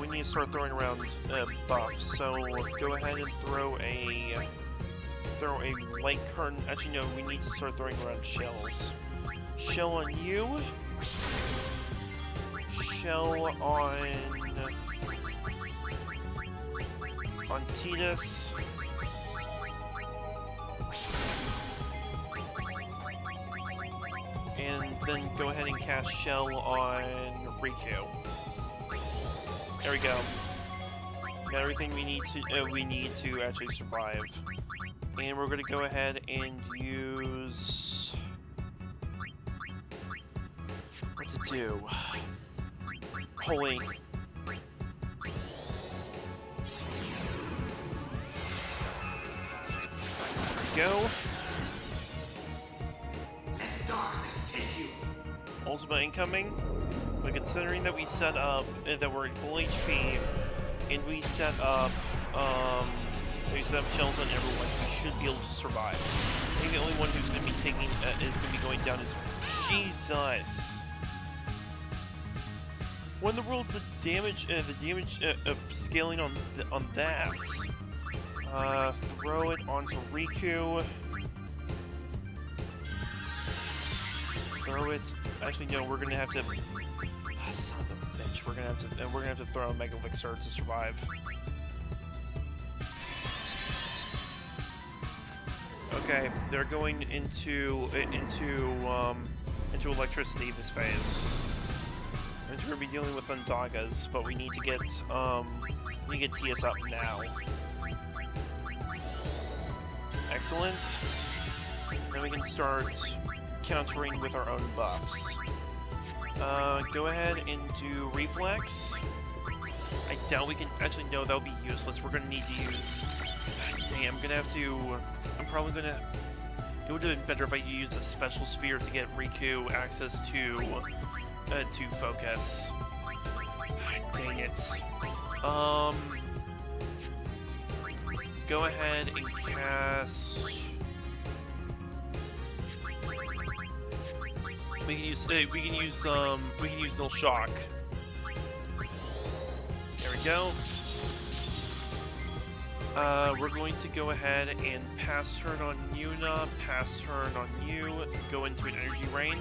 We need to start throwing around buffs, so go ahead and throw a light current. Actually, no, we need to start throwing around shells. Shell on you. Shell on Tidus. And then go ahead and cast Shell on Riku. There we go. Got everything we need to actually survive. And we're gonna go ahead and use. What's it do? Holy. Go. Let darkness take you. Ultima incoming. But considering that we set up that we're at full HP, and we set up shells on everyone, we should be able to survive. I think the only one who's going to be going down is Jesus. What in the world's the damage scaling on that? Throw it onto Riku. Throw it. Actually, no. We're gonna have to. Son of a bitch. We're gonna have to throw a Mega Vixar to survive. Okay, they're going into electricity this phase. We're gonna be dealing with Undagas, but we need to get TS up now. Excellent. Then we can start countering with our own buffs. Go ahead and do Reflex. I doubt we can. Actually, no, that'll be useless. We're gonna need to use. Dang, I'm probably gonna. It would have been better if I used a special sphere to get Riku access to focus. Dang it. Go ahead and cast. We can use Null Shock. There we go. We're going to go ahead and pass turn on Yuna, pass turn on you, go into an energy rain.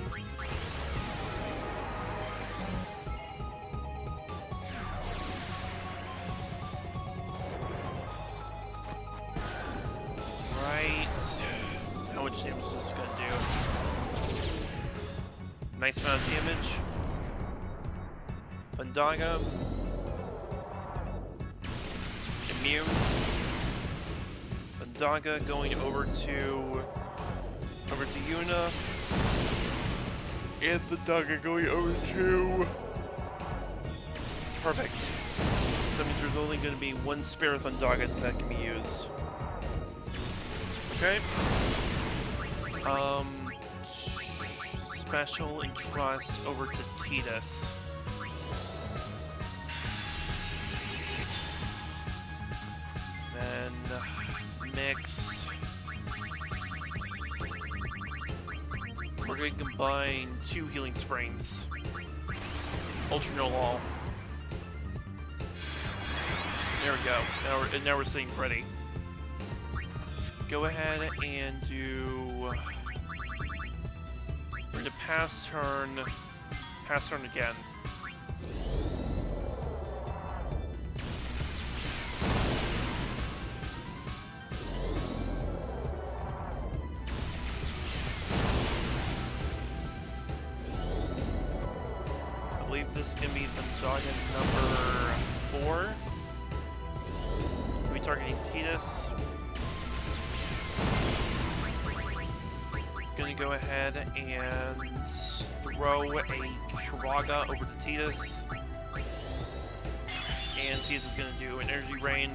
Right. How much damage is this gonna do? Nice amount of damage. Vandaga. Immune. Vandaga going over to Yuna. And Vandaga going over to... Perfect. So that means there's only going to be one spare Vandaga that can be used. Okay. Special entrust over to Tidus. Then mix. We're going to combine 2 healing springs. Ultra no all. There we go. Now we're sitting pretty. Go ahead and do. We're gonna pass turn again. I believe this can be Vandaga number 4. Are we targeting Tidus? Gonna go ahead and throw a Kiraga over to Tidus. And Tidus is gonna do an energy rain.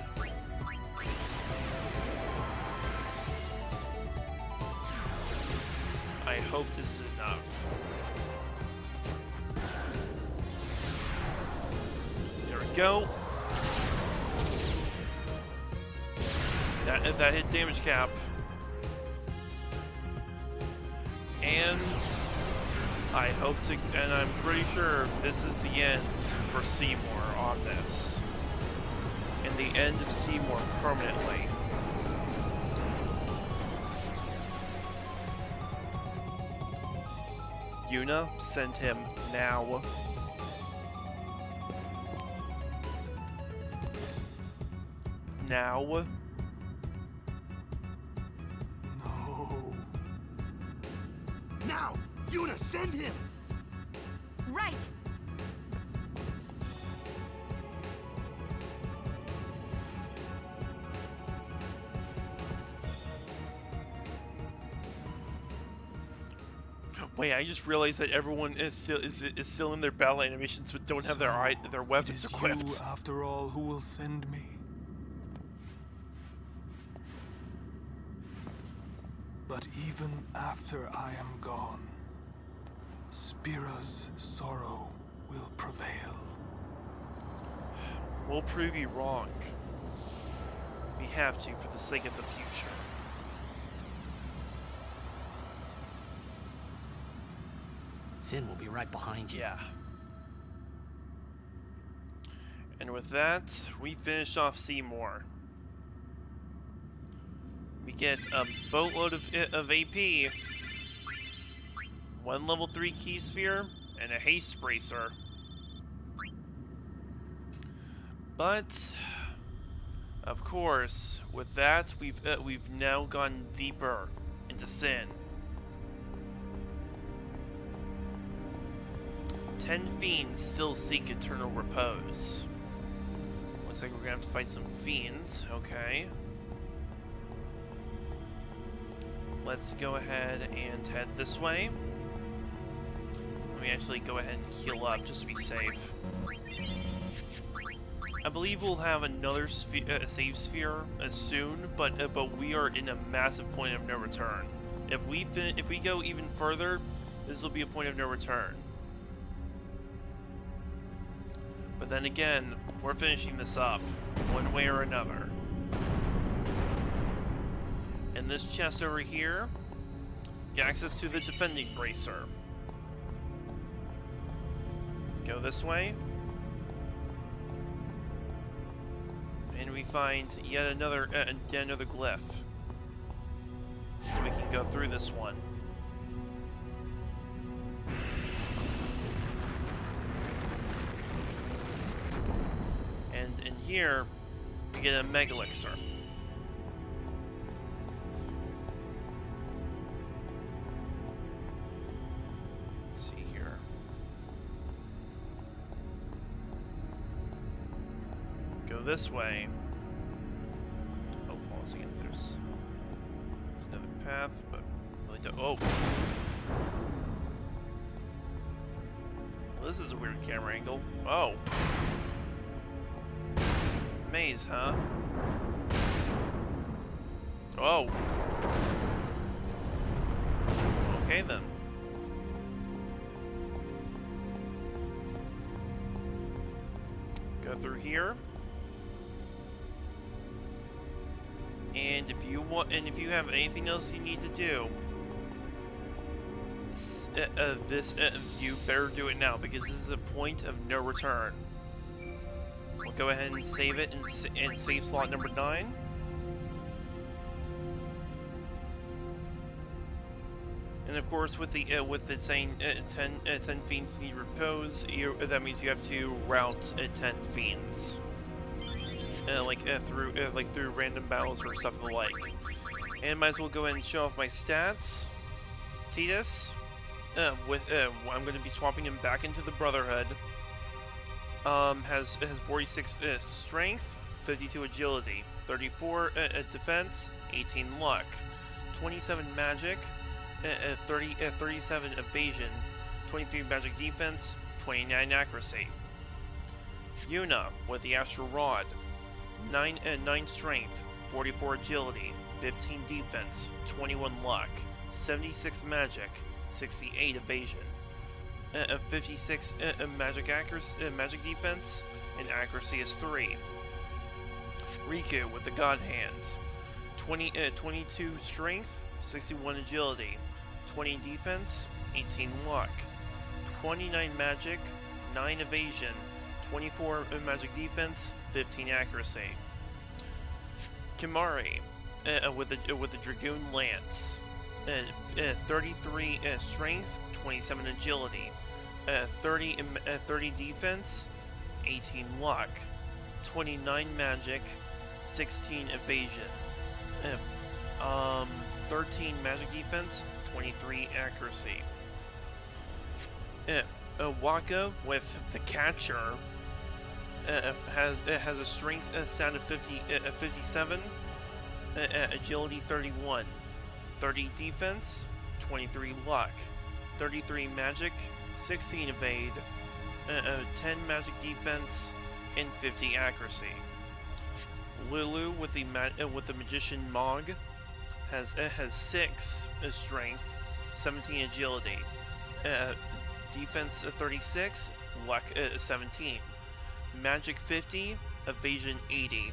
I hope this is enough. There we go. That hit damage cap. And I hope to, and I'm pretty sure this is the end for Seymour on this. And the end of Seymour permanently. Yuna, send him now. Now. No. Now! Yuna, send him! Right! Wait, I just realized that everyone is still in their battle animations but don't have their weapons equipped. It is you, after all, who will send me. But even after I am gone, Spira's sorrow will prevail. We'll prove you wrong. We have to for the sake of the future. Sin will be right behind you. Yeah. And with that, we finish off Seymour. We get a boatload of AP, 1 level 3 key sphere, and a haste bracer. But, of course, with that, we've now gone deeper into Sin. 10 fiends still seek eternal repose. Looks like we're gonna have to fight some fiends. Okay. Let's go ahead and head this way. Let me actually go ahead and heal up just to be safe. I believe we'll have another save sphere soon, but we are in a massive point of no return. If we go even further, this will be a point of no return. But then again, we're finishing this up, one way or another. And this chest over here, get access to the defending bracer. Go this way. And and we find yet another glyph. We can go through this one. And in here, we get a Mega Elixir. Let's see here. Go this way. Oh, hold on a second. There's another path, but really don't. Oh! Well, this is a weird camera angle. Oh! Maze, huh? Oh! Okay then. Go through here. And if you want, and if you have anything else you need to do, you better do it now, because this is a point of no return. We'll go ahead and save it and save slot number 9. And of course, with it saying 10 fiends need repose, that means you have to route 10 fiends. Through random battles or stuff of the like. And might as well go ahead and show off my stats. Titus, I'm going to be swapping him back into the Brotherhood. Has 46 strength, 52 agility, 34 defense, 18 luck, 27 magic, 37 evasion, 23 magic defense, 29 accuracy. Yuna with the Astral Rod. 9 strength, 44 agility, 15 defense, 21 luck, 76 magic, 68 evasion, 56 magic defense, and accuracy is 3. Riku with the God Hand. 22 strength, 61 agility, 20 defense, 18 luck, 29 magic, 9 evasion, 24 magic defense, 15 accuracy. Kimari with the Dragoon Lance. 33 strength, 27 agility, 30 defense, 18 luck, 29 magic, 16 evasion, 13 magic defense, 23 accuracy. Waka with the Catcher has a strength stat of 57, agility 31, 30 defense, 23 luck, 33 magic, 16 evade, 10 magic defense, and 50 accuracy. Lulu with the Magician Mog has 6 strength, 17 agility, defense 36, luck 17, magic 50, evasion 80,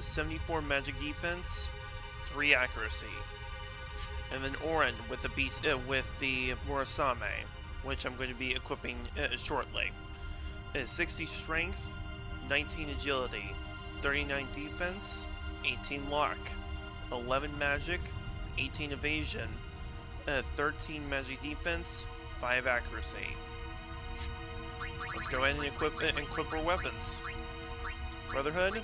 74 magic defense, 3 accuracy. And then Orin with the Murasame, which I'm going to be equipping shortly. 60 strength, 19 agility, 39 defense, 18 luck, 11 magic, 18 evasion, 13 magic defense, 5 accuracy. Let's go ahead and equip our weapons. Brotherhood.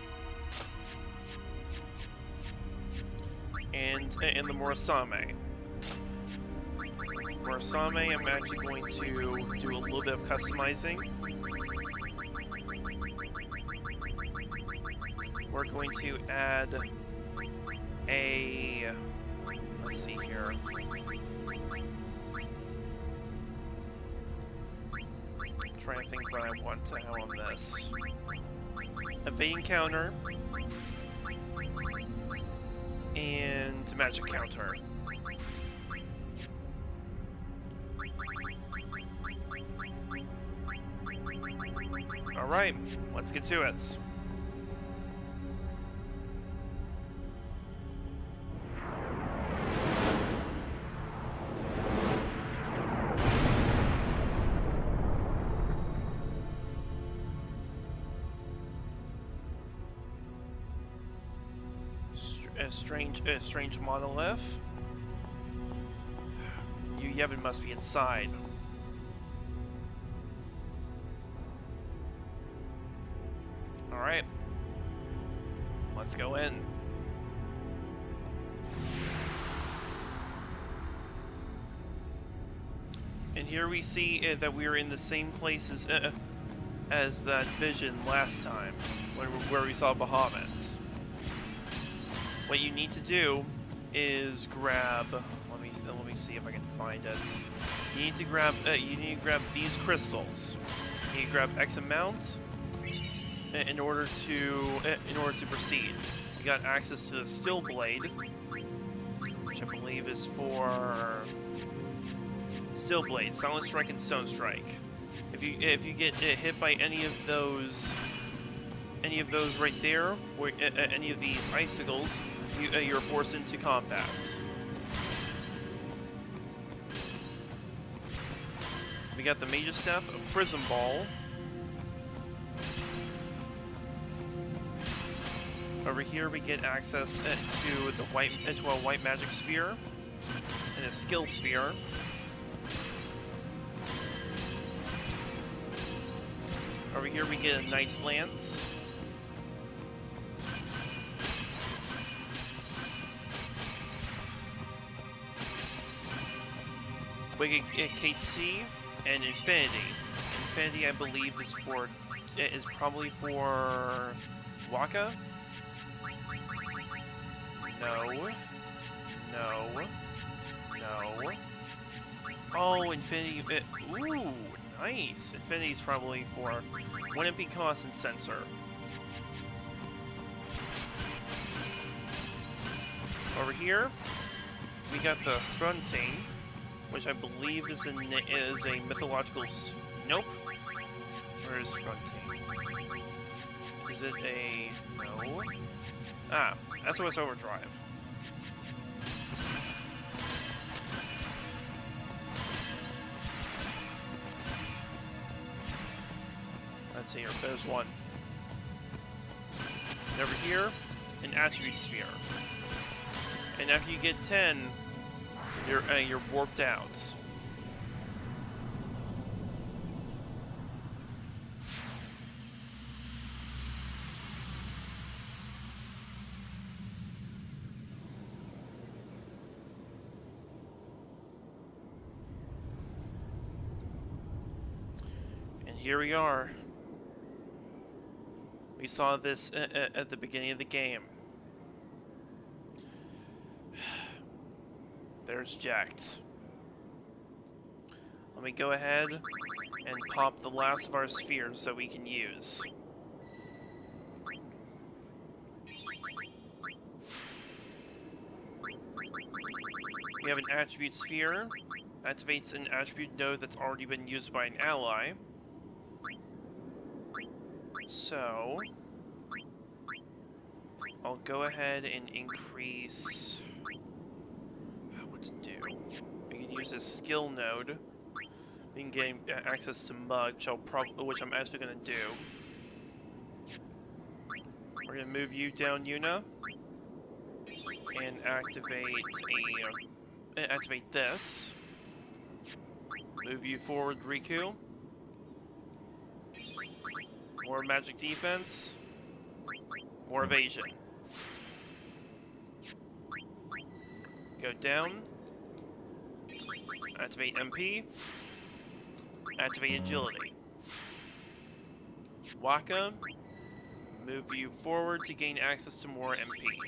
And the Murasame. Murasame, I'm actually going to do a little bit of customizing. We're going to add a... let's see here. I'm trying to think what I want to have on this. Evading counter. And magic counter. Alright, let's get to it. strange monolith. Yevon must be inside. All right, let's go in. And here we see that we are in the same place as that vision last time, where we saw Bahamut. What you need to do is grab. Let me see if I can find it. You need to grab these crystals. You need to grab X amount in order to proceed. We got access to the Still Blade, which I believe is for Still Blade, Silent Strike, and Stone Strike. If you get hit by any of those right there, or any of these icicles, you're forced into combat. We got the Mage's Staff, a Prism Ball. Over here we get access to a white magic sphere and a skill sphere. Over here we get a Knight's Lance. We get Kate C and Infinity. Infinity, I believe, is probably for Waka. No. Oh, Infinity. Ooh, nice. Infinity's probably for one MP cost and sensor. Over here, we got the Fronting, which I believe is a mythological. Nope. Where is Fronting? Is it a no? Ah, SOS Overdrive. Let's see here. There's one. And over here, an Attribute Sphere. And after you get 10, you're warped out. And here we are. We saw this at the beginning of the game. There's Jacked. Let me go ahead and pop the last of our spheres that we can use. We have an attribute sphere. Activates an attribute node that's already been used by an ally. So I'll go ahead and increase what to do. We can use this skill node. We can gain access to Mug, which I'm actually going to do. We're going to move you down, Yuna, and activate this. Move you forward, Riku. More magic defense. More evasion. Go down. Activate MP. Activate agility. Waka. Move you forward to gain access to more MP.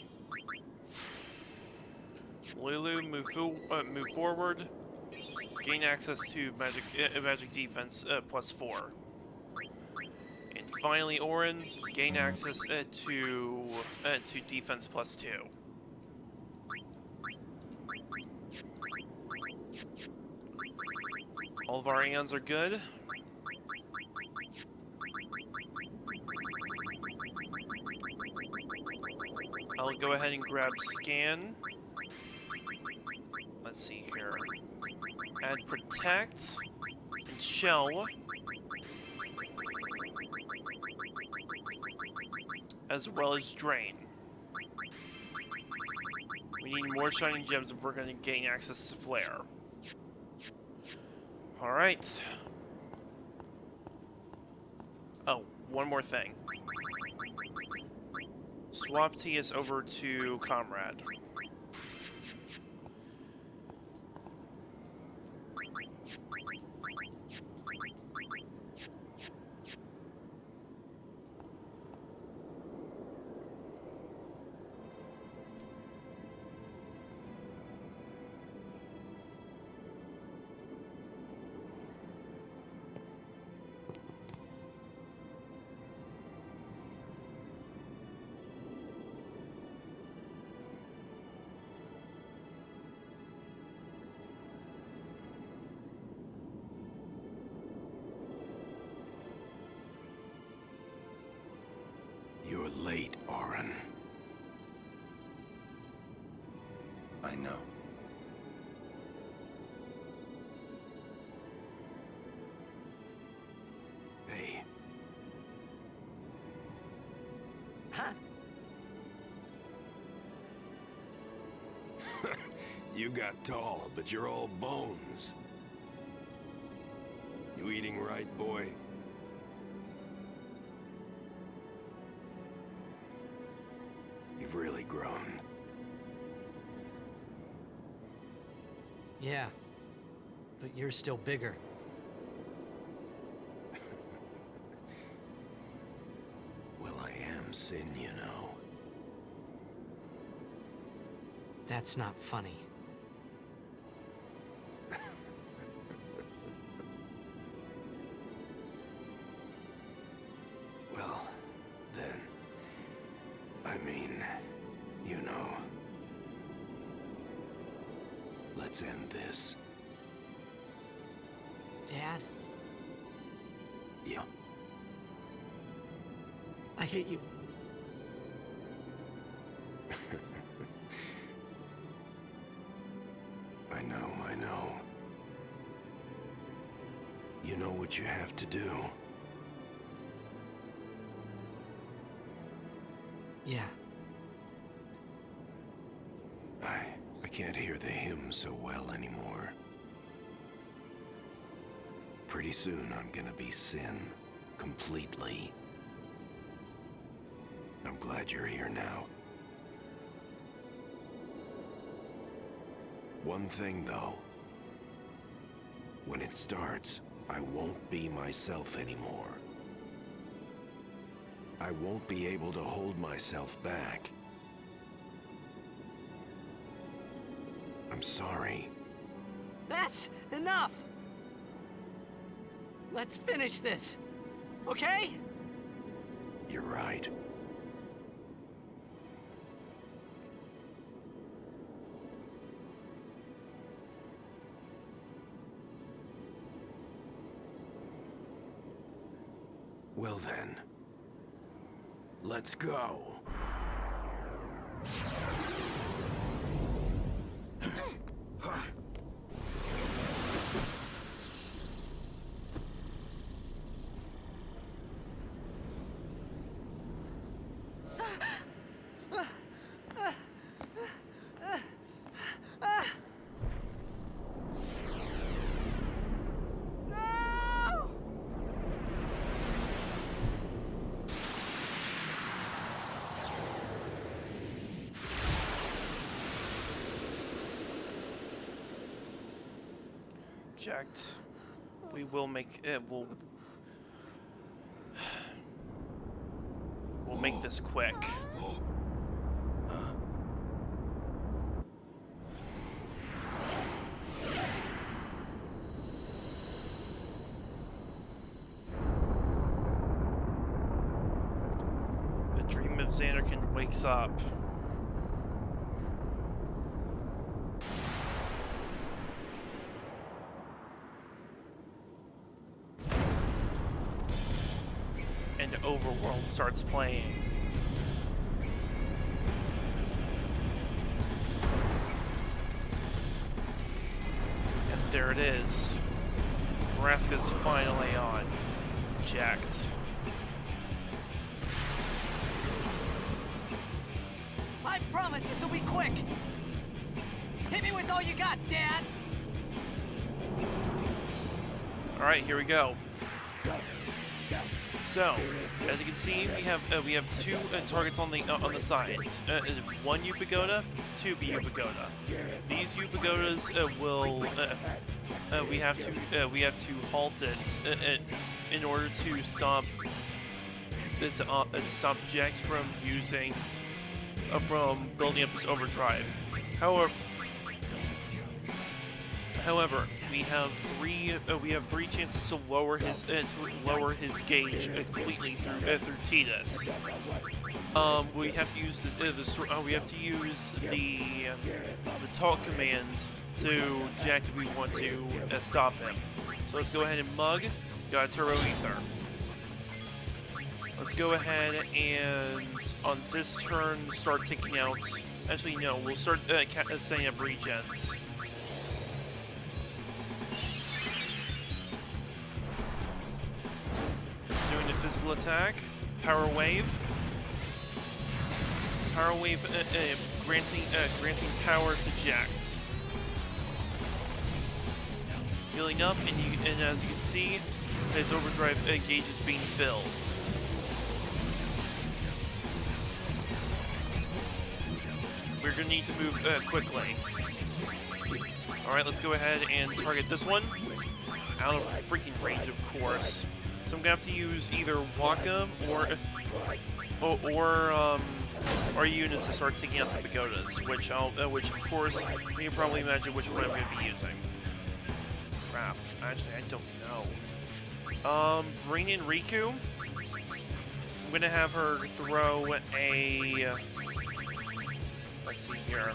Lulu, move forward. Gain access to magic defense +4. And finally, Orin, gain access to defense +2. All of our Aeons are good. I'll go ahead and grab Scan. Let's see here. Add Protect and Shell. As well as Drain. We need more shiny gems if we're going to gain access to Flare. Alright. Oh, one more thing. Swap Tias over to Comrade. You're late, Orin. I know. Hey, Huh? you got tall, but you're all bones. You eating right, boy? You've really grown. Yeah. But you're still bigger. Well, I am Sin, you know. That's not funny. Well, then, I mean, you know. Let's end this. Dad, Yeah. I hate you. I know, I know. You know what you have to do. Yeah. I can't hear the hymn so well anymore. Pretty soon I'm gonna be Sin, completely. I'm glad you're here now. One thing though. When it starts, I won't be myself anymore. I won't be able to hold myself back. I'm sorry. That's enough! Let's finish this, okay? You're right. Well then, let's go. Jacked. We will make it. We'll make this quick. The dream of Xanarkand wakes up. And Overworld starts playing. And there it is. Vraska's finally on. Jacked. I promise this will be quick! With all you got, Dad. Alright, here we go. So, as you can see, we have two targets on the sides. One U-Pagoda, two B-U-Pagoda. These U-Pagodas will we have to halt it in order to stop Jax from building up his overdrive. However, we have three chances to lower his gauge completely through Tidus. We have to use the talk command to Jax if we want to stop him. So let's go ahead and mug. Got a turbo ether. Let's go ahead and on this turn start taking out. Actually, no, we'll start setting up regens. Doing a physical attack. Power wave. Power wave granting power to Jax. Healing up, and as you can see, his overdrive gauge is being filled. We're gonna need to move quickly. Alright, let's go ahead and target this one. Out of freaking range, of course. So I'm gonna have to use either Waka or our units to start taking out the pagodas, which of course you can probably imagine which one I'm gonna be using. Crap, actually I don't know. Bring in Riku. I'm gonna have her throw a. Let's see here.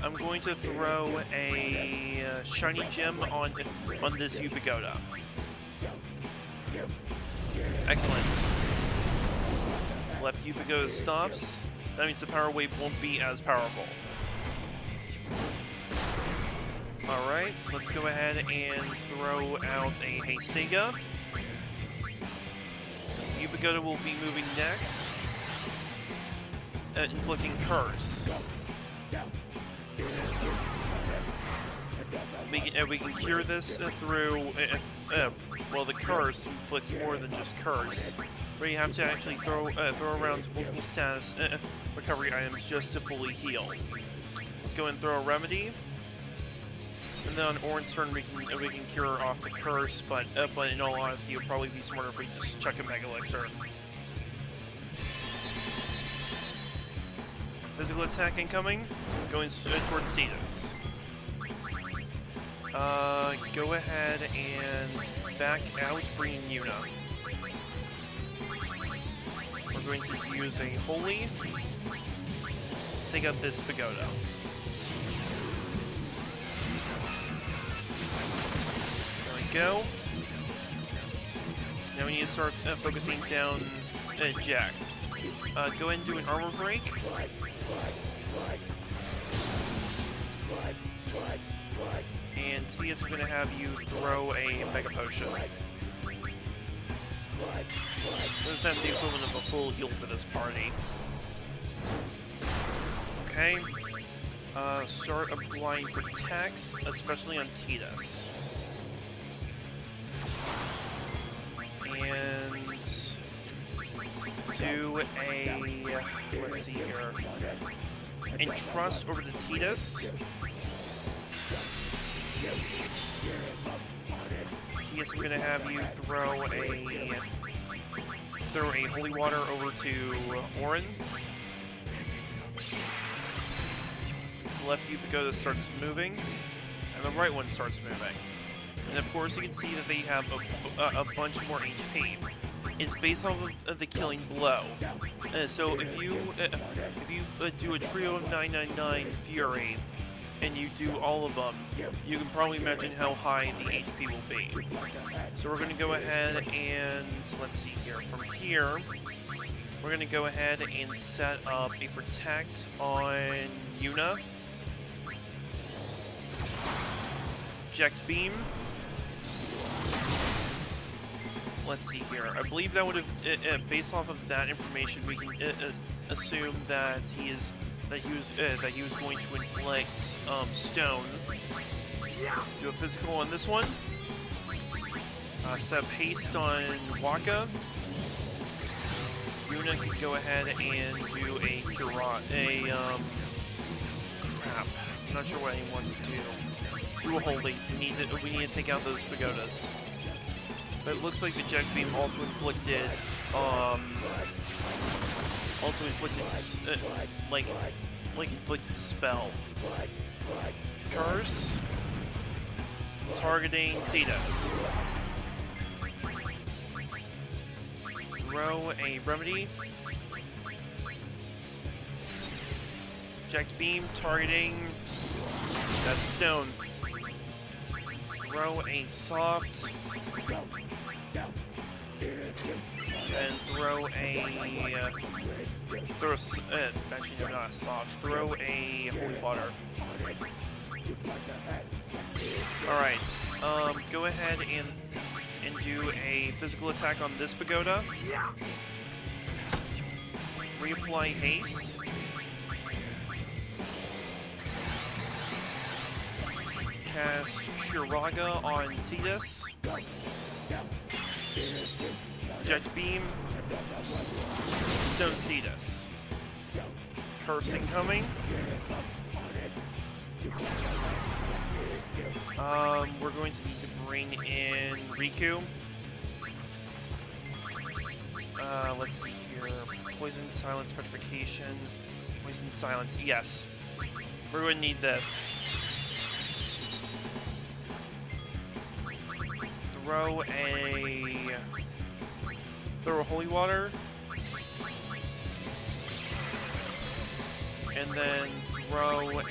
I'm going to throw a shiny gem on this U-Pagoda. Excellent. Left U-Pagoda stops. That means the power wave won't be as powerful. Alright, so let's go ahead and throw out a Hastega. U-Pagoda will be moving next. Inflicting Curse. We can cure this through... well, the Curse inflicts more than just Curse. Where you have to actually throw around multiple status recovery items just to fully heal. Let's go and throw a Remedy. And then on Orin's turn, we can cure off the Curse, but in all honesty, it would probably be smarter if we just chuck a Mega Elixir. Physical attack incoming, going towards Cetus. Go ahead and back out, bring in Yuna. We're going to use a Holy, take out this Pagoda. Go. Now we need to start focusing down Jax. Go ahead and do an armor break. And Tia's going to have you throw a Mega Potion. This is the equivalent of a full heal for this party. Okay. Start applying Protects, especially on Tidus. And do a, let's see here, Entrust over to Tidus. Tidus, I'm gonna have you throw a Holy Water over to Orin. The left U-Pagoda starts moving, and the right one starts moving. And of course, you can see that they have a bunch more HP. It's based off of the Killing Blow. So if you do a trio of 999 Fury, and you do all of them, you can probably imagine how high the HP will be. So we're going to go ahead and, let's see here, from here, we're going to go ahead and set up a Protect on Yuna. Eject Beam. Let's see here. I believe that would have, based off of that information, we can assume that he was going to inflict stone. Do a physical on this one. Set up haste on Waka. Yuna can go ahead and do a crap. I'm not sure what I want to do. Do a holy. We need to take out those pagodas. But it looks like the Jet Beam also inflicted inflicted spell. Curse. Targeting Tidus. Throw a remedy. Eject beam targeting that stone. Throw a soft. And throw actually no, not a soft. Throw a holy water. Alright, go ahead and do a physical attack on this pagoda. Reapply haste. Cast Shiraga on Tidus. Jet Beam. Stone Tidus. Curse incoming. We're going to need to bring in Riku. Let's see here. Poison, silence, petrification. Poison, silence. Yes. We're going to need this. Throw a holy water. And then throw a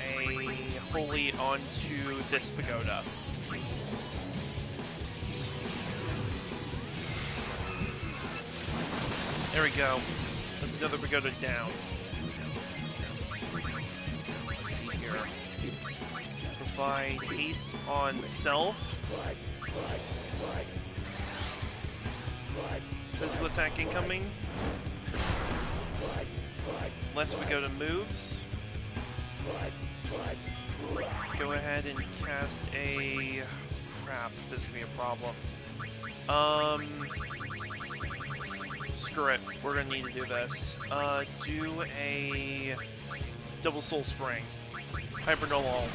holy onto this pagoda. There we go. There's another pagoda down. Let's see here. Provide haste on self. Physical attack incoming. Left pagoda moves. Go ahead and cast a... Crap, this is gonna be a problem. Screw it. We're gonna need to do this. Do a... Double Soul Spring. Hypernull.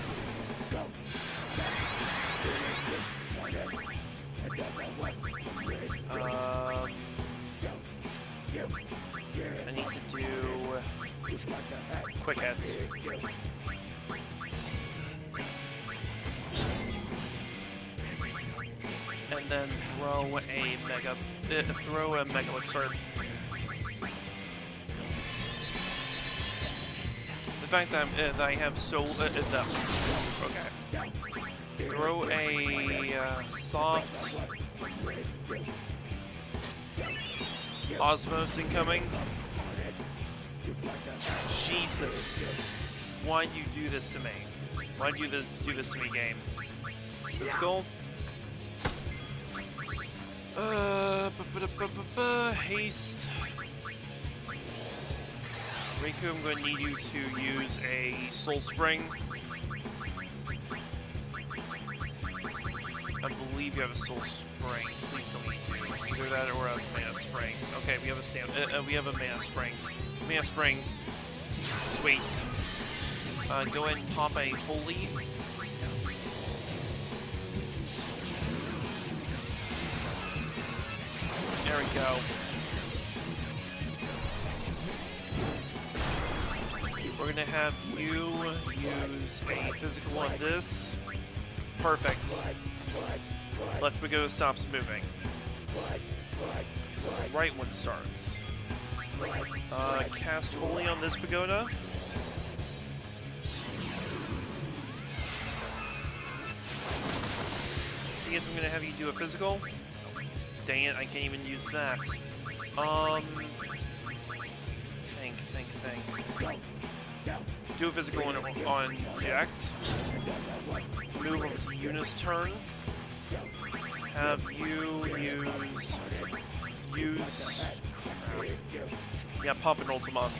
I need to do quick hit. And then throw a mega elixir. The fact that I have soul okay. Throw a soft Osmos incoming. Jesus. Why'd you do this to me? Why'd you do this to me, game? Physical. Haste. Riku, I'm going to need you to use a Soul Spring. I believe you have a Soul Spring. Please tell me you do. Either that or a Mana Spring. Okay, we have a Mana Spring. Mana Spring. Sweet. Go ahead and pop a Holy. There we go. We're gonna have you use a physical on this. Perfect. Left pagoda stops moving. Right one starts. Cast Holy on this pagoda. So I guess I'm gonna have you do a physical. Dang it, I can't even use that. Think. Do a physical on Jacked. Move over to Yuna's turn. Have you use... Yeah, pop an Ultima.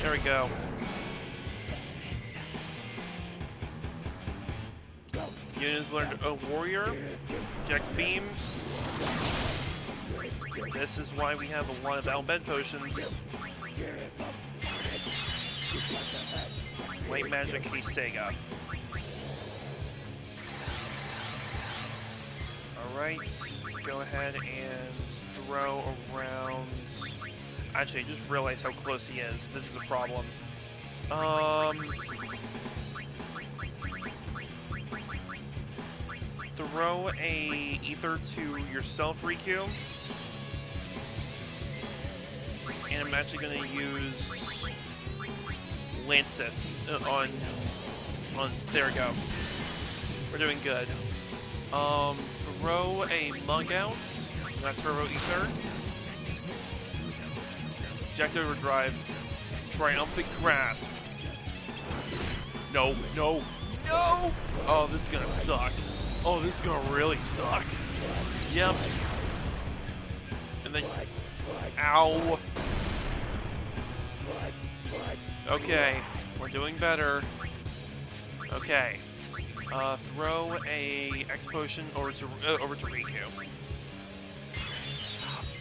There we go. Units learned a warrior. Jack's beam. This is why we have a lot of Albed potions. White magic Histega. Alright, go ahead and throw around. Actually, I just realized how close he is. This is a problem. Throw a ether to yourself, Riku. And I'm actually going to use Lancets on. There we go. We're doing good. Throw a mug out. Not turbo ether. Jacked overdrive. Triumphant grasp. No, no, no! Oh, this is gonna suck. Oh, this is gonna really suck. Yep. And then. Ow. Okay, we're doing better. Okay. Throw a X potion over to Riku.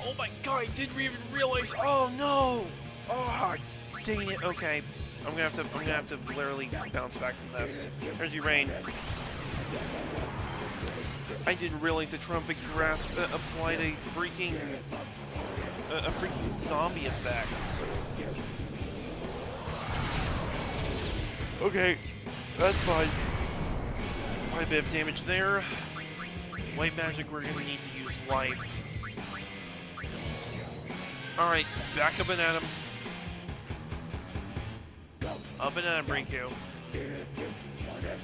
Oh my god, I didn't even realize. Oh no! Oh, dang it. Okay, I'm gonna have to literally bounce back from this. Energy rain. I didn't realize the Triumphant Grasp applied a freaking zombie effect. Okay, that's fine. Quite a bit of damage there. White magic, we're gonna need to use life. Alright, back up and at him. Up and at him, Riku.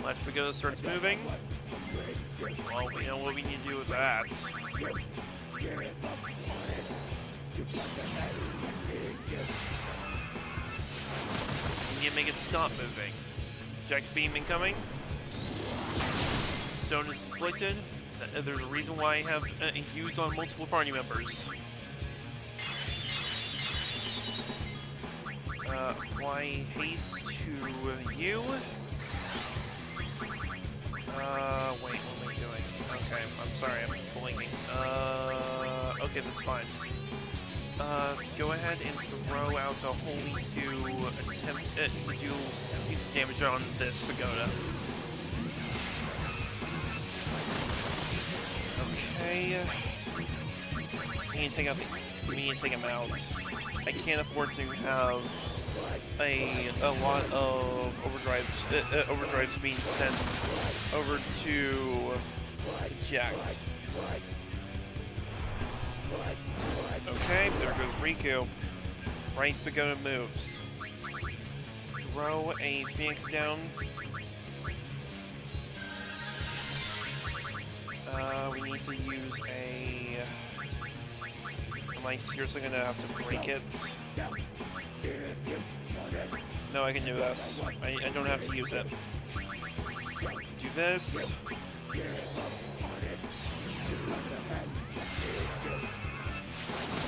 Let's Pagoda starts moving. Well, we know what we need to do with that. We need to make it stop moving. Jack's beam incoming. Stone is inflicted. There's a reason why I have used on multiple party members. Apply haste to you. Wait, what am I doing? Okay, I'm sorry, I'm blinking. Okay, that's fine. Go ahead and throw out a holy to attempt to do decent damage on this pagoda. Okay. We need to take him out. I can't afford to have a lot of overdrives being sent over to Jacked. Okay, there goes Riku. Right pagoda moves. Throw a Phoenix down. We need to use a... Am I seriously gonna have to break it? No, I can do this. I don't have to use it. Do this.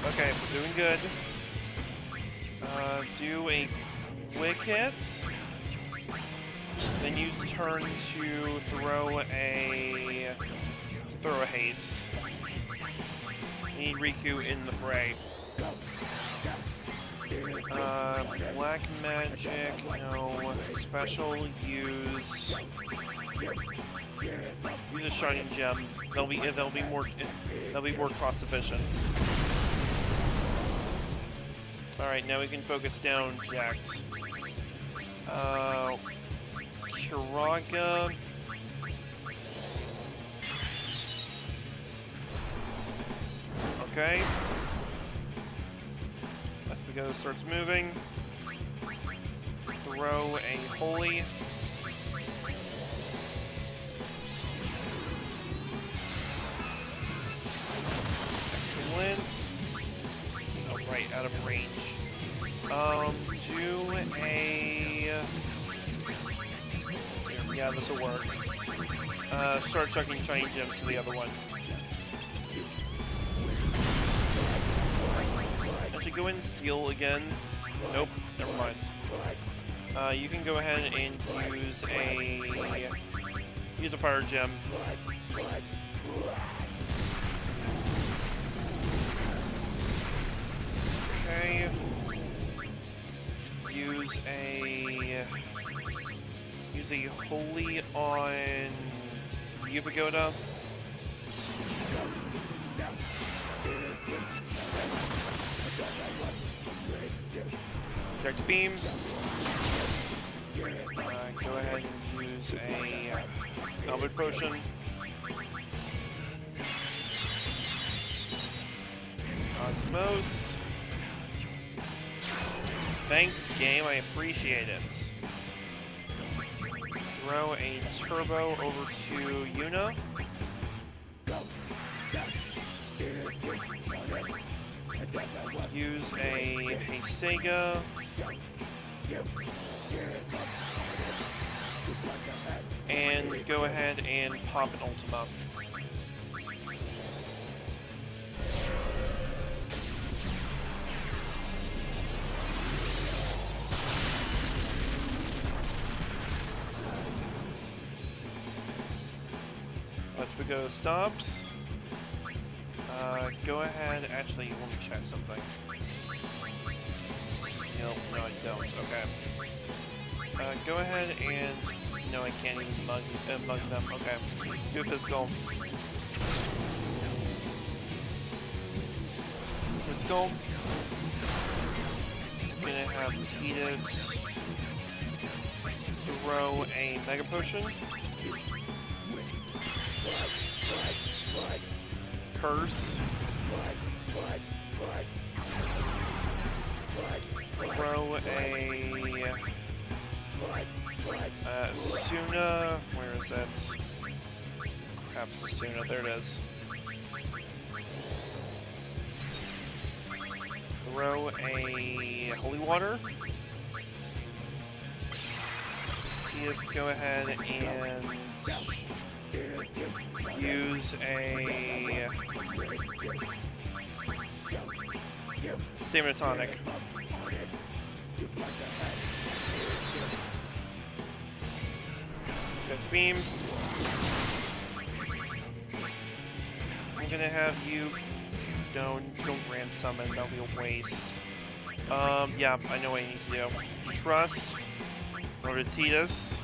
Okay, we're doing good. Do a quick hit. Then use turn to throw a haste. We need Riku in the fray. Black magic, no. Special, use a shining gem. They'll be more cost efficient. All right, now we can focus down Jacked. Chiraga. Okay. Let's go. Starts moving. Throw a holy. Excellent. Oh, right, out of range. Do a. Yeah, this will work. Start chucking shiny gems to the other one. Actually, go in and steal again. Nope, never mind. You can go ahead and use a fire gem. Okay. Use a holy on Yubagoda. Direct beam. Go ahead and use a onward potion. Osmos. Thanks, game. I appreciate it. Throw a turbo over to Yuna. Use a Sega. And go ahead and pop an Ultima. Let's go stops. Go ahead. Actually, let me check something. Nope, no, I don't. Okay. Go ahead and. No, I can't even mug them. Okay. Do a physical. Physical. I'm gonna have Tidus throw a Mega Potion. Curse. Throw a Suna. Where is that? Crap, it's a Suna. There it is. Throw a Holy Water. Just go ahead and use a Stamina Tonic. Fifth Beam. I'm gonna have you. Don't Rant Summon, that'll be a waste. Yeah, I know what I need to do. Trust. Over to Tidus.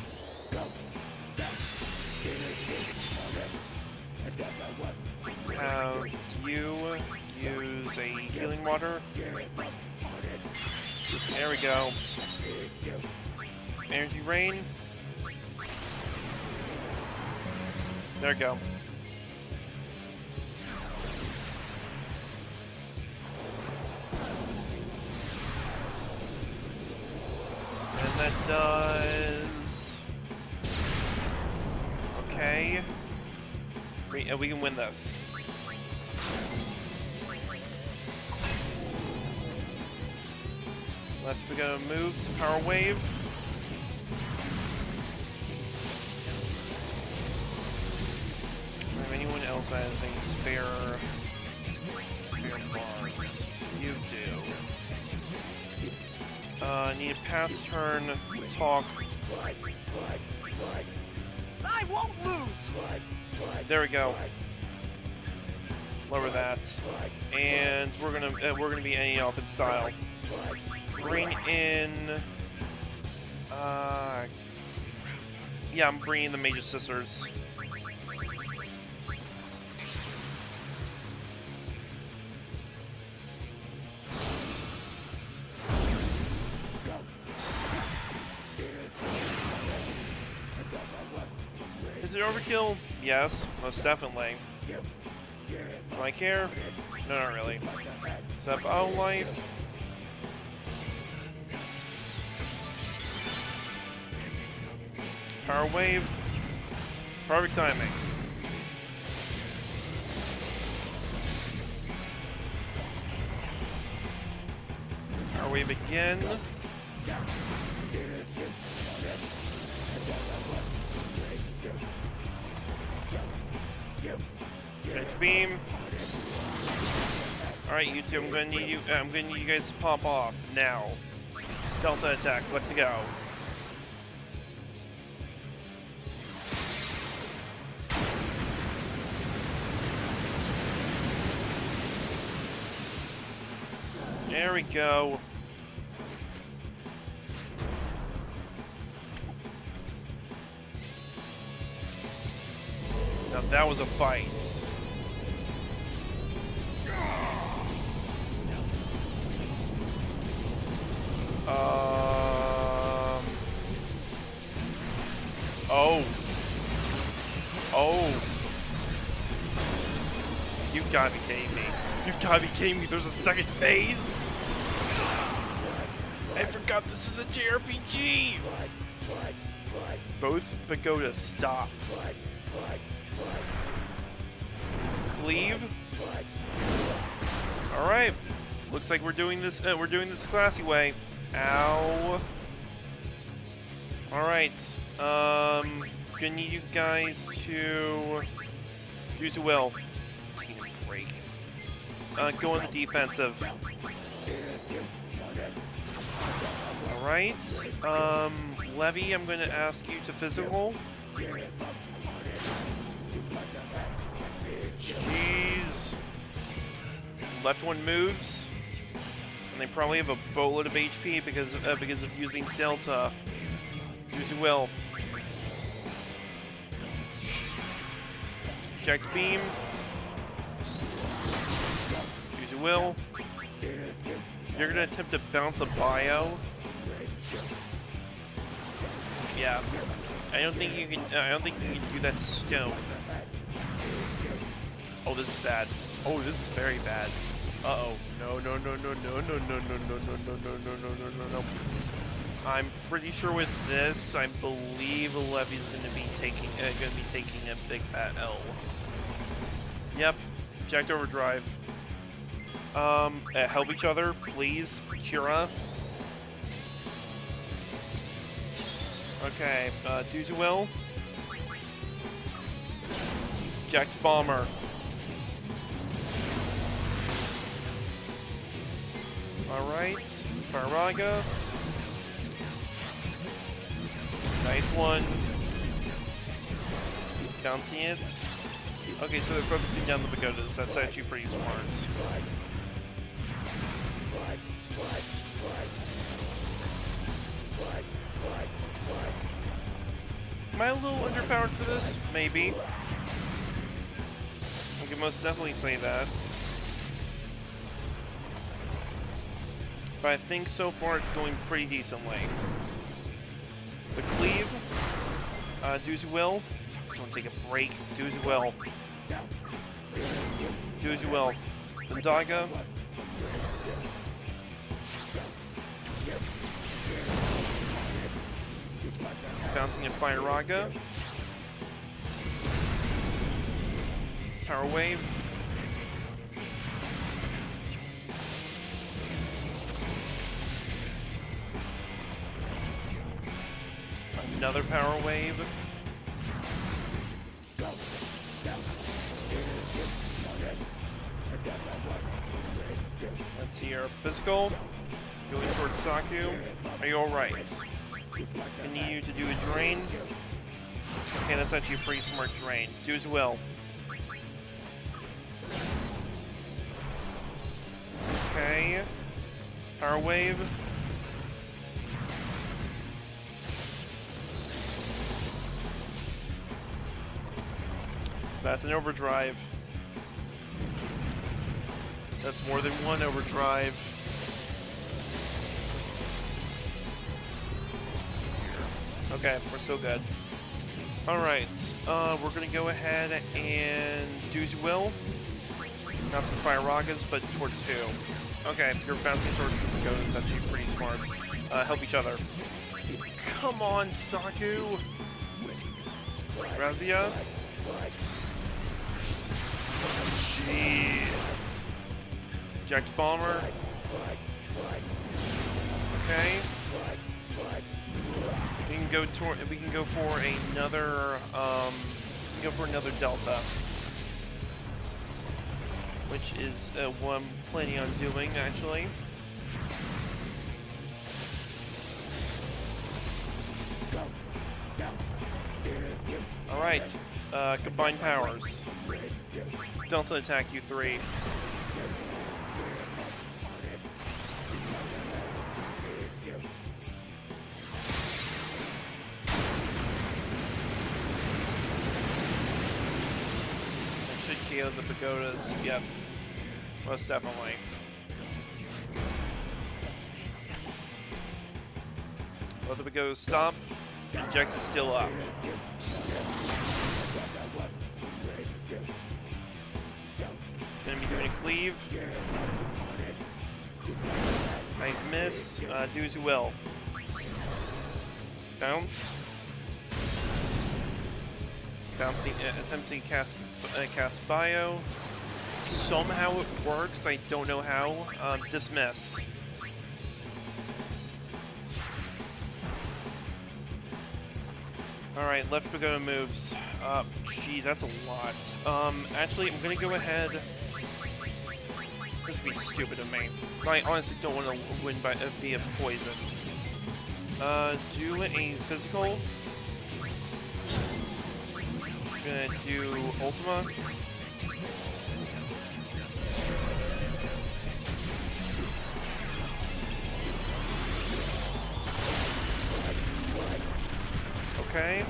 Have you use a healing water. There we go. Energy rain. There we go. And that does... Okay. We can win this. Left, we got moves, Power Wave. If anyone else has a spare bars, you do. Need a pass turn, talk. I won't lose. There we go. Lower that, and we're gonna be ending off in style. Bring in. Yeah, I'm bringing the Major Sisters. Is it overkill? Yes, most definitely. Do I care? No, not really. Is that Battle Life? Power Wave. Perfect timing. Power Wave again. Edge beam. All right, you two. I'm gonna need you guys to pop off now. Delta attack. Let's go. There we go. Now that was a fight. Oh. Oh. You gotta be kidding me. You gotta be kidding me. There's a second phase? I forgot this is a JRPG. Both pagodas stop. Cleave. All right. Looks like we're doing this. We're doing this the classy way. Ow. All right. Gonna need you guys to use a will. Take a break. Go on the defensive. All right. Levy, I'm gonna ask you to physical. Jeez. Left one moves, and they probably have a boatload of HP because of using Delta. Use your will. Eject beam. Use your will. You're gonna attempt to bounce a bio. Yeah. I don't think you can do that to stone. Oh, this is bad. Oh, this is very bad. Uh-oh. No. I'm pretty sure with this, I believe Levy's gonna be taking a big fat L. Yep. Eject overdrive. Help each other, please. Kira. Okay, do as you will. Eject bomber. Alright, Faraga. Nice one. Bouncing it. Okay, so they're focusing down the pagodas. That's actually pretty smart. Am I a little underpowered for this? Maybe. I can most definitely say that. But I think so far it's going pretty decently. The cleave. Do as you will. Don't take a break. Do as you will. Do as you will. Zendaga. Bouncing in Firaga. Power wave. Another power wave. Let's see our physical. Going towards Saku. Are you alright? I need you to do a drain. Okay, that's actually a pretty smart drain. Do as well. Okay. Power wave. That's an overdrive. That's more than one overdrive. Okay, we're still good. Alright, we're gonna go ahead and do as you will. Not some Firagas, but towards two. Okay, you're bouncing towards the go. That's actually pretty smart. Help each other. Come on, Saku! Razia. Jeez. Eject bomber. Okay. We can go for another delta, which is what I'm planning on doing actually. Alright, combine powers. Delta attack, you 3. That should KO the pagodas. Yep. Most definitely. Let the pagodas stop. Inject is still up. Gonna be doing a cleave. Nice miss. Do as you will. Bounce. Bouncing, attempting to cast bio. Somehow it works. I don't know how. Dismiss. Alright, left pagoda moves. Jeez, that's a lot. Actually, I'm gonna go ahead. This would be stupid of me. I honestly don't want to win by via poison. Do a physical. Gonna do Ultima. Okay.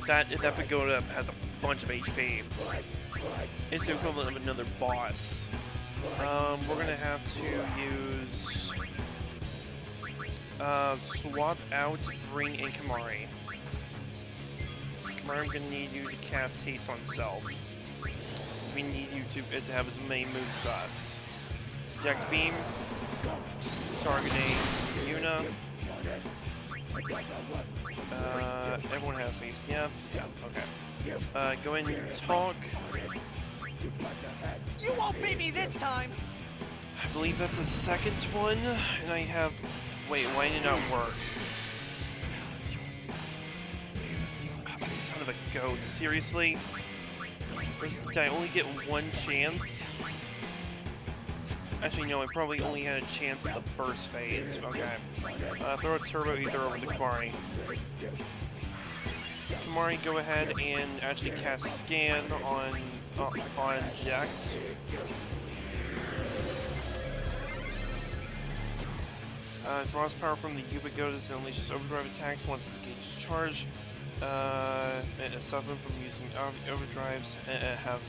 That pagoda has a bunch of HP. It's the equivalent of another boss. We're gonna have to use swap out Green and Kamari. Kamari, I'm gonna need you to cast haste on self. So we need you to have as many moves as us. Jack's beam, targeting Yuna. Everyone has haste. Yeah. Okay. Go in and talk. You won't beat me this time! I believe that's a second one, and I have... Wait, why did it not work? Son of a goat, seriously? Did I only get one chance? Actually, no, I probably only had a chance in the burst phase. Okay. Throw a turbo ether over the Kamari. Kamari, go ahead and actually cast scan on Jax. Draws power from the Ubigodas and unleashes overdrive attacks once its gauge is charged. Stop him from using overdrives. Have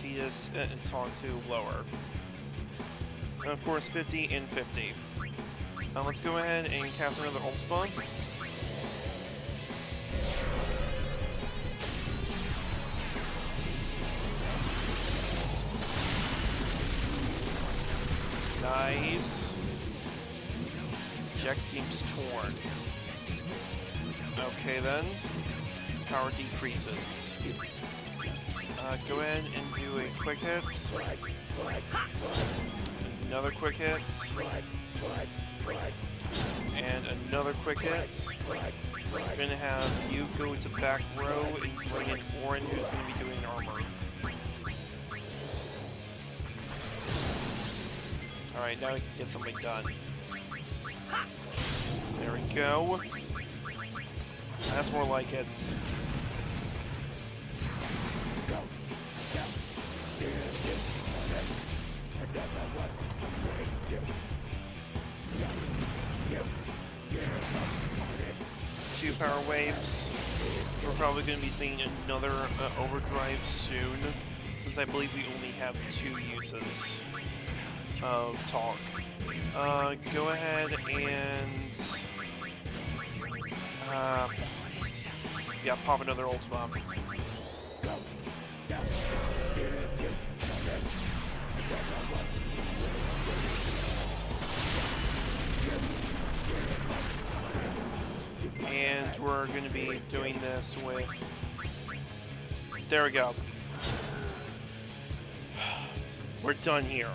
Titus and talk to lower. And of course, 50 and 50. Let's go ahead and cast another ult spawn. Nice. Jack seems torn. Okay then. Power decreases. Go ahead and do a quick hit. Another quick hit. And another quick hit. We're gonna have you go to back row and bring in Orin, who's gonna be doing armor. Alright, now we can get something done. There we go. That's more like it. Two power waves. We're probably going to be seeing another overdrive soon, since I believe we only have 2 uses of talk. Go ahead and yeah, pop another Ultima. And we're going to be doing this with... There we go. We're done here.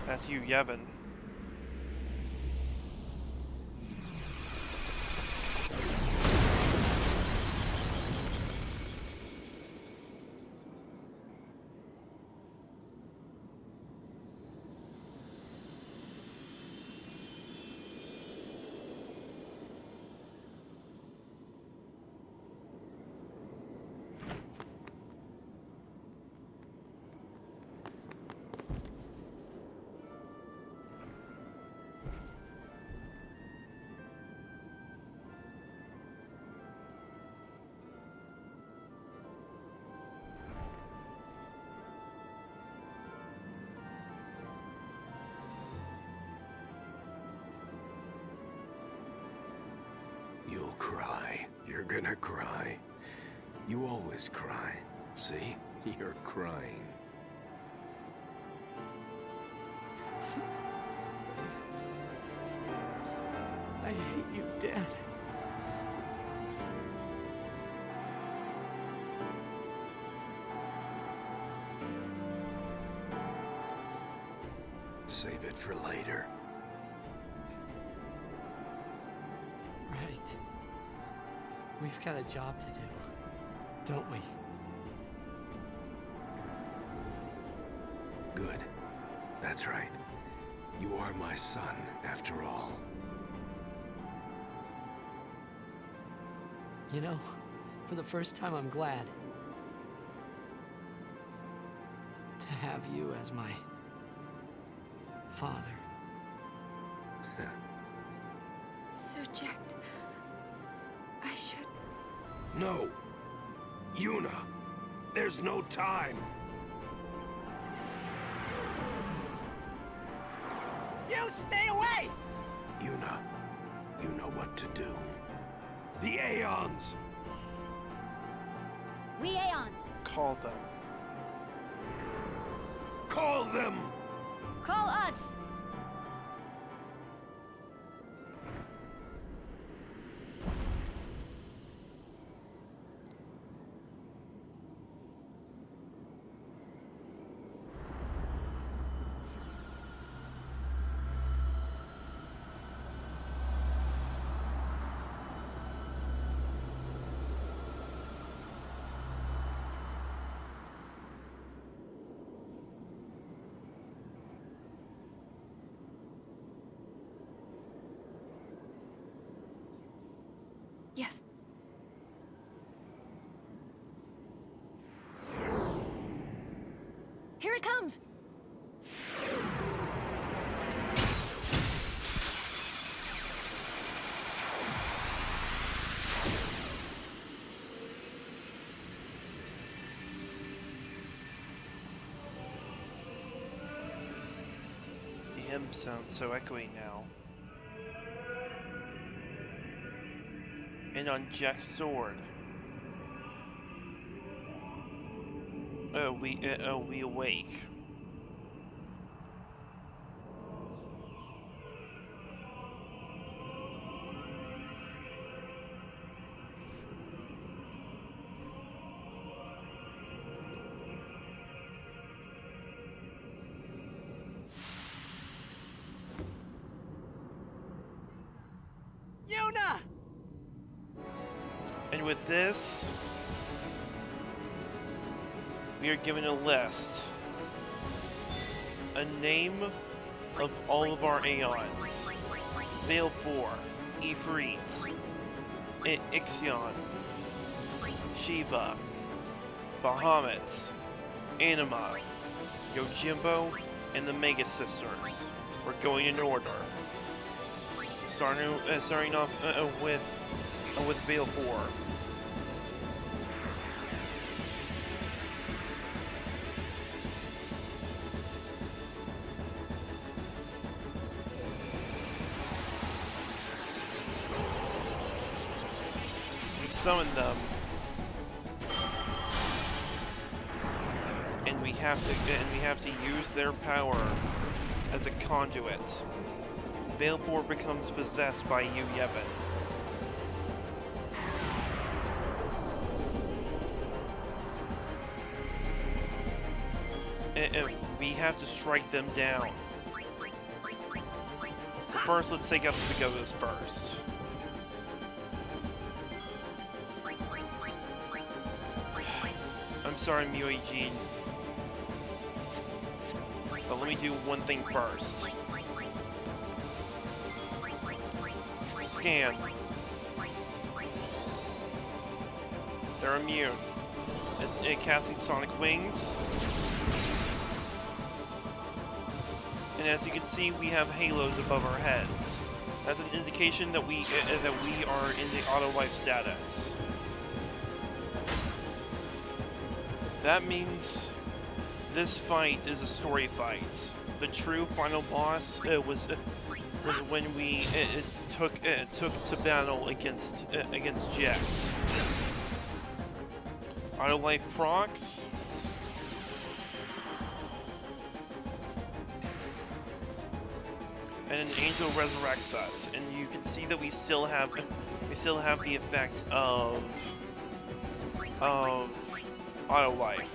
That's you, Yevon. You're gonna cry. You always cry. See? You're crying. I hate you, Dad. Save it for later. Right. We've got a job to do, don't we? Good. That's right. You are my son, after all. You know, for the first time, I'm glad to have you as my father. Subject. I should... No! Yuna! There's no time! You stay away! Yuna, you know what to do. The Aeons! We Aeons. Call them. Call them! Call us. Yes. Here it comes! The hymn sounds so echoey now. And on Jack's sword. We awake. Yuna! And with this, we are given a list. A name of all of our Aeons. Balefur, Ifrit, Ixion, Shiva, Bahamut, Anima, Yojimbo, and the Mega Sisters. We're going in order. Starting off with Balefur. Summon them, and we have to use their power as a conduit. Balefur becomes possessed by you, Yevon. And we have to strike them down. But first, let's take out the Pagodas first. I'm sorry, Mueijin. But let me do one thing first. Scan. They're immune. Casting Sonic Wings. And as you can see, we have halos above our heads. That's an indication that we are in the auto life status. That means this fight is a story fight. The true final boss was when we took to battle against Jet. Auto life procs. And an angel resurrects us, and you can see that we still have the effect of auto life.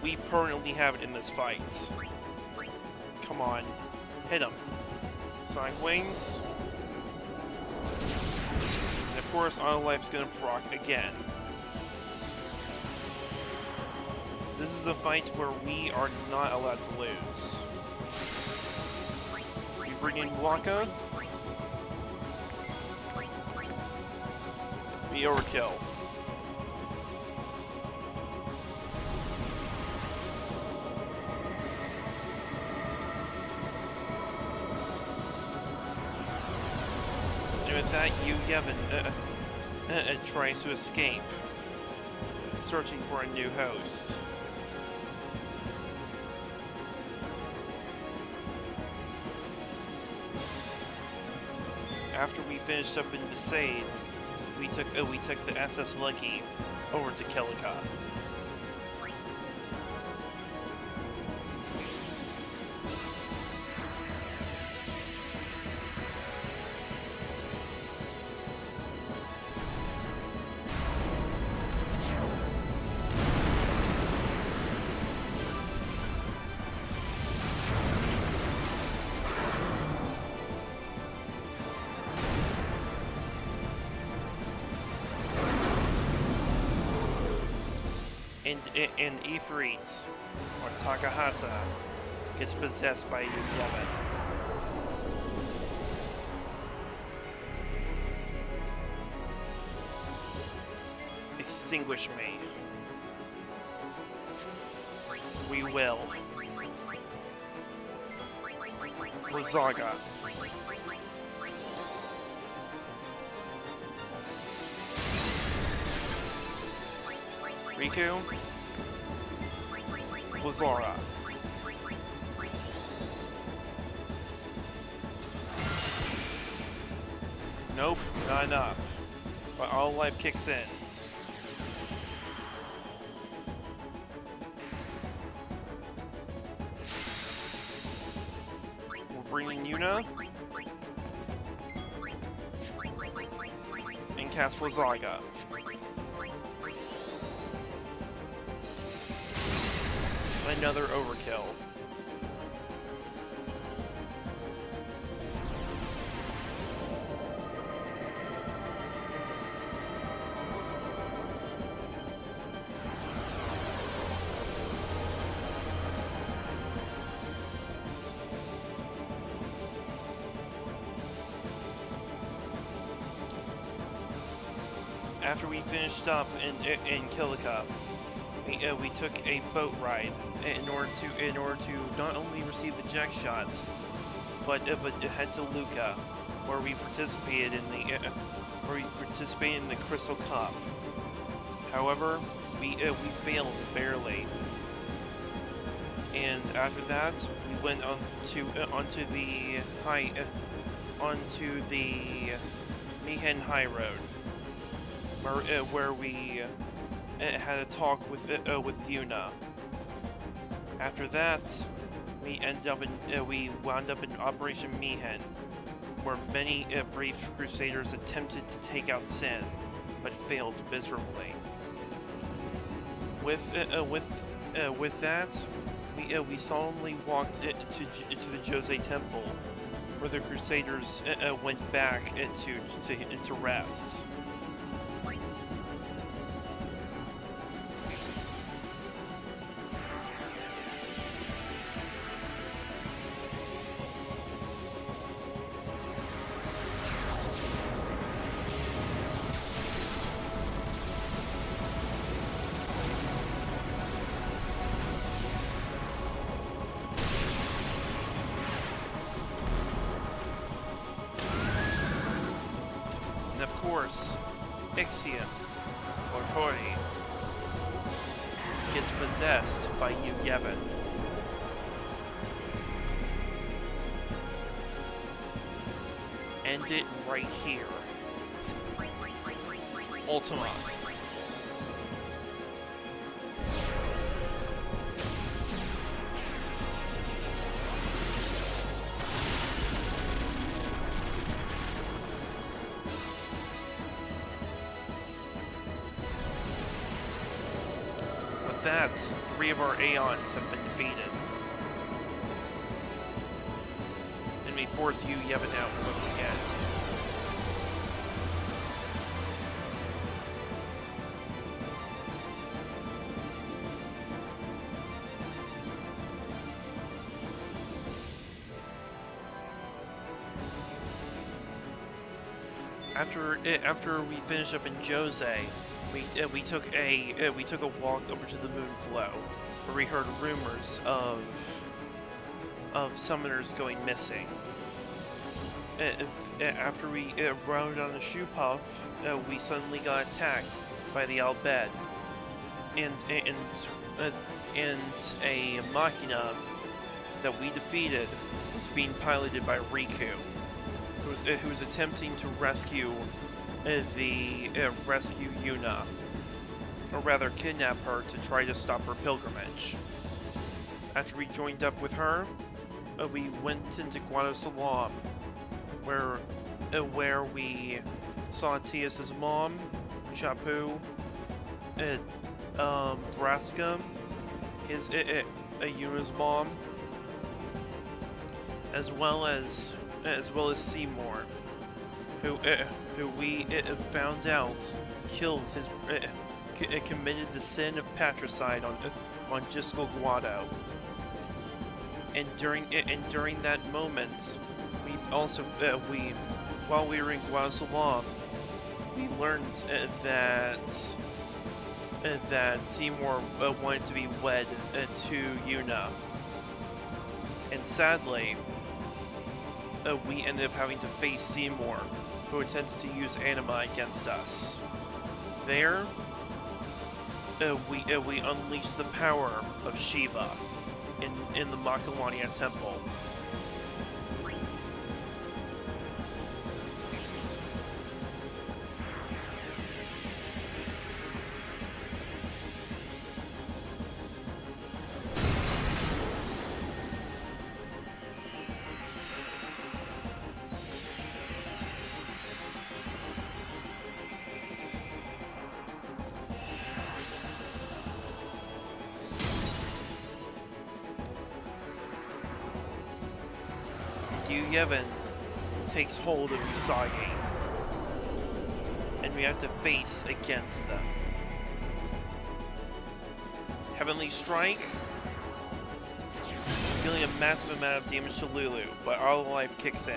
We permanently have it in this fight. Come on, hit him. Sonic Wings. And of course, auto life's gonna proc again. This is the fight where we are not allowed to lose. We bring in Waka. We overkill. And with that, Yevon tries to escape, searching for a new host. After we finished up in Besaid, we took the SS Lucky over to Kellica. And Ifrit, or Takahata, gets possessed by Yevon. Extinguish me. We will. Lazaga. Riku. Lazara. Nope, not enough. But all life kicks in. We're bringing Yuna. And cast Lazaga. Another overkill. After we finished up in Killica, we took a boat ride in order to not only receive the jack shots, but head to Luca, where we participated in the Crystal Cup. However, we failed barely, and after that we went onto the Mihen High Road, where we had a talk with Yuna. After that, we wound up in Operation Mihen, where many brave crusaders attempted to take out Sin, but failed miserably. With that, we solemnly walked to the Jose Temple, where the crusaders went back to rest. Of course, Ixion, or Hori, gets possessed by Yevon. found it right here. Ultima. With that, 3 of our Aeons have been defeated. And we force you Yevon out once again. After we finish up in Jose, we took a walk over to the Moonflow, where we heard rumors of summoners going missing. After we rounded on the Shoe Puff, we suddenly got attacked by the Albed, and a Machina that we defeated was being piloted by Riku, who was attempting to rescue rescue Yuna, or rather kidnap her to try to stop her pilgrimage. After we joined up with her, we went into Guadalsalam, where we saw Tias's mom, Chapu, Braska, Yuna's mom, as well as Seymour, who we found out killed committed the sin of patricide on Jiskel Guado. And during that moment, we've also while we were in Guadalsalam, we learned that Seymour wanted to be wed to Yuna, and sadly, we ended up having to face Seymour, who attempted to use anima against us. There, we unleashed the power of Shiva in the Makalania temple. Yevon takes hold of Usagi, and we have to face against them. Heavenly Strike, dealing a massive amount of damage to Lulu, but our life kicks in.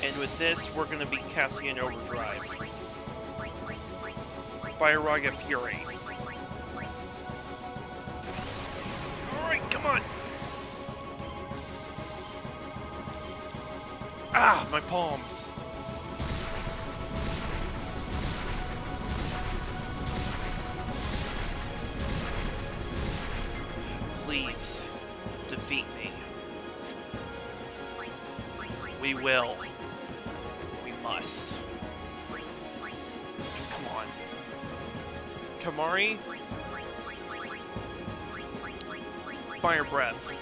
And with this, we're going to be casting an overdrive. Fire Raga Fury. Come on! Ah, my palms! Please, defeat me. We will. We must. Come on. Kamari? Fire Breath.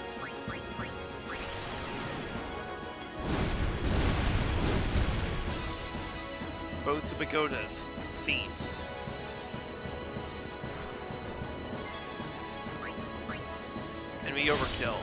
Both the pagodas cease. And we overkill.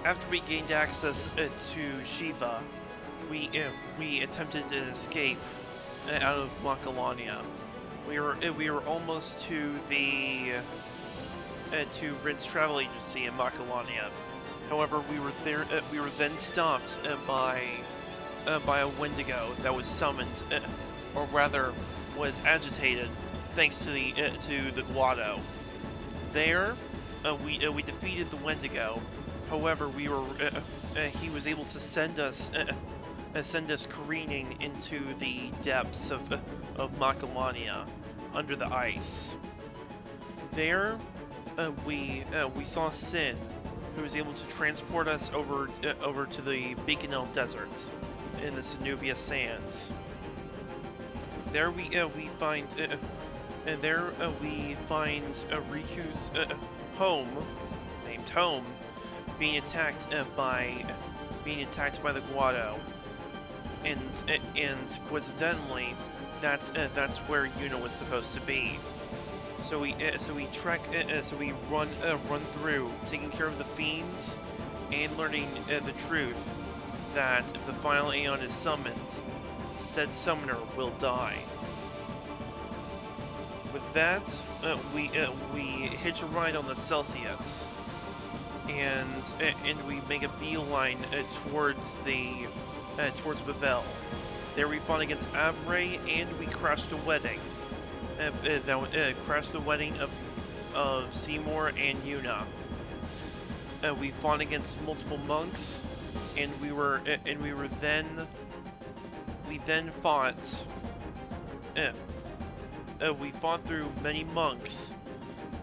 After we gained access to Shiva, we attempted to escape out of Makalania. We were almost to the to Rin's travel agency in Makalania, However, we were there. We were then stopped by a Wendigo that was summoned, or rather, was agitated, thanks to the Guado. There, we defeated the Wendigo. However, he was able to send us careening into the depths of Makalania, under the ice. There, we saw Sin, who was able to transport us over to the Beaconell Desert in the Zenobia Sands. There we find Riku's home, named Home, being attacked by the Guado, and coincidentally, that's where Yuna was supposed to be. So we run through, taking care of the fiends, and learning the truth that if the final Aeon is summoned, said summoner will die. With that, we hitch a ride on the Celsius, and we make a beeline towards Bavel. There we fought against Avray, and we crashed a wedding. Crashed the wedding of Seymour and Yuna. We fought against multiple monks, and we fought through many monks,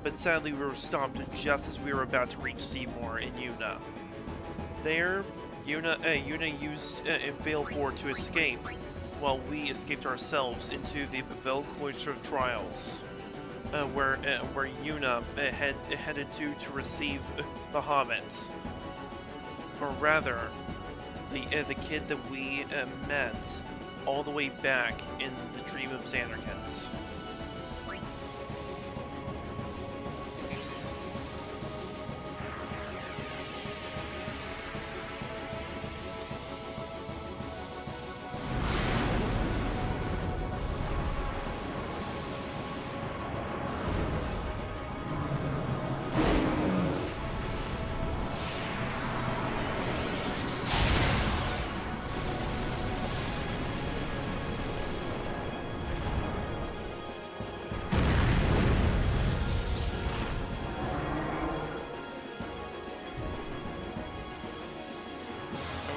but sadly we were stopped just as we were about to reach Seymour and Yuna. There, Yuna used Veilfor to escape, while we escaped ourselves into the Bavel Cloister of Trials, where Yuna headed to receive Bahamut, or rather, the kid that we met all the way back in the Dream of Xanarkand.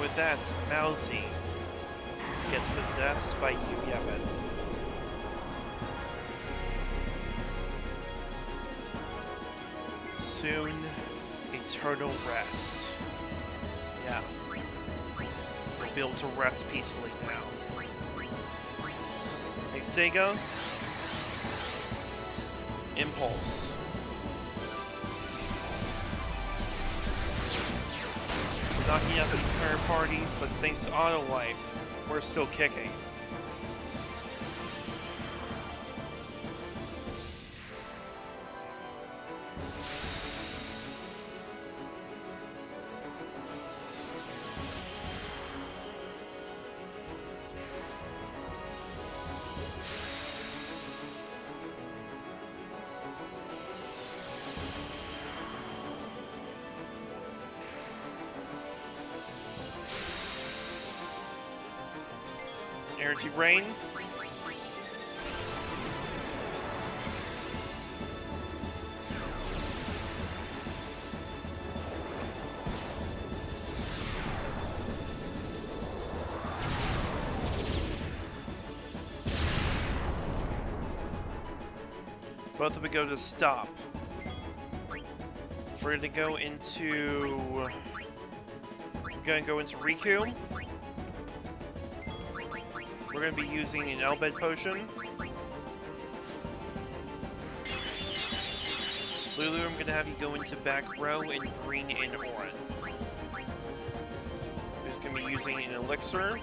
With that, Mousy gets possessed by Yevon. Soon, eternal rest. Yeah. We'll be able to rest peacefully now. Hey, Sega. Impulse. Knocking out the entire party, but thanks to Autolife, we're still kicking. Energy Rain. Both of them go to stop. We're gonna go into Riku. We're going to be using an Elbed potion. Lulu, I'm going to have you go into back row and bring in Orin. Who's going to be using an elixir.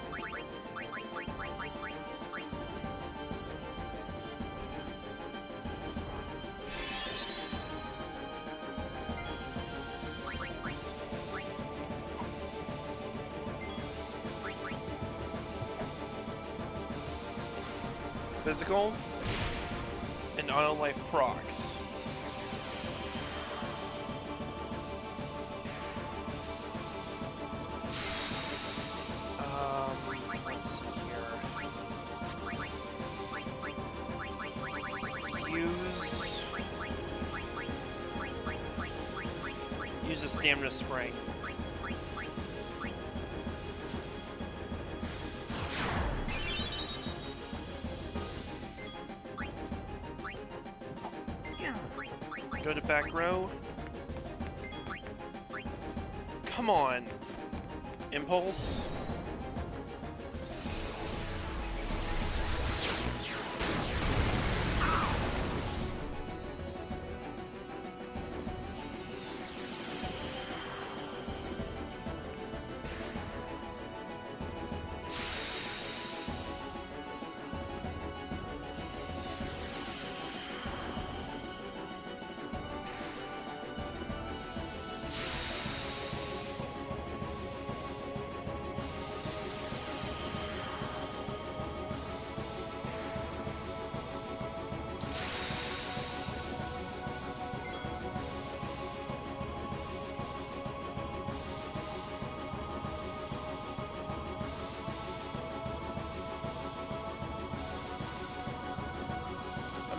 Physical, and Autolife procs. use a stamina spray. Go to back row. Come on. Impulse.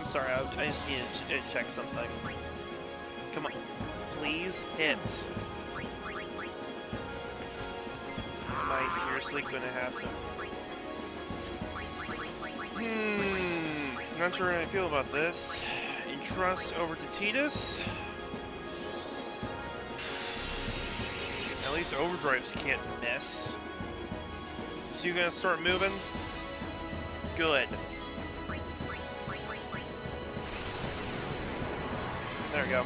Sorry, I just need to check something. Come on. Please hit. Am I seriously gonna have to... Not sure how I feel about this. Entrust over to Titus. At least overdrives can't miss. So you gonna start moving? Good. There we go.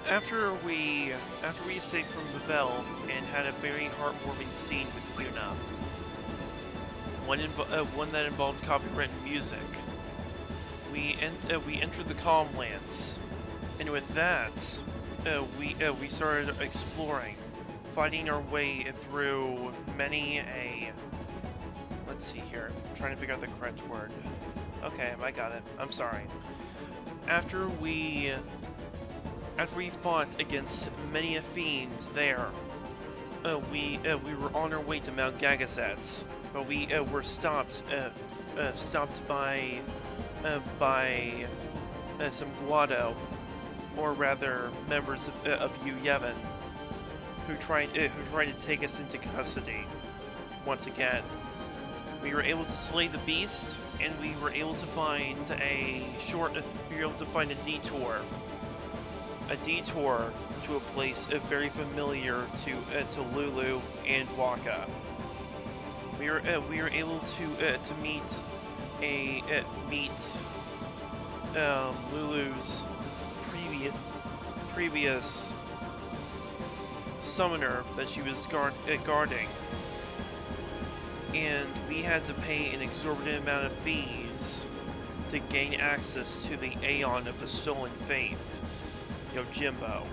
After we escaped from Bavel and had a very heartwarming scene with Yuna, one that involved copyrighted music, we entered the Calm Lands, and with that, we started exploring, fighting our way through many a. Let's see here. I'm trying to figure out the correct word. Okay, I got it. I'm sorry. After we fought against many a fiend there, we were on our way to Mount Gagazet, but we were stopped by some Guado, or rather members of Yevon, who tried to take us into custody. Once again, we were able to slay the beast, and we were able to find a detour. A detour to a place very familiar to Lulu and Waka. We were able to meet Lulu's previous summoner that she was guarding, and we had to pay an exorbitant amount of fees to gain access to the Aeon of the Stolen Faith. Yojimbo.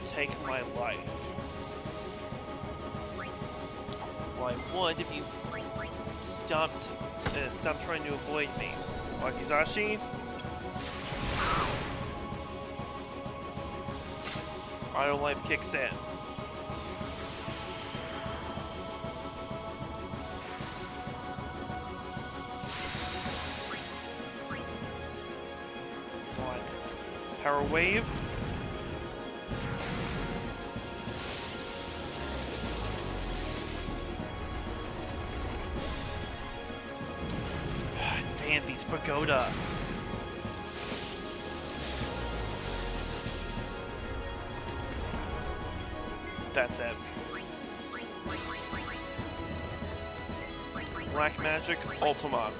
Take my life. Well, I would if you stopped trying to avoid me. Wakizashi? Auto life kicks in. power wave. Damn, these pagoda. That's it. Black Magic Ultima.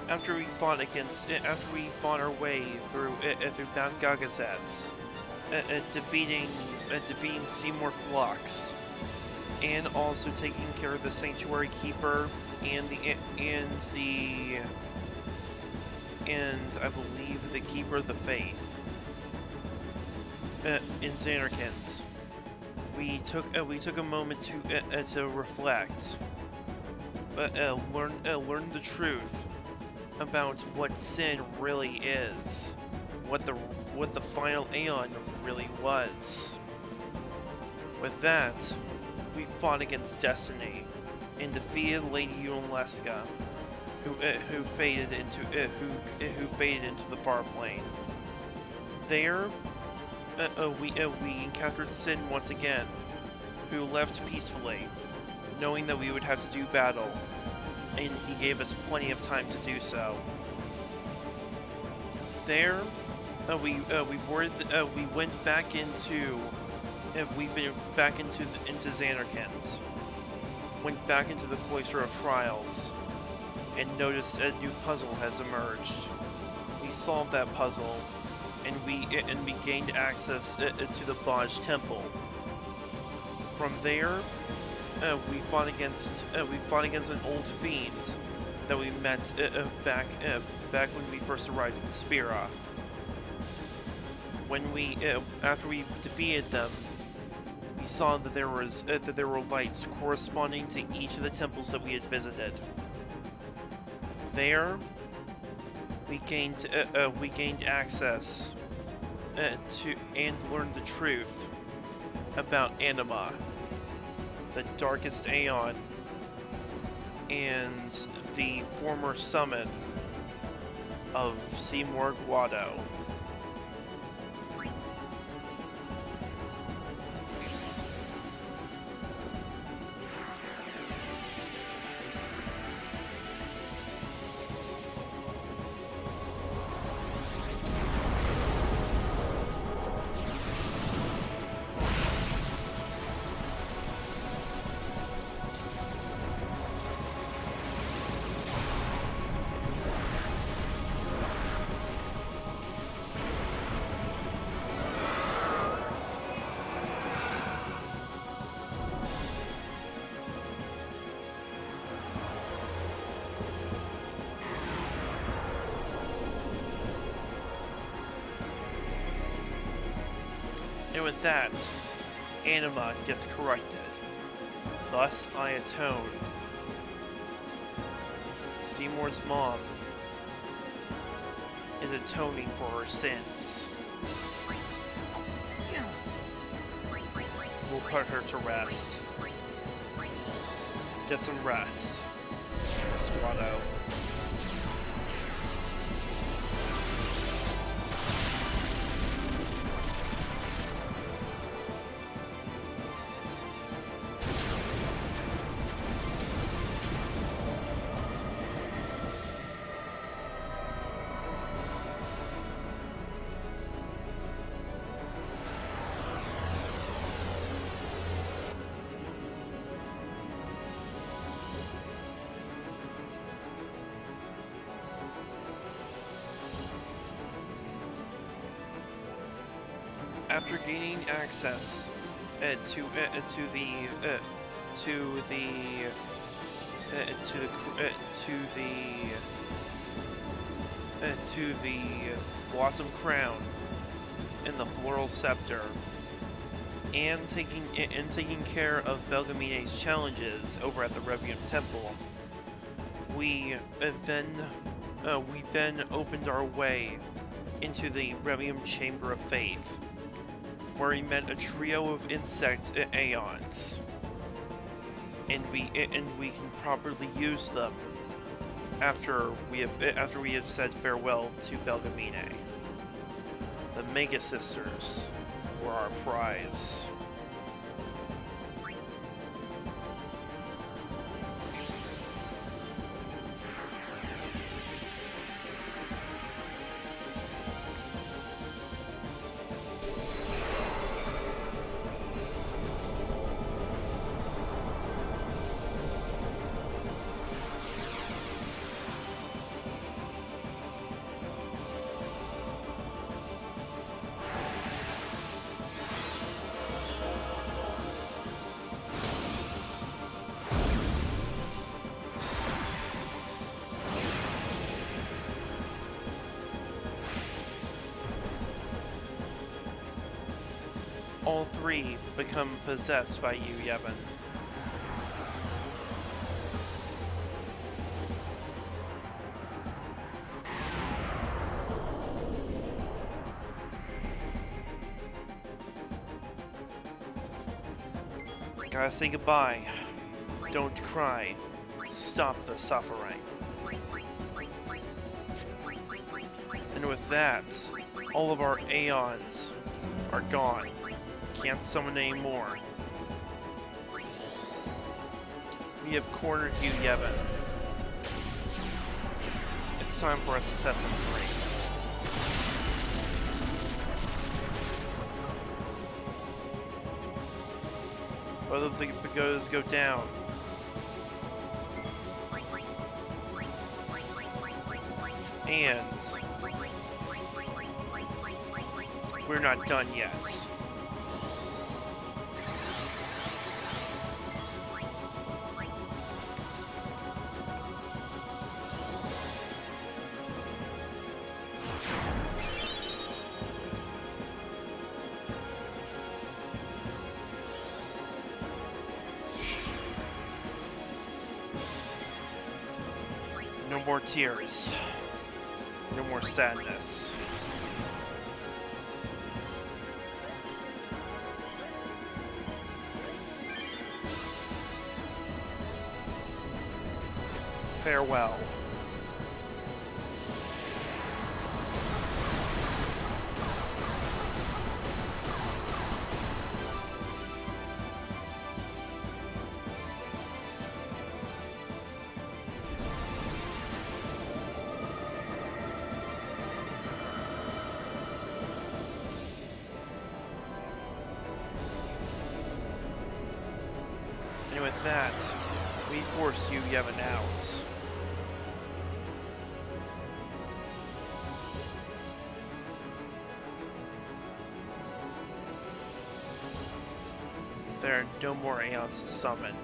After we fought our way through Mount Gagazet, defeating Seymour Phlox, and also taking care of the Sanctuary Keeper and I believe the Keeper of the Faith in Xanarkand. We took a moment to reflect, learn the truth about what sin really is, what the final Aeon really was. With that, we fought against Destiny and defeated Lady Yunalesca, who faded into the far plane. There, we encountered Sin once again, who left peacefully, knowing that we would have to do battle, and he gave us plenty of time to do so. There, we went back into Xanarkand. Went back into the Cloister of Trials, and noticed a new puzzle has emerged. We solved that puzzle, and we gained access to the Baj Temple. From there, we fought against an old fiend that we met back when we first arrived in Spira. After we defeated them, we saw that there were lights corresponding to each of the temples that we had visited. There, we gained access to and learned the truth about Anima, the Darkest Aeon, and the former summon of Seymour Guado. And with that, Anima gets corrupted. Thus, I atone. Seymour's mom is atoning for her sins. We'll put her to rest. Get some rest, Miss Guado. After gaining access to the to the to the Blossom Crown and the Floral Scepter, and taking care of Belgamine's challenges over at the Revium Temple, we then opened our way into the Revium Chamber of Faith, where we met a trio of insect aeons, and we can properly use them after we have said farewell to Belgamine. The Mega Sisters were our prize. All three become possessed by you, Yevon. Gotta say goodbye. Don't cry. Stop the suffering. And with that, all of our aeons are gone. Can't summon anymore. We have cornered you, Yevon. It's time for us to set them free. Both of the pagodas go down. And we're not done yet. No more tears. No more sadness. Farewell. And with that, we force you, Yevon, out. There are no more aeons to summon.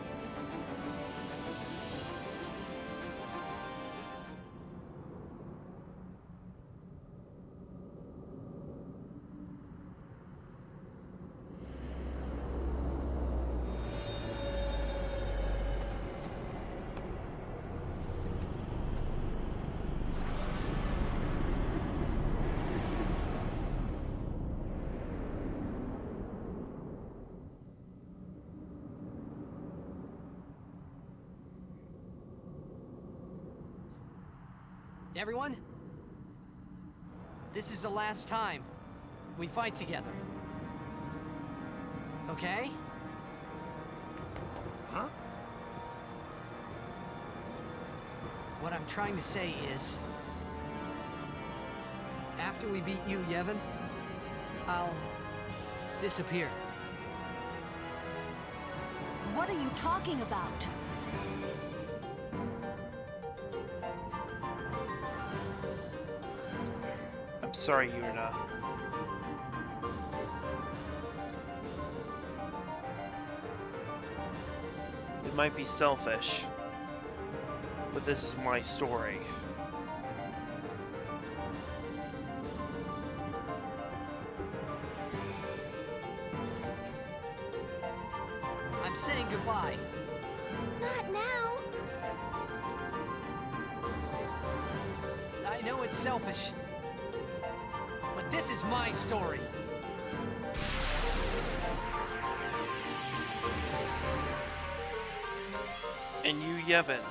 Everyone, this is the last time we fight together. Okay? Huh? What I'm trying to say is, after we beat you, Yevon, I'll disappear. What are you talking about? I'm sorry, Yuna. might be selfish, but this is my story. I'm saying goodbye. Not now. I know it's selfish, but this is my story. And you, Yevon,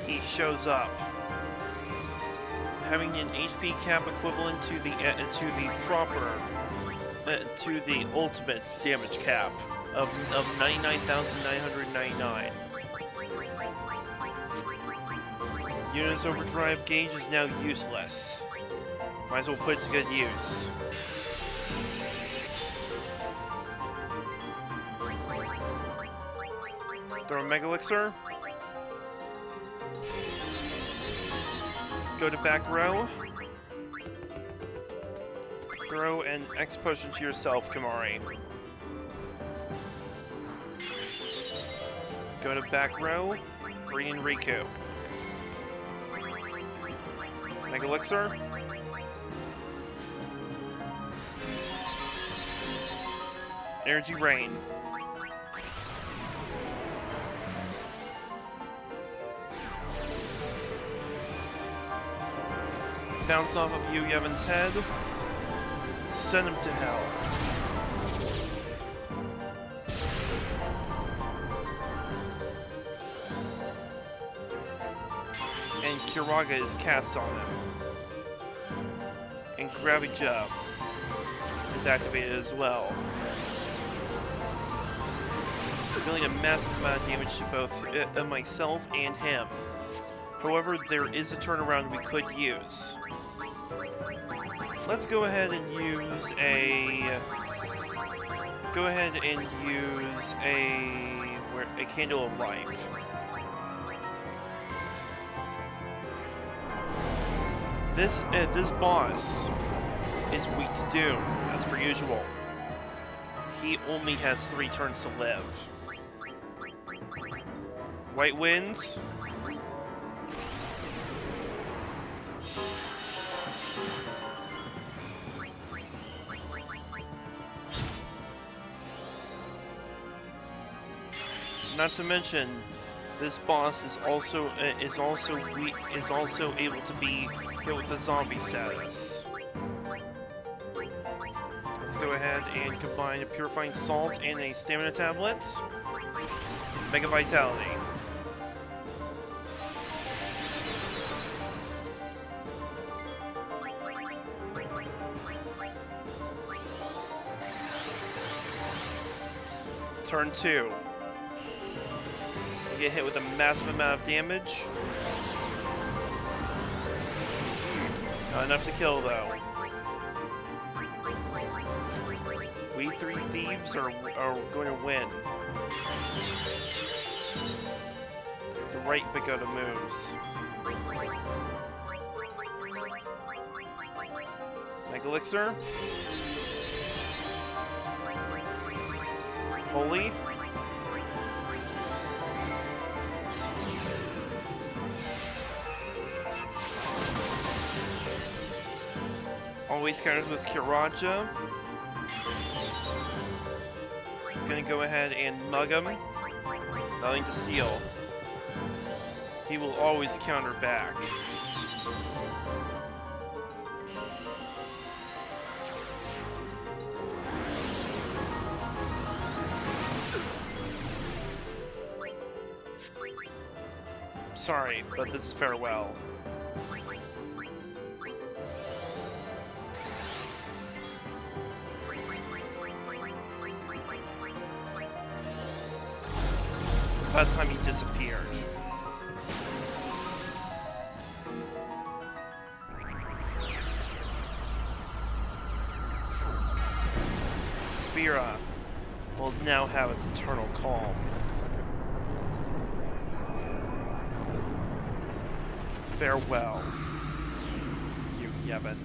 he shows up, having an HP cap equivalent to the ultimate damage cap of 99,999. Unit's overdrive gauge is now useless. Might as well put it to good use. Throw a Mega Elixir. Go to back row. Throw an X potion to yourself, Kamari. Go to back row. Bring in Riku. Mega Elixir. Energy Rain. Bounce off of you, Yevon's head. Send him to hell. And Kiraga is cast on him. And Gravija is activated as well. Dealing a massive amount of damage to both myself and him. However, there is a turnaround we could use. Let's go ahead and use a... a Candle of Life. This boss is weak to Doom, as per usual. He only has 3 turns to live. White Winds. Not to mention, this boss is also able to be hit with the zombie status. Let's go ahead and combine a Purifying Salt and a Stamina Tablet. Mega Vitality. Turn 2. Get hit with a massive amount of damage. Not enough to kill, though. We 3 thieves are going to win. The right Pagoda moves. Mega Elixir. Holy. Always counters with Kiraja. Gonna go ahead and mug him. Nothing to steal. He will always counter back. Sorry, but this is farewell. By the time he disappeared. Spira will now have its eternal calm. Farewell, you Yevon.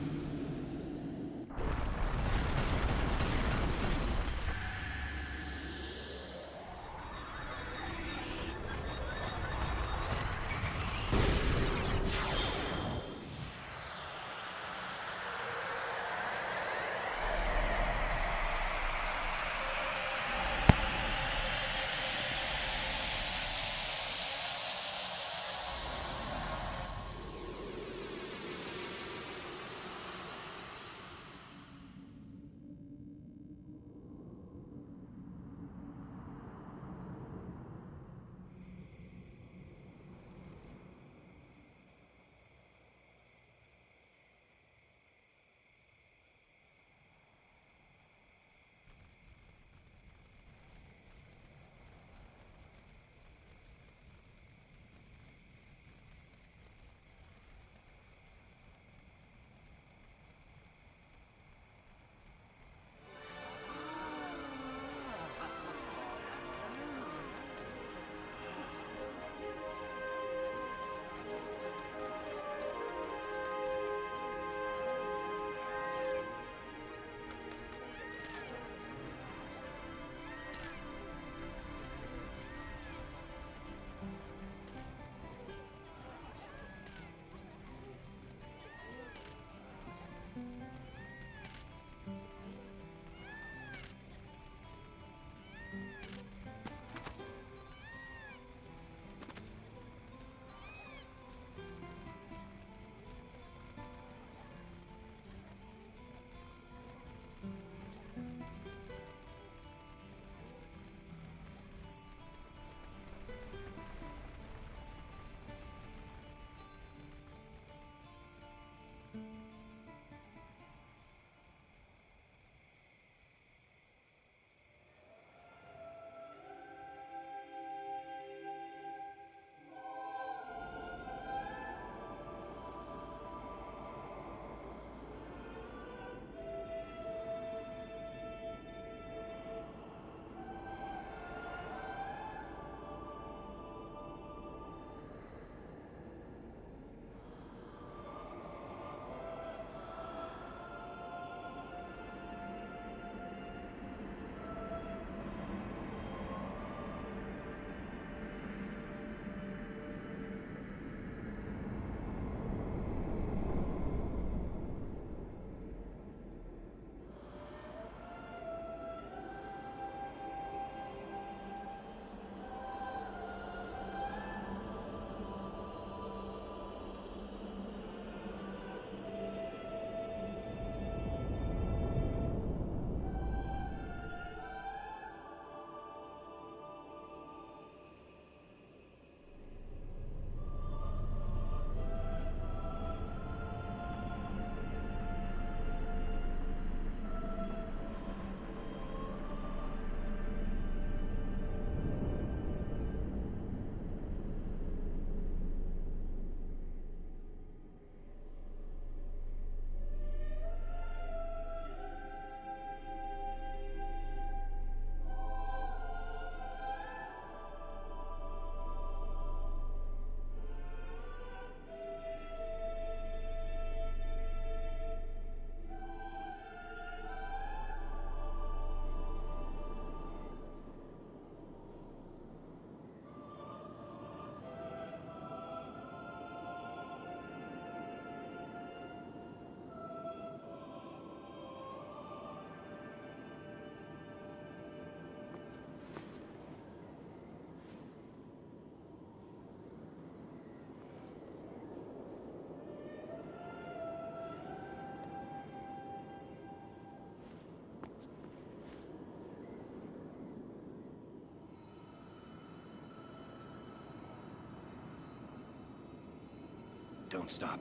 Don't stop.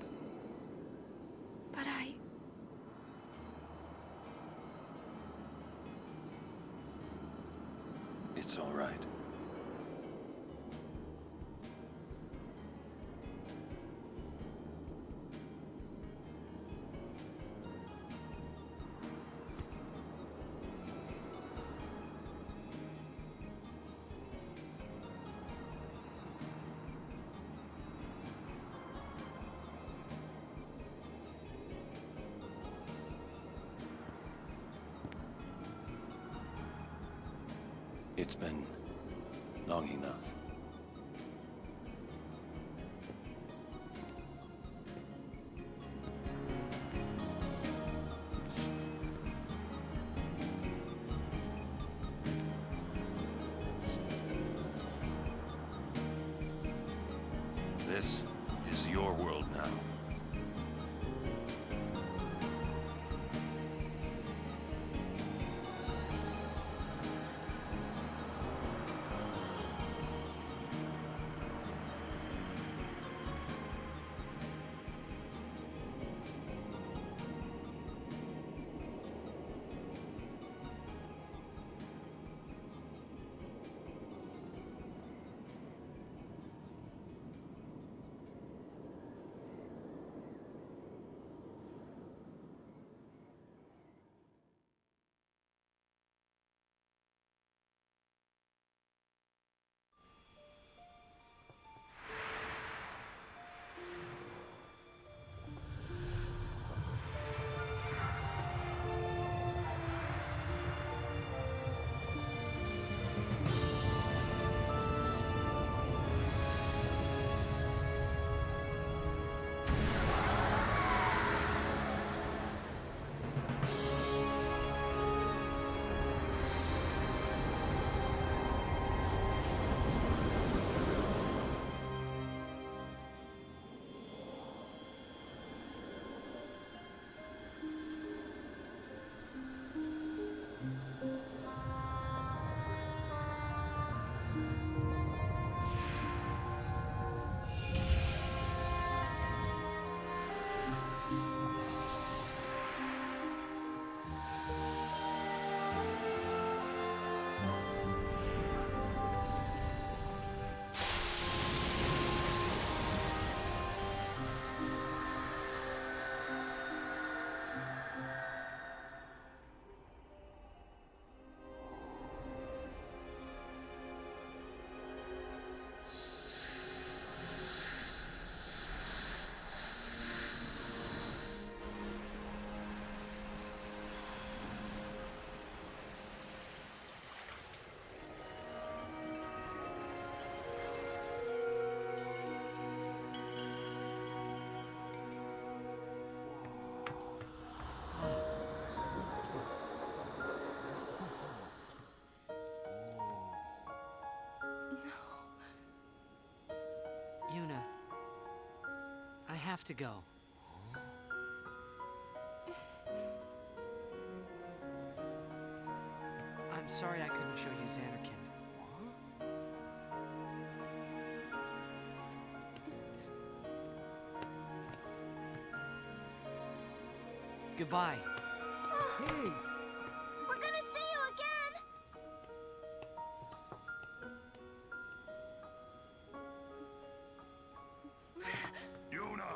But It's all right. It's been long enough. This is your world now. Yuna, I have to go. I'm sorry I couldn't show you Xanarkand. Goodbye. Hey! We're gonna see you again! Yuna!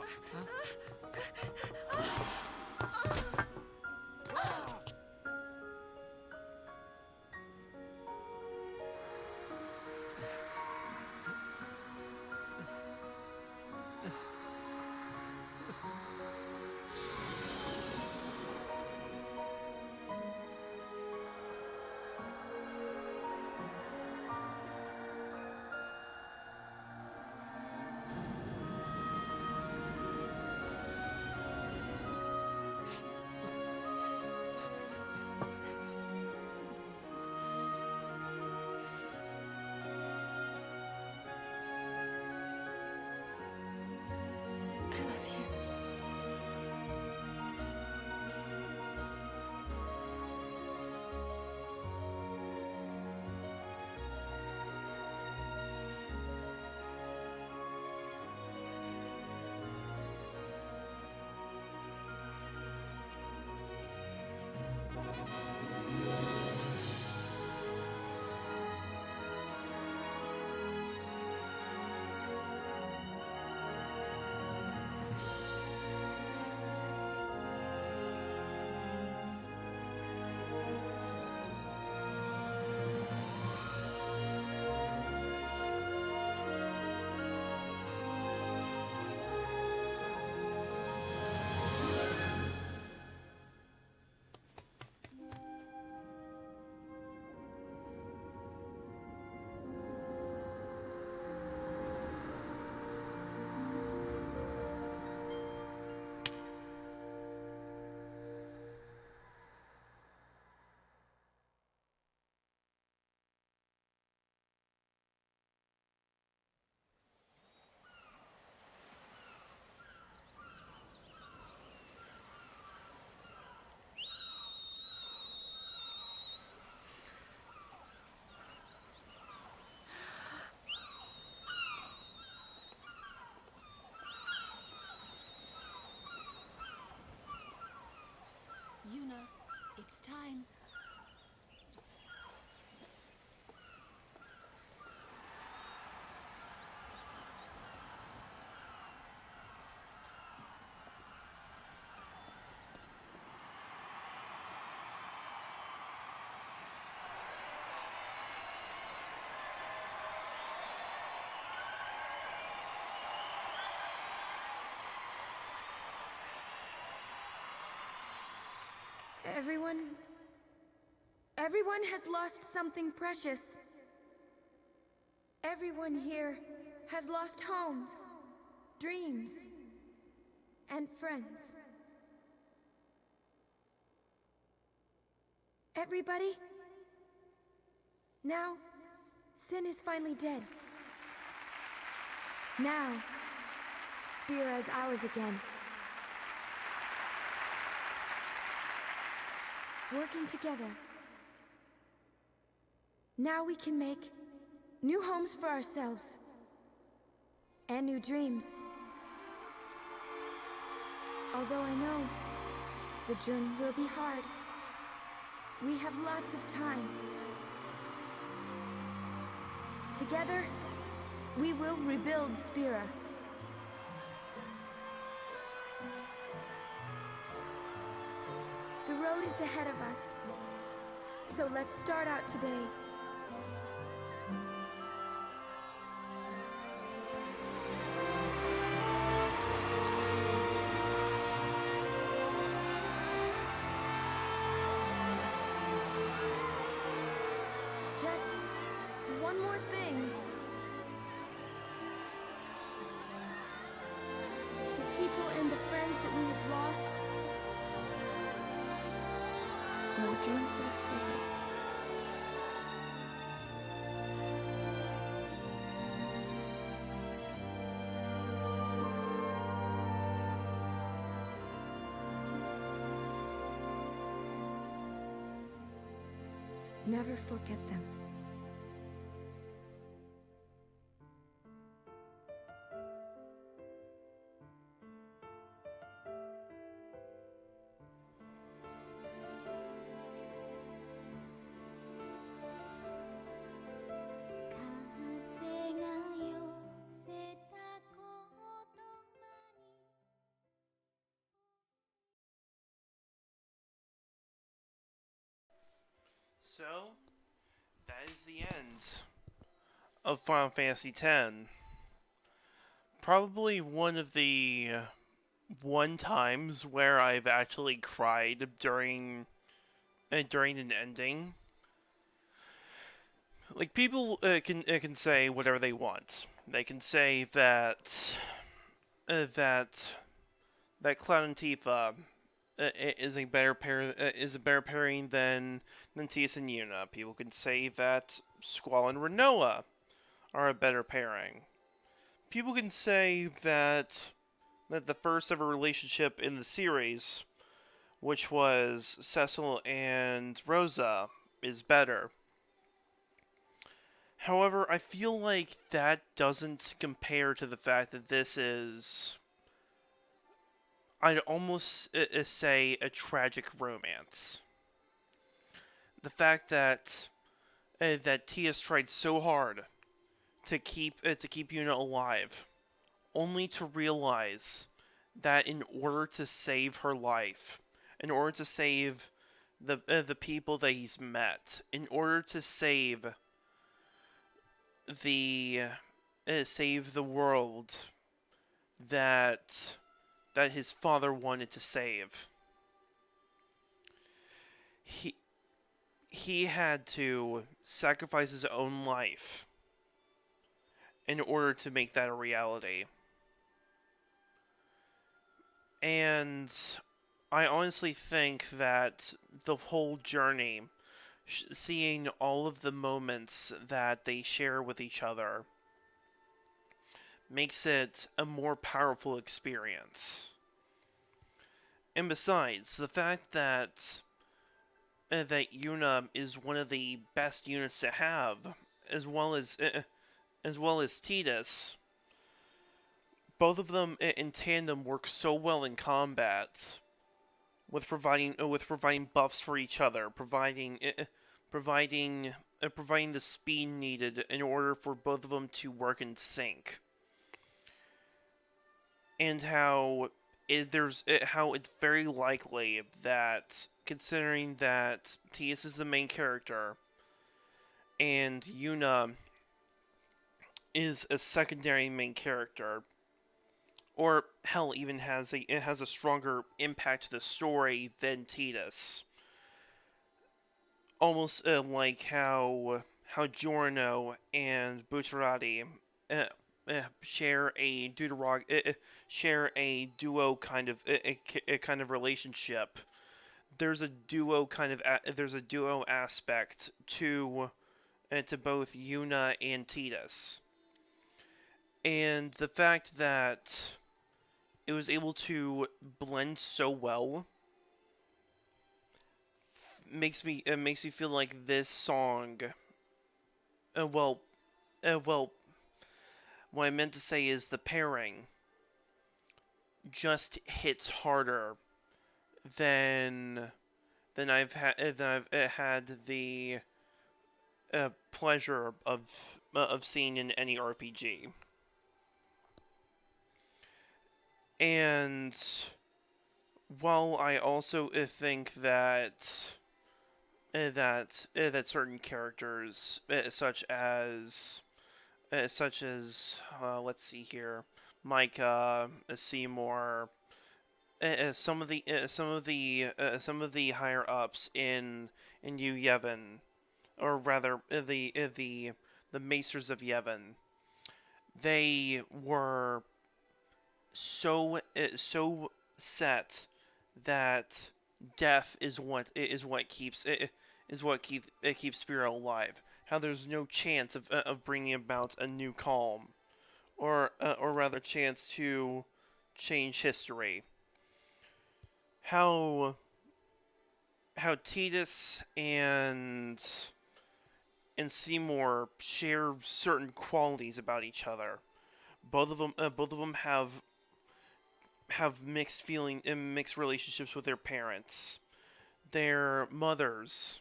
Yuna, it's time. Everyone has lost something precious. Everyone here has lost homes, dreams, and friends. Everybody? Now, Sin is finally dead. Now, Spira is ours again. Working together. Now we can make new homes for ourselves. And new dreams. Although I know the journey will be hard, we have lots of time. Together, we will rebuild Spira. The road is ahead of us, so let's start out today. Just one more thing. The people and the friends that we have lost. No dreams that fade. Never forget them. So, that is the end of Final Fantasy X. Probably one of the times where I've actually cried during an ending. Like, people can say whatever they want. They can say that Cloud and Tifa is a better pairing than Tias and Yuna. People can say that Squall and Rinoa are a better pairing. People can say that the first ever relationship in the series, which was Cecil and Rosa, is better. However, I feel like that doesn't compare to the fact that this is, I'd almost say, a tragic romance. the fact that that Tia's tried so hard to keep Yuna alive, only to realize that in order to save her life, in order to save the people that he's met, in order to save the world that his father wanted to save, he had to sacrifice his own life in order to make that a reality. And I honestly think that the whole journey, seeing all of the moments that they share with each other, makes it a more powerful experience. And besides, the fact that Yuna is one of the best units to have, as well as Tidus, both of them in tandem work so well in combat, with providing buffs for each other, providing the speed needed in order for both of them to work in sync, and how it's very likely that, considering that Tidus is the main character and Yuna is a secondary main character, or hell, even has a stronger impact to the story than Tidus. Almost like how Giorno and Bucciarati share a duo kind of relationship. There's a duo aspect to both Yuna and Tidus. And the fact that it was able to blend so well makes me feel like this song. What I meant to say is the pairing just hits harder than I've had the pleasure of seeing in any RPG. And while I also think that certain characters, such as let's see here, Micah, Seymour, some of the higher ups in New Yevon, or rather the Maesters of Yevon, they were so set that death is what keeps Spirit alive. How there's no chance of bringing about a new calm, or rather, a chance to change history. How Tidus and Seymour share certain qualities about each other. Both of them have mixed relationships with their parents. Their mothers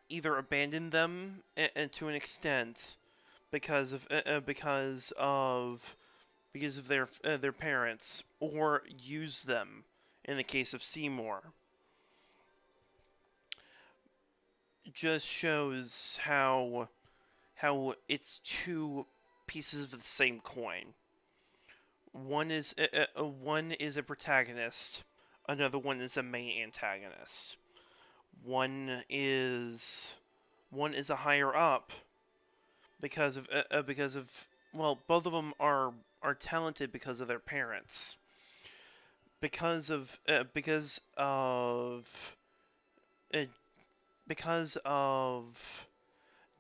either abandoned them to an extent because of their parents, or used them. In the case of Seymour, just shows how it's two pieces of the same coin. One is a protagonist, another one is a main antagonist. One is a higher up because of both of them are talented because of their parents. Because of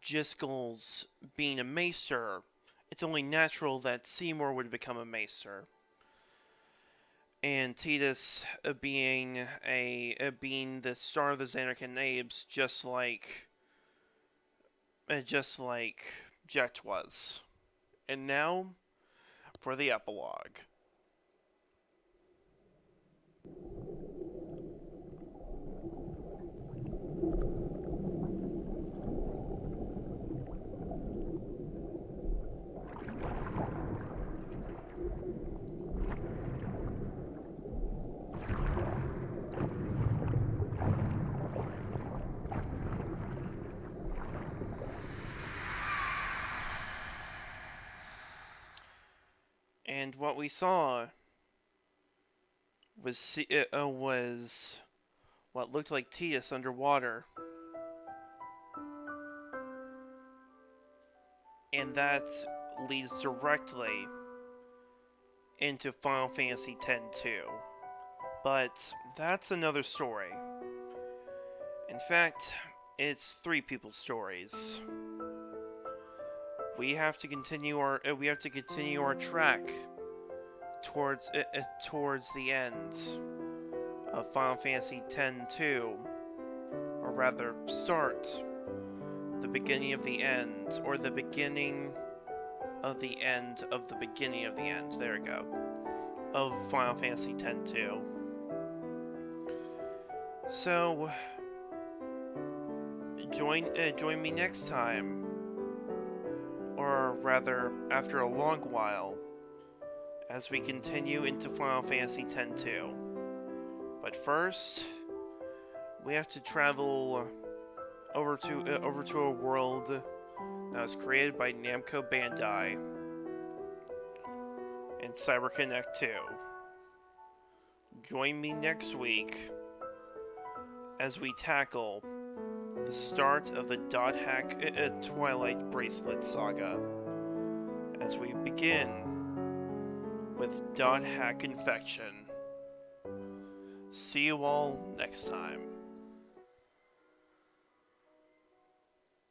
Jiskel's being a maester, it's only natural that Seymour would become a maester. And Tidus being the star of the Xanarcan Abes, just like Jet was. And now for the epilogue. And what we saw was what looked like Tias underwater. And that leads directly into Final Fantasy X-2. But that's another story. In fact, it's three people's stories. We have to continue our track towards the end of Final Fantasy X-2, or rather, start the beginning of the end, or the beginning of the end of the beginning of the end. There we go. Of Final Fantasy X-2. So, join me next time, or rather, after a long while, as we continue into Final Fantasy X-2. But first, we have to travel over to a world that was created by Namco Bandai and CyberConnect 2. Join me next week as we tackle the start of the Dot Hack Twilight Bracelet saga, as we begin with Dot Hack Infection. See you all next time.